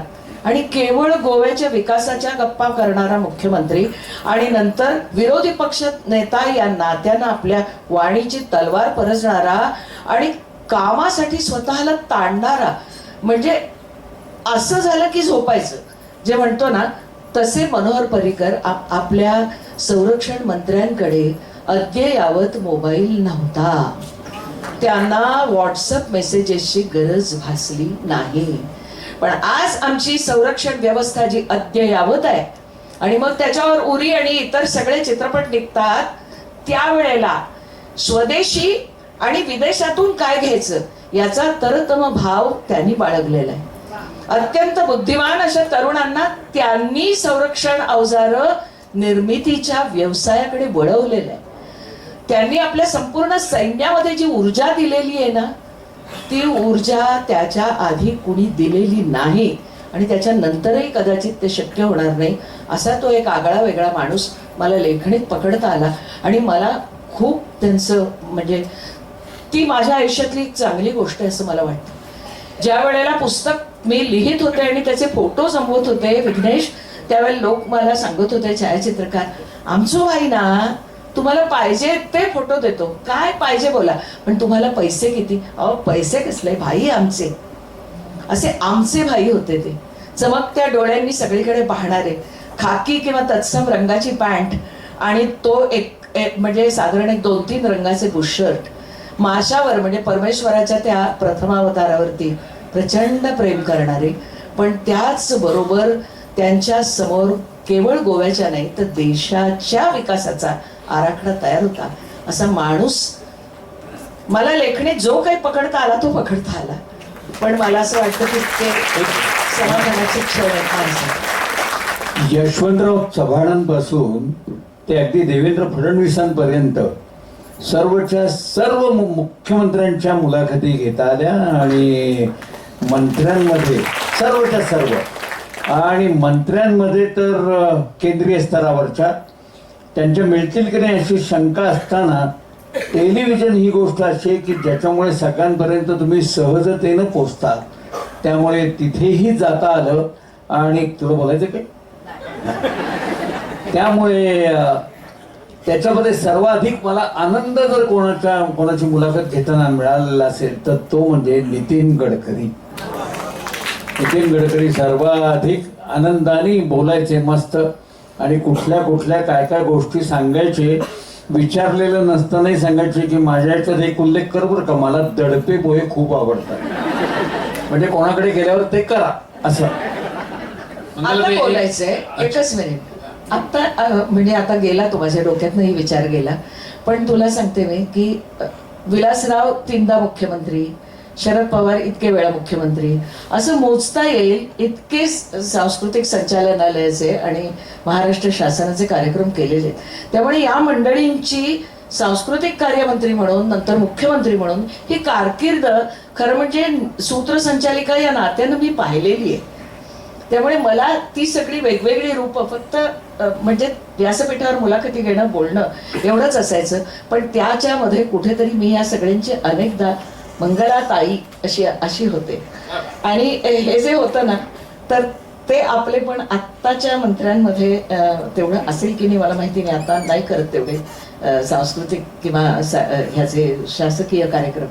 आणि केवळ गोव्याच्या विकासाच्या गप्पा करणारा मुख्यमंत्री आणि नंतर विरोधी पक्ष नेता या नात्यानं आपल्या वाणीची तलवार परजणारा आणि कामासाठी स्वतःला ताणणारा, म्हणजे असं झालं की झोपायचं जे म्हणतो ना तसे मनोहर पर्रीकर. आपल्या संरक्षण मंत्र्यांकडे अद्ययावत मोबाईल नव्हता, त्यांना व्हॉट्सअप मेसेजेसची गरज भासली नाही. पण आज आमची संरक्षण व्यवस्था जी अद्ययावत आहे आणि मग त्याच्यावर उरी आणि इतर सगळे चित्रपट निघतात, त्यावेळेला स्वदेशी आणि विदेशातून काय घ्यायचं याचा तरतम भाव त्यांनी बाळगलेला आहे. अत्यंत बुद्धिमान अशा तरुणांना त्यांनी संरक्षण अवजार निर्मितीच्या व्यवसायाकडे वळवलेलं आहे. त्यांनी आपल्या संपूर्ण सैन्यामध्ये जी ऊर्जा दिलेली आहे ना ती ऊर्जा त्याच्या आधी कुणी दिलेली नाही आणि त्याच्यानंतरही कदाचित ते शक्य होणार नाही. असा तो एक आगळा वेगळा माणूस मला लेखणीत पकडता आला आणि मला खूप त्यांचं म्हणजे ती माझ्या आयुष्यातली एक चांगली गोष्ट आहे असं मला वाटतं. ज्या वेळेला पुस्तक मी लिहित होते आणि त्याचे फोटो जमवत होते विघ्नेश, त्यावेळेला लोक मला सांगत होते छायाचित्रकार आमचो भाई ना तुम्हाला पाहिजे ते फोटो देतो, काय पाहिजे बोला, पण तुम्हाला पैसे किती? अहो पैसे कसले भाई आमचे, असे आमचे भाई होते ते. चमकत्या डोळ्यांनी सगळीकडे पाहणारे, खाकी किंवा तत्सम रंगाची पॅन्ट आणि तो एक म्हणजे साधारण एक 2-3 रंगाचे बुशर्ट, माशावर म्हणजे परमेश्वराच्या त्या प्रथमावतारावरती प्रचंड प्रेम करणारे, पण त्याच बरोबर त्यांच्या समोर केवळ गोव्याच्या नाही तर देशाच्या विकासाचा आराखडा तयार होता असा माणूस. मला लेखणीत जो काही पकडता आला तो पकडता आला, पण मला असं वाटतं की ते एक समाधानाचे क्षण आहे. यशवंतराव चव्हाणांपासून ते अगदी देवेंद्र फडणवीसांपर्यंत सर्वच्या सर्व मुख्यमंत्र्यांच्या मुलाखती घेता आल्या आणि मंत्र्यांमध्ये सर्वच्या सर्व आणि मंत्र्यांमध्ये तर केंद्रीय स्तरावरच्या त्यांच्या मिळतील की नाही अशी शंका असताना टेलिव्हिजन ही गोष्ट अशी आहे की ज्याच्यामुळे सगळ्यांपर्यंत तुम्ही सहजतेनं पोचता, त्यामुळे तिथेही जाता आलं. आणि तुला बोलायचं काय त्यामुळे त्याच्यामध्ये सर्वाधिक मला आनंद जर कोणाची मुलाखत घेताना मिळालेला असेल तर तो म्हणजे नितीन गडकरी. नितीन गडकरी सर्वाधिक आनंदाने बोलायचे मस्त आणि कुठल्या काय गोष्टी सांगायचे, विचारलेलं नसतानाही सांगायचे की माझ्या याच्यात एक उल्लेख कर बरं का, मला दडपे पोहे खूप आवडतात, म्हणजे कोणाकडे गेल्यावर ते करा असं. आता बोलायचंय एकच मिनिट. आता म्हणजे आता गेला तो माझ्या डोक्यातनंही विचार गेला, पण तुला सांगते मी की विलासराव 3दा मुख्यमंत्री, शरद पवार इतके वेळा मुख्यमंत्री, असं मोजता येईल इतके सांस्कृतिक संचालनालयाचे आणि महाराष्ट्र शासनाचे कार्यक्रम केलेले. त्यामुळे या मंडळींची सांस्कृतिक कार्यमंत्री म्हणून, नंतर मुख्यमंत्री म्हणून ही कारकीर्द खरं म्हणजे सूत्रसंचालिका या नात्यानं मी पाहिलेली आहे. त्यामुळे मला ती सगळी वेगवेगळी रूपं फक्त म्हणजे व्यासपीठावर मुलाखती घेणं, बोलणं एवढंच असायचं. पण त्याच्यामध्ये कुठेतरी मी या सगळ्यांची अनेकदा मंगलाताई अशी होते. आणि हे जे होतं ना, तर ते आपले पण आत्ताच्या मंत्र्यांमध्ये तेवढं असेल की नाही मला माहिती नाही. आता नाही करत तेवढे सांस्कृतिक किंवा ह्याचे शासकीय कार्यक्रम.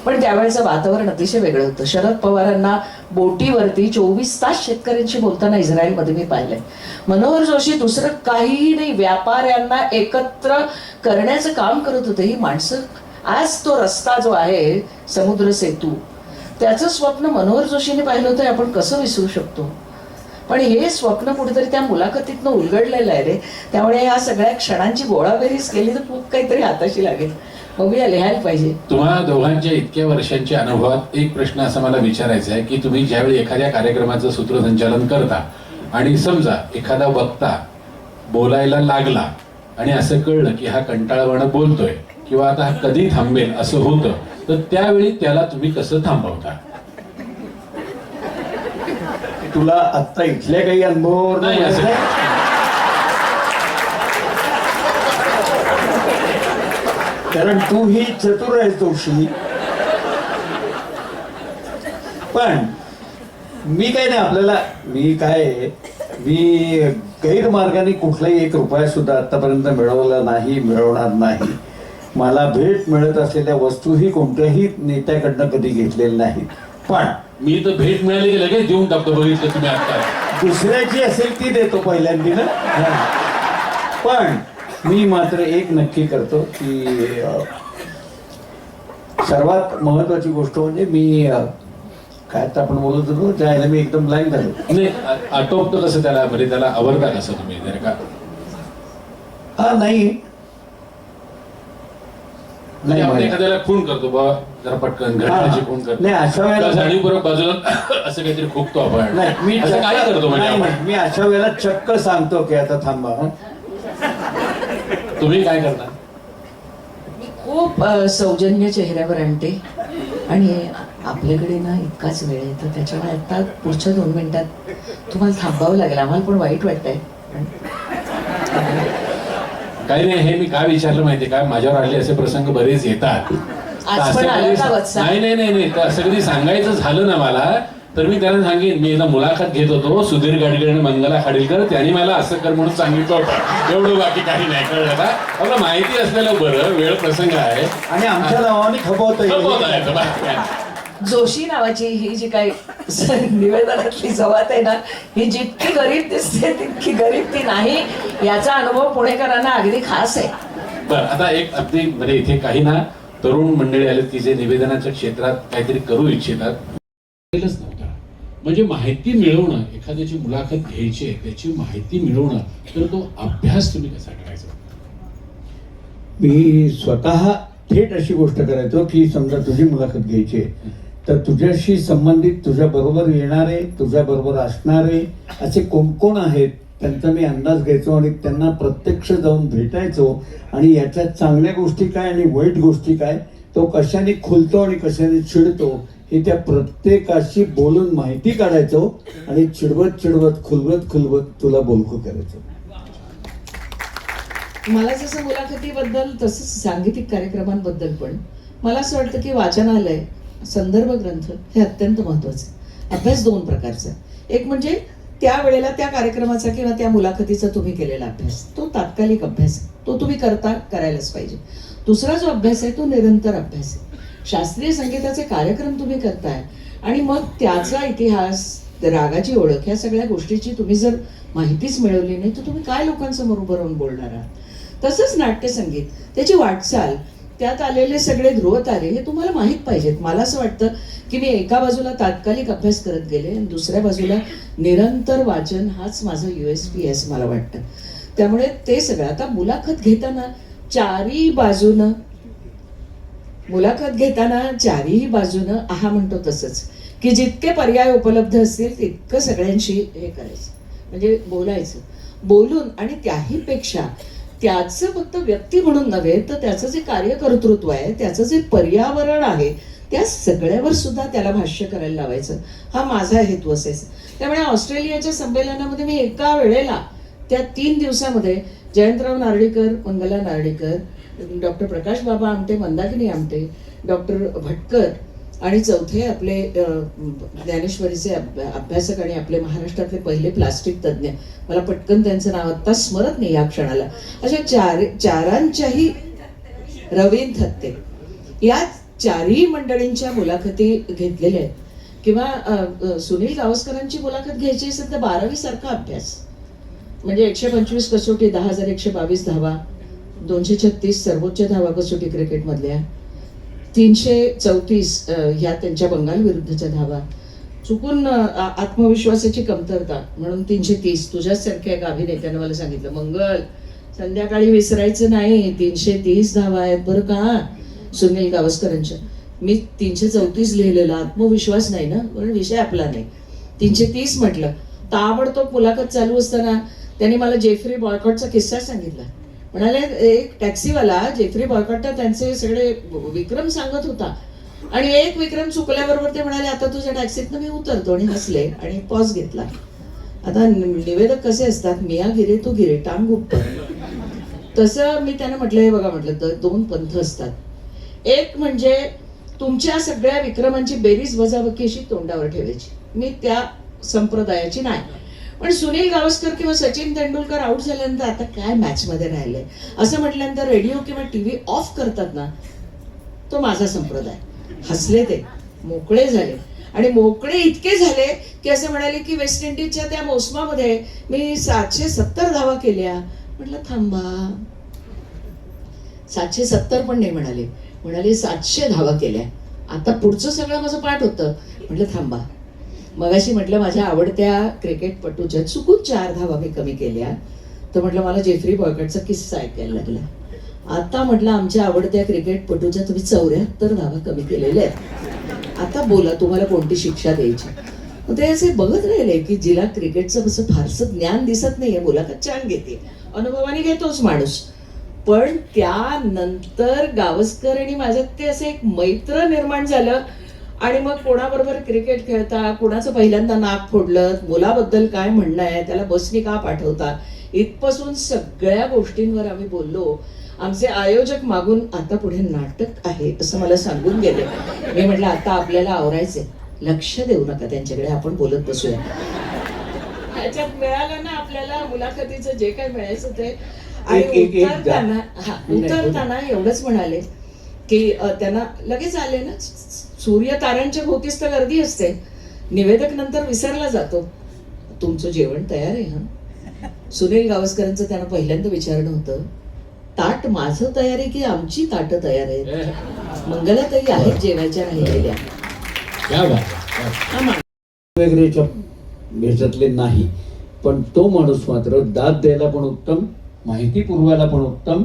पण त्यावेळेचं वातावरण अतिशय वेगळं होतं. शरद पवारांना बोटीवरती 24 तास शेतकऱ्यांशी बोलताना इस्रायलमध्ये मी पाहिलंय. मनोहर जोशी दुसरं काहीही नाही, व्यापाऱ्यांना एकत्र करण्याचं काम करत होते. ही माणसं, आज तो रस्ता जो आहे समुद्र सेतू, त्याचं स्वप्न मनोहर जोशीने पाहिलं होतं. आपण कसं विसरू शकतो? पण हे स्वप्न कुठेतरी त्या मुलाखतीतनं उलगडलेलं आहे रे. त्यामुळे या सगळ्या क्षणांची गोळाबेरीज केली तर खूप काहीतरी हाताशी लागेल. बघूया, लिहायला पाहिजे. तुम्हाला दोघांच्या इतक्या वर्षांच्या अनुभवात एक प्रश्न असा मला विचारायचा आहे की तुम्ही ज्यावेळी एखाद्या कार्यक्रमाचं सूत्रसंचालन करता आणि समजा एखादा वक्ता बोलायला लागला आणि असं कळलं की हा कंटाळवाणं बोलतोय किंवा आता हा कधी थांबेल असं होतं, तर त्यावेळी त्याला तुम्ही कसं थांबवता? तुला आत्ता इथल्या काही अनुभव नाही, असं कारण तू ही चतुर आहेस जोशी. पण मी काय नाही, आपल्याला मी गैरमार्गाने कुठलाही 1 रुपया सुद्धा आतापर्यंत मिळवला नाही, मिळवणार नाही. मला भेट मिळत असलेल्या वस्तूही कोणत्याही नेत्याकडनं कधी घेतलेल्या नाहीत. पण मी तर भेट मिळाली की लगेच देऊन टाकतो. बघितलं तुम्ही आता, दुसऱ्याची असेल ती देतो पहिल्यांदी ना. पण मी मात्र एक नक्की करतो की सर्वात महत्वाची गोष्ट म्हणजे मी काय तर आपण बोलत होतो त्याला मी एकदम ब्लँक झालो. नाही आटोपतं कसं त्याला, म्हणजे त्याला आवडता कसं तुम्ही जर का? नाही म्हणजे आपण एखाद्याला खून करतो बाबा, जरा पटकन घटनाची खून करतो, नाही अशा वेळेला जाणीवपूर्वक बाजूला असं काहीतरी खूपतो आपण. नाही, मी असं काय करतो म्हणजे नाही, आपण? मी अशा वेळेला चक्क सांगतो की आता थांबा. तुम्ही काय करता? मी खूप सौजन्य चेहऱ्यावर आणते आणि आपल्याकडे ना इतकाच वेळ आहे, तर त्याच्यामुळे आता पुढच्या 2 मिनिटात तुम्हाला थांबावं लागेल. आम्हाला पण वाईट वाटतंय. काही नाही, हे मी काय विचारलं माहितीये का, माझ्यावर आले असे प्रसंग बरेच येतात. आज तर असं पण आला कधी- का वत्सा? नाही तर असं कधी सांगायचं झालं ना मला, तर मी त्यांना सांगेन मी एकदा मुलाखत घेत होतो सुधीर गाडगीळ आणि मंगला खाडीलकर, त्यांनी मला असं कर म्हणून सांगितलं होतं. एवढं, बाकी काही नाही. कळलं का? आपलं माहिती असलेलं बरं, वेळ प्रसंग आहे आणि आमच्या नावाने खपवता येईल. बाकी काय. जोशी नावाची ही जी काही निवेदनातली जवात आहे ना, ही जितकी गरीब दिसते तितकी गरीब ती नाही, याचा अनुभव पुणेकरांना अगदी खास आहे. बरं, आता एक अगदी म्हणजे इथे काही ना तरुण मंडळी आले की जे निवेदनाच्या क्षेत्रात काहीतरी करू इच्छितात. नव्हता म्हणजे माहिती मिळवणं, एखाद्याची मुलाखत घ्यायची आहे त्याची माहिती मिळवणं, तर तो अभ्यास तुम्ही कसा करायचा? मी स्वतः थेट अशी गोष्ट करायचो की समजा तुझी मुलाखत घ्यायची आहे, तर तुझ्याशी संबंधित तुझ्या बरोबर येणारे, तुझ्या बरोबर असणारे असे कोण कोण आहेत त्यांचा मी अंदाज घ्यायचो आणि त्यांना प्रत्यक्ष जाऊन भेटायचो. आणि याच्यात चांगल्या गोष्टी काय आणि वाईट गोष्टी काय, तो कशाने खुलतो आणि कशाने चिडतो, हे त्या प्रत्येकाशी बोलून माहिती काढायचो आणि चिडवत खुलवत तुला बोलकं करायचो. मला जसं मुलाखतीबद्दल तसंच सांगीतिक कार्यक्रमांबद्दल पण मला असं वाटतं की वाचनालय, संदर्भ ग्रंथ हे अत्यंत महत्वाचं आहे. अभ्यास 2 प्रकारचा आहे. एक म्हणजे त्यावेळेला त्या कार्यक्रमाचा किंवा त्या मुलाखतीचा तुम्ही केलेला अभ्यास, तो तात्कालिक अभ्यास, तो तुम्ही करायलाच पाहिजे. दुसरा जो अभ्यास आहे तो निरंतर अभ्यास आहे. शास्त्रीय संगीताचे कार्यक्रम तुम्ही करताय आणि मग त्याचा इतिहास, रागाची ओळख, ह्या सगळ्या गोष्टीची तुम्ही जर माहितीच मिळवली नाही तर तुम्ही काय लोकांसमोर उभं राहून बोलणार आहात. तसंच नाट्यसंगीत, त्याची वाटचाल, त्यात आलेले सगळे ध्रुवतारे हे तुम्हाला माहीत पाहिजेत. मला असं वाटतं की मी एका बाजूला तात्कालिक अभ्यास करत गेले आणि दुसऱ्या बाजूला निरंतर वाचन, हाच माझा USP आहे असं मला वाटतं. त्यामुळे ते सगळं आता मुलाखत घेताना चारही बाजूनं आहा म्हणतो तसंच की जितके पर्याय उपलब्ध असतील तितकं सगळ्यांशी हे करायचं, म्हणजे बोलायचं, बोलून आणि त्याही पेक्षा त्याचं फक्त व्यक्ती म्हणून नव्हे तर त्याचं जे कार्यकर्तृत्व आहे, त्याचं जे पर्यावरण आहे, त्या सगळ्यावर सुद्धा त्याला भाष्य करायला लावायचं, हा माझा हेतू असायचा. त्यामुळे ऑस्ट्रेलियाच्या संमेलनामध्ये मी एका वेळेला त्या 3 दिवसामध्ये जयंतराव नार्डीकर, मंगला नार्डीकर, डॉक्टर प्रकाश बाबा आमटे, मंदाकिनी आमटे, डॉक्टर भटकर आणि चौथे आपले ज्ञानेश्वरीचे अभ्यासक आणि आपले महाराष्ट्रातले पहिले प्लास्टिक तज्ज्ञ, मला पटकन त्यांचं नाव आत्ता स्मरत नाही या क्षणाला, अशा चारांच्याही, रवींद्र थत्ते, या 4ही मंडळींच्या मुलाखती घेतलेल्या आहेत. किंवा सुनील गावस्करांची मुलाखत घ्यायची असेल तर 12वी सारखा अभ्यास, म्हणजे 125 कसोटी, 10,122 धावा, 236 सर्वोच्च धावा कसोटी क्रिकेटमधल्या, 334 ह्या त्यांच्या बंगाल विरुद्धच्या धावा, चुकून आत्मविश्वासाची कमतरता म्हणून 330. तुझ्यासारख्या एका अभिनेत्यानं मला सांगितलं, मंगल संध्याकाळी विसरायचं नाही, 330 धावा आहेत बरं का सुनील गावस्करांच्या. मी 334 लिहिलेलं, आत्मविश्वास नाही ना, म्हणून विषय आपला नाही. 330 म्हटलं. ताबडतोब मुलाखत चालू असताना त्यांनी मला जेफ्री बॉयकॉटचा किस्सा सांगितला. म्हणाले एक टॅक्सीवाला जेफ्री बॉयकॉटला त्यांचे सगळे विक्रम सांगत होता आणि एक विक्रम चुकल्याबरोबर ते म्हणाले, आता तुझ्या टॅक्सीतनं मी उतरतो, आणि हसले आणि पॉज घेतला. आता निवेदक कसे असतात, मिया गिरे तो गिरे, टांग उपर. तसं मी त्यांना म्हटलं, हे बघा म्हटलं, तर 2 पंथ असतात. एक म्हणजे तुमच्या सगळ्या विक्रमांची बेरीज वजाबाकी अशी तोंडावर ठेवायची, मी त्या संप्रदायाची नाही. पण सुनील गावस्कर किंवा सचिन तेंडुलकर आउट झाल्यानंतर आता काय मॅच मध्ये राहिलंय असं म्हटल्यानंतर रेडिओ किंवा टीव्ही ऑफ करतात ना, तो माझा संप्रदाय. हसले ते, मोकळे झाले, आणि मोकळे इतके झाले की असं म्हणाले की वेस्ट इंडिजच्या त्या मोसमामध्ये मी 770 धावा केल्या. म्हटलं थांबा, 770 पण नाही म्हणाले, म्हणाले 700 धावा केल्या. आता पुढचं सगळं माझं पाठ होतं. म्हटलं थांबा, मगाशी म्हटलं माझ्या आवडत्या क्रिकेटपटूच्या चुकून 4 धावा मी कमी केल्या, तर म्हटलं मला जेफ्री बॉयकॉटचा किस्सा ऐकायला लागला. आता म्हटलं आमच्या आवडत्या क्रिकेटपटूच्या तुम्ही 74 धावा कमी केलेल्या आहेत, आता बोला तुम्हाला कोणती शिक्षा द्यायची. ते असे बघत राहिले की जिला क्रिकेटचं कसं फारसं ज्ञान दिसत नाहीये, मुलाखत छान घेते, अनुभवाने घेतोच माणूस, पण त्यानंतर गावस्कर आणि माझ्यात ते असं एक मैत्र निर्माण झालं. आणि मग कोणाबरोबर क्रिकेट खेळता, कोणाचं पहिल्यांदा नाक फोडलं, मुलाबद्दल काय म्हणणं आहे, त्याला बसनी का पाठवता, इथपासून सगळ्या गोष्टींवर आम्ही बोललो. आमचे आयोजक मागून आता पुढे नाटक आहे असं मला सांगून गेले. मी म्हटलं आता आपल्याला आवरायचे, लक्ष देऊ नका त्यांच्याकडे, आपण बोलत बसूया. ह्याच्यात मिळालं ना आपल्याला मुलाखतीचं जे काय मिळायचं ते. आणि उतरताना एवढंच म्हणाले की त्यांना लगेच आले ना, सूर्य ताऱ्यांच्या भोवतीच तर गर्दी असते, निवेदक नंतर विसरला जातो, तुमचं जेवण तयार आहे हा. सुनील गावस्करांचं त्यांना पहिल्यांदा विचारणं होतं, ताट माझं तयार आहे की आमची ताट तयार आहेत, मंगलाताई आहेत जेवायच्या राहिलेल्या. वगैरेच्या ह्याच्यातले नाही, पण तो माणूस मात्र दाद द्यायला पण उत्तम, माहिती पुरवायला पण उत्तम,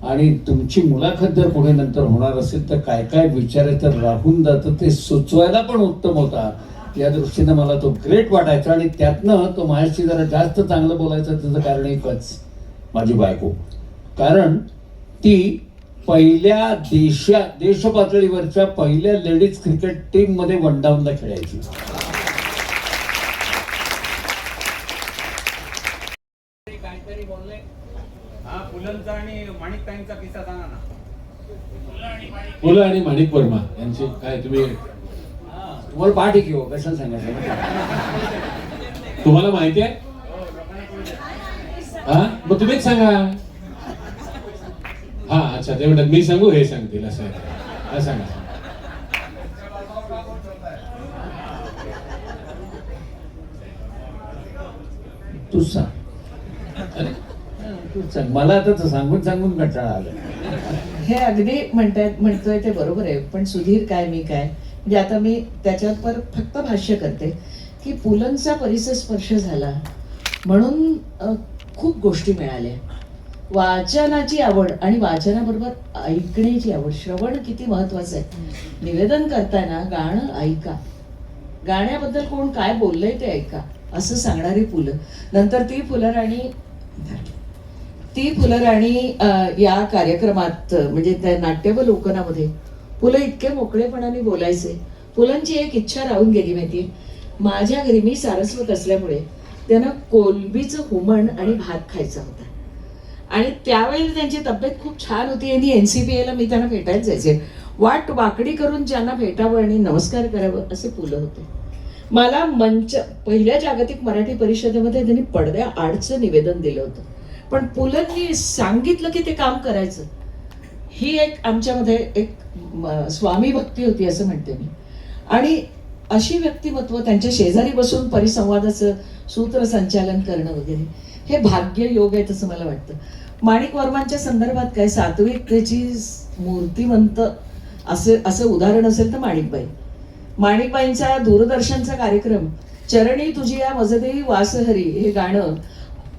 आणि तुमची मुलाखत जर पुढे नंतर होणार असेल तर काय काय विचारायचं राहून जातं ते सुचवायला पण उत्तम होता. या दृष्टीनं मला तो ग्रेट वाटायचा. आणि त्यातनं तो माझ्याशी जरा जास्त चांगलं बोलायचं त्याचं कारण एकच, माझी बायको. कारण ती पहिल्या देश पातळीवरच्या पहिल्या लेडीज क्रिकेट टीम मध्ये वनडाऊनला खेळायची. पुलंचा आणि माणिकताईंचा किस्सा सांगा ना. पुलं आणि माणिक वर्मा यांची काय तुम्ही, तुम्हाला पाठ आहे की हो, कशाला सांगायचं. तुम्हाला माहिती आहे हा, मग तुम्हीच सांगा. हा अच्छा, ते म्हणतात मी सांगू, हे सांगतील असं आहे. हा सांगा. तूच सांग. अरे तूच सांग, मला आता सांगून सांगून कंटाळा आला. हे अगदी म्हणतोय ते बरोबर आहे, पण सुधीर काय मी काय, म्हणजे आता मी त्याच्यावर फक्त भाष्य करते की पुलंचा परिसर स्पर्श झाला म्हणून खूप गोष्टी मिळाल्या. वाचनाची आवड आणि वाचनाबरोबर ऐकण्याची आवड, श्रवण किती महत्वाचं आहे. निवेदन करताना गाणं ऐका, गाण्याबद्दल कोण काय बोललंय ते ऐका असं सांगणारी पुलं. नंतर ती फुलराणी ती फुलराणी या कार्यक्रमात म्हणजे त्या नाट्यवलोकनामध्ये फुलं इतके मोकळेपणाने बोलायचे. फुलांची एक इच्छा राहून गेली माहितीये. माझ्या घरी मी सारस्वत असल्यामुळे त्यांना कोलंबीचं हुमण आणि भात खायचा होता आणि त्यावेळी त्यांची तब्येत खूप छान होती आणि NCPA मी त्यांना भेटायला जायचे. वाट वाकडी करून ज्यांना भेटावं आणि नमस्कार करावं असे फुलं होते. मला पहिल्या जागतिक मराठी परिषदेमध्ये त्यांनी पडद्या आडचं निवेदन दिलं होतं, पण पुलंनी सांगितलं की ते काम करायचं. ही एक आमच्यामध्ये एक स्वामी भक्ती होती असं म्हणते मी. आणि अशी व्यक्तिमत्व त्यांच्या शेजारी बसून परिसंवादाचं सूत्रसंचालन करणं वगैरे हे भाग्य योग आहे असं मला वाटतं. माणिक वर्मांच्या संदर्भात काय सात्विकतेची मूर्तिमंत असं उदाहरण असेल तर माणिकबाईंचा दूरदर्शनचा कार्यक्रम चरणी तुझी या मजदेवी वासहरी हे गाणं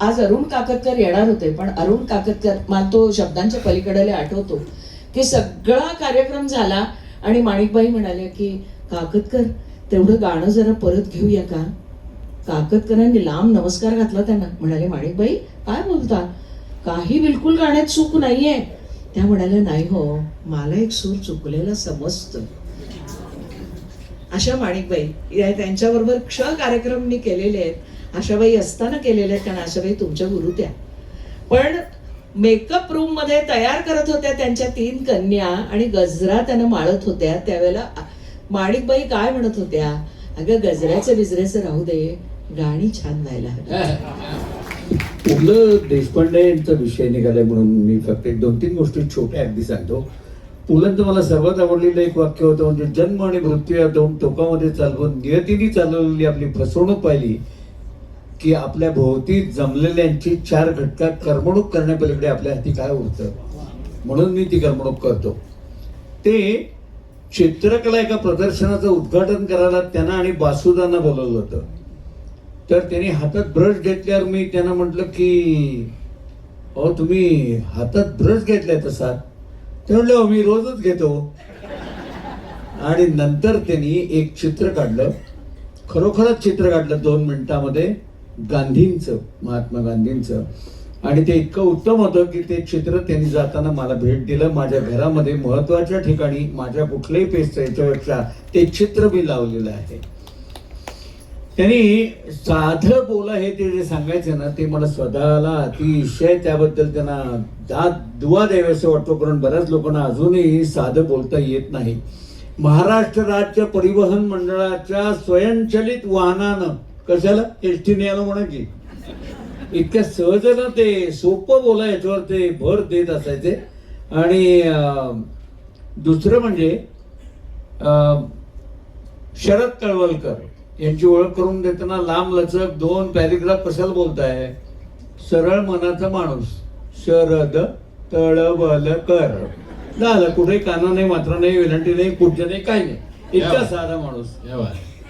आज अरुण काकतकर येणार होते, पण अरुण काकतकर मला तो शब्दांच्या पलीकडे आठवतो की सगळा कार्यक्रम झाला आणि माणिकबाई म्हणाले की काकतकर तेवढं गाणं जरा परत घेऊया का. काकतकरांनी लांब नमस्कार घातला त्यांना. म्हणाले माणिकबाई काय बोलता, काही बिलकुल गाण्यात चूक नाहीये. त्या म्हणाल्या नाही हो, मला एक सूर चुकलेला समजतं. अशा माणिकबाई या त्यांच्याबरोबर कार्यक्रम मी केलेले आहेत. आशाबाई असताना केलेले आहेत, कारण आशाबाई तुमच्या गुरु त्या. पण मेकअप रूम मध्ये तयार करत होत्या त्यांच्या 3 कन्या आणि गजरा त्यानं माळत होत्या. त्यावेळेला माणिकबाई काय म्हणत होत्या, अगं गजऱ्याचं बिजऱ्याचं राहू दे, गाणी छान व्हायला हवी. पु ल देशपांडे यांचा विषय निघालाय म्हणून मी फक्त 2-3 गोष्टी छोट्या अगदी सांगतो. पुलंचं मला सर्वात आवडलेलं एक वाक्य होतं, म्हणजे जन्म आणि मृत्यू या 2 टोकामध्ये चालवून नियतीने चालवलेली आपली फसवणूक पाहिली की आपल्या भोवती जमलेल्यांची 4 घटकात करमणूक करण्यापलीकडे आपल्या हाती काय उरतं, म्हणून मी ती करमणूक करतो. ते चित्रकला एका प्रदर्शनाचं उद्घाटन करायला त्यांना आणि बासुदांना बोलवलं होतं. तर त्यांनी हातात ब्रश घेतल्यावर मी त्यांना म्हटलं की अहो तुम्ही हातात ब्रश घेतलाय तसा. ते म्हटलं हो मी रोजच घेतो. आणि नंतर त्यांनी एक चित्र काढलं, खरोखरच चित्र काढलं 2 मिनिटामध्ये गांधींचं, महात्मा गांधींचं. आणि ते इतकं उत्तम होतं की ते चित्र त्यांनी जाताना मला भेट दिलं. माझ्या घरामध्ये महत्वाच्या ठिकाणी माझ्या कुठल्याही पेजच्या याच्यापेक्षा ते चित्र मी लावलेलं आहे. त्यांनी साधं बोला हे ते जे सांगायचे ना ते मला स्वतःला अतिशय त्याबद्दल त्यांना दुवा द्यावेसे वाटतो, कारण बऱ्याच लोकांना अजूनही साधं बोलता येत नाही. महाराष्ट्र राज्य परिवहन मंडळाच्या स्वयंचलित वाहनानं कशाला एसटी न्यायला म्हणा की इतक्या सहजनं ते सोपं बोला याच्यावर ते भर देत असायचे. आणि दुसरं म्हणजे शरद कळवलकर यांची ओळख करून देताना लांब लचक 2 पॅरेग्राफ कशाला बोलताय, सरळ मनाचा माणूस शरद तळवलकर झालं. कुठे काना नाही, मात्रा नाही, वेलांटी नाही, पुढच्या नाही, काही नाही, इतका साधा माणूस.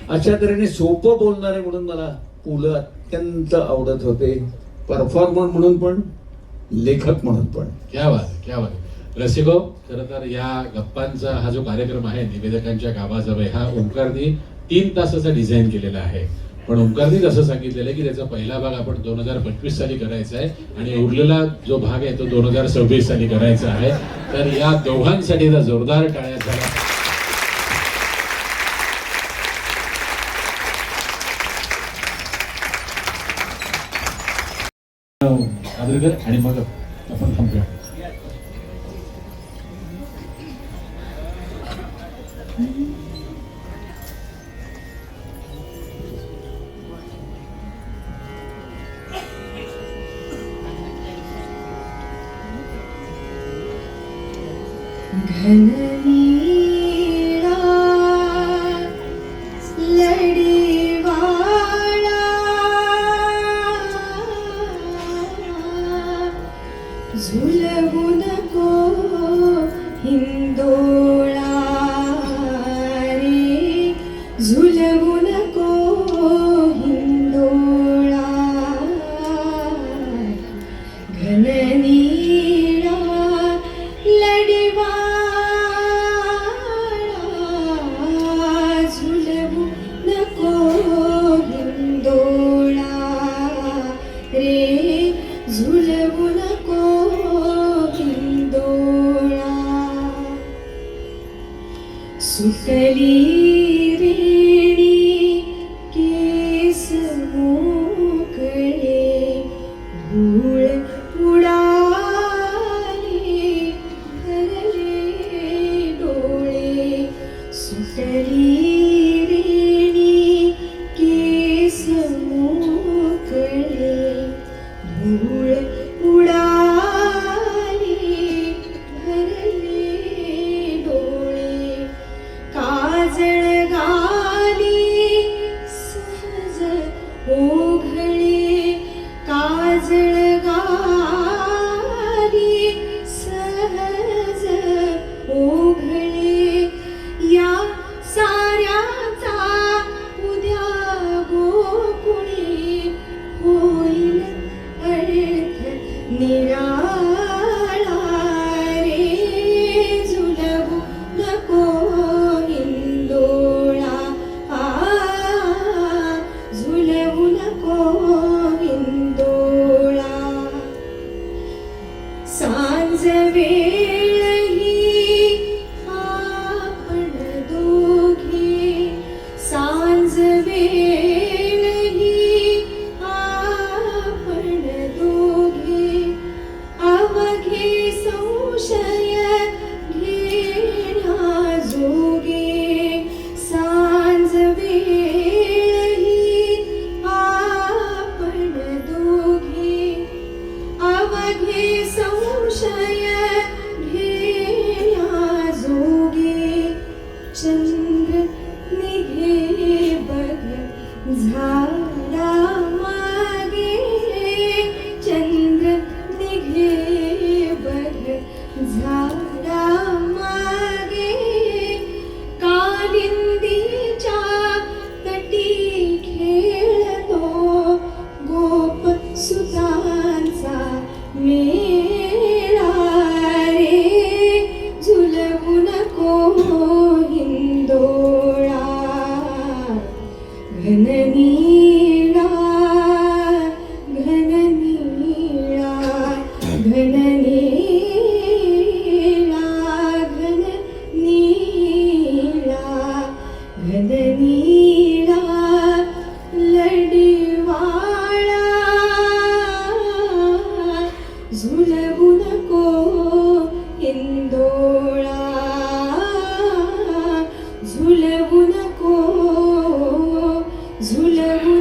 अशा तऱ्हेने सोपं बोलणारे म्हणून मला पु ल अत्यंत आवडत होते. परफॉर्मर म्हणून पण, लेखक म्हणून पण. क्या बात. रसिको, खरं तर या गप्पांचा हा जो कार्यक्रम आहे निवेदकांच्या गावाजवळ, हा ओंकारनी 3 तासाचा डिझाईन केलेला आहे. पण ओंकारनीच असं सांगितलेलं आहे की त्याचा पहिला भाग आपण 2025 साली करायचा आहे आणि उरलेला जो भाग आहे तो 2026 साली करायचा आहे. तर या दोघांसाठी जोरदार टाळ्या झाल्या. आणि मग आपण थांबूया. घननीळा लडीवाळा झुलवू नको हिंदोळा रे, झुलवू नको हिंदोळा. घननीळा लडीवाळा झुलवू नको हिंदोळा रे, झुलवू झुलवू नको हिंदोळा सुटली रेणी केस मोकळे धूळ उडाली भरले डोळे सुटली रेणी केस मोकळे धूळ उडाली भरले डोळे काजळ गाली सहज ओघळे काजळ गाली सहज ओघळे या साऱ्याचा उद्या गोकुळी होईल अर्थ निराळा रे झुलवू नको हिंदोळा झुलवू नको हिंदोळा सांज वेळ ही आपण दोघे सांज वेळ ही आपण दोघे अवघे संशय घेण्याजोगे सांज वेळ ही आपण दोघे अवघे संशय घेण्याजोगे चंद्र निघे बघ झाडा मागे चंद्र निघे बघ झाडा मागे कालिंदीच्या तटी खेळतो गोप सुतांचा मेळा रे झुलवू नको हिंदोळा घननीळा घननीळा घननीळा घननीळा घननीळा लडवाळा झुलवू नको हिंदोळा झुलवू नको झुलवू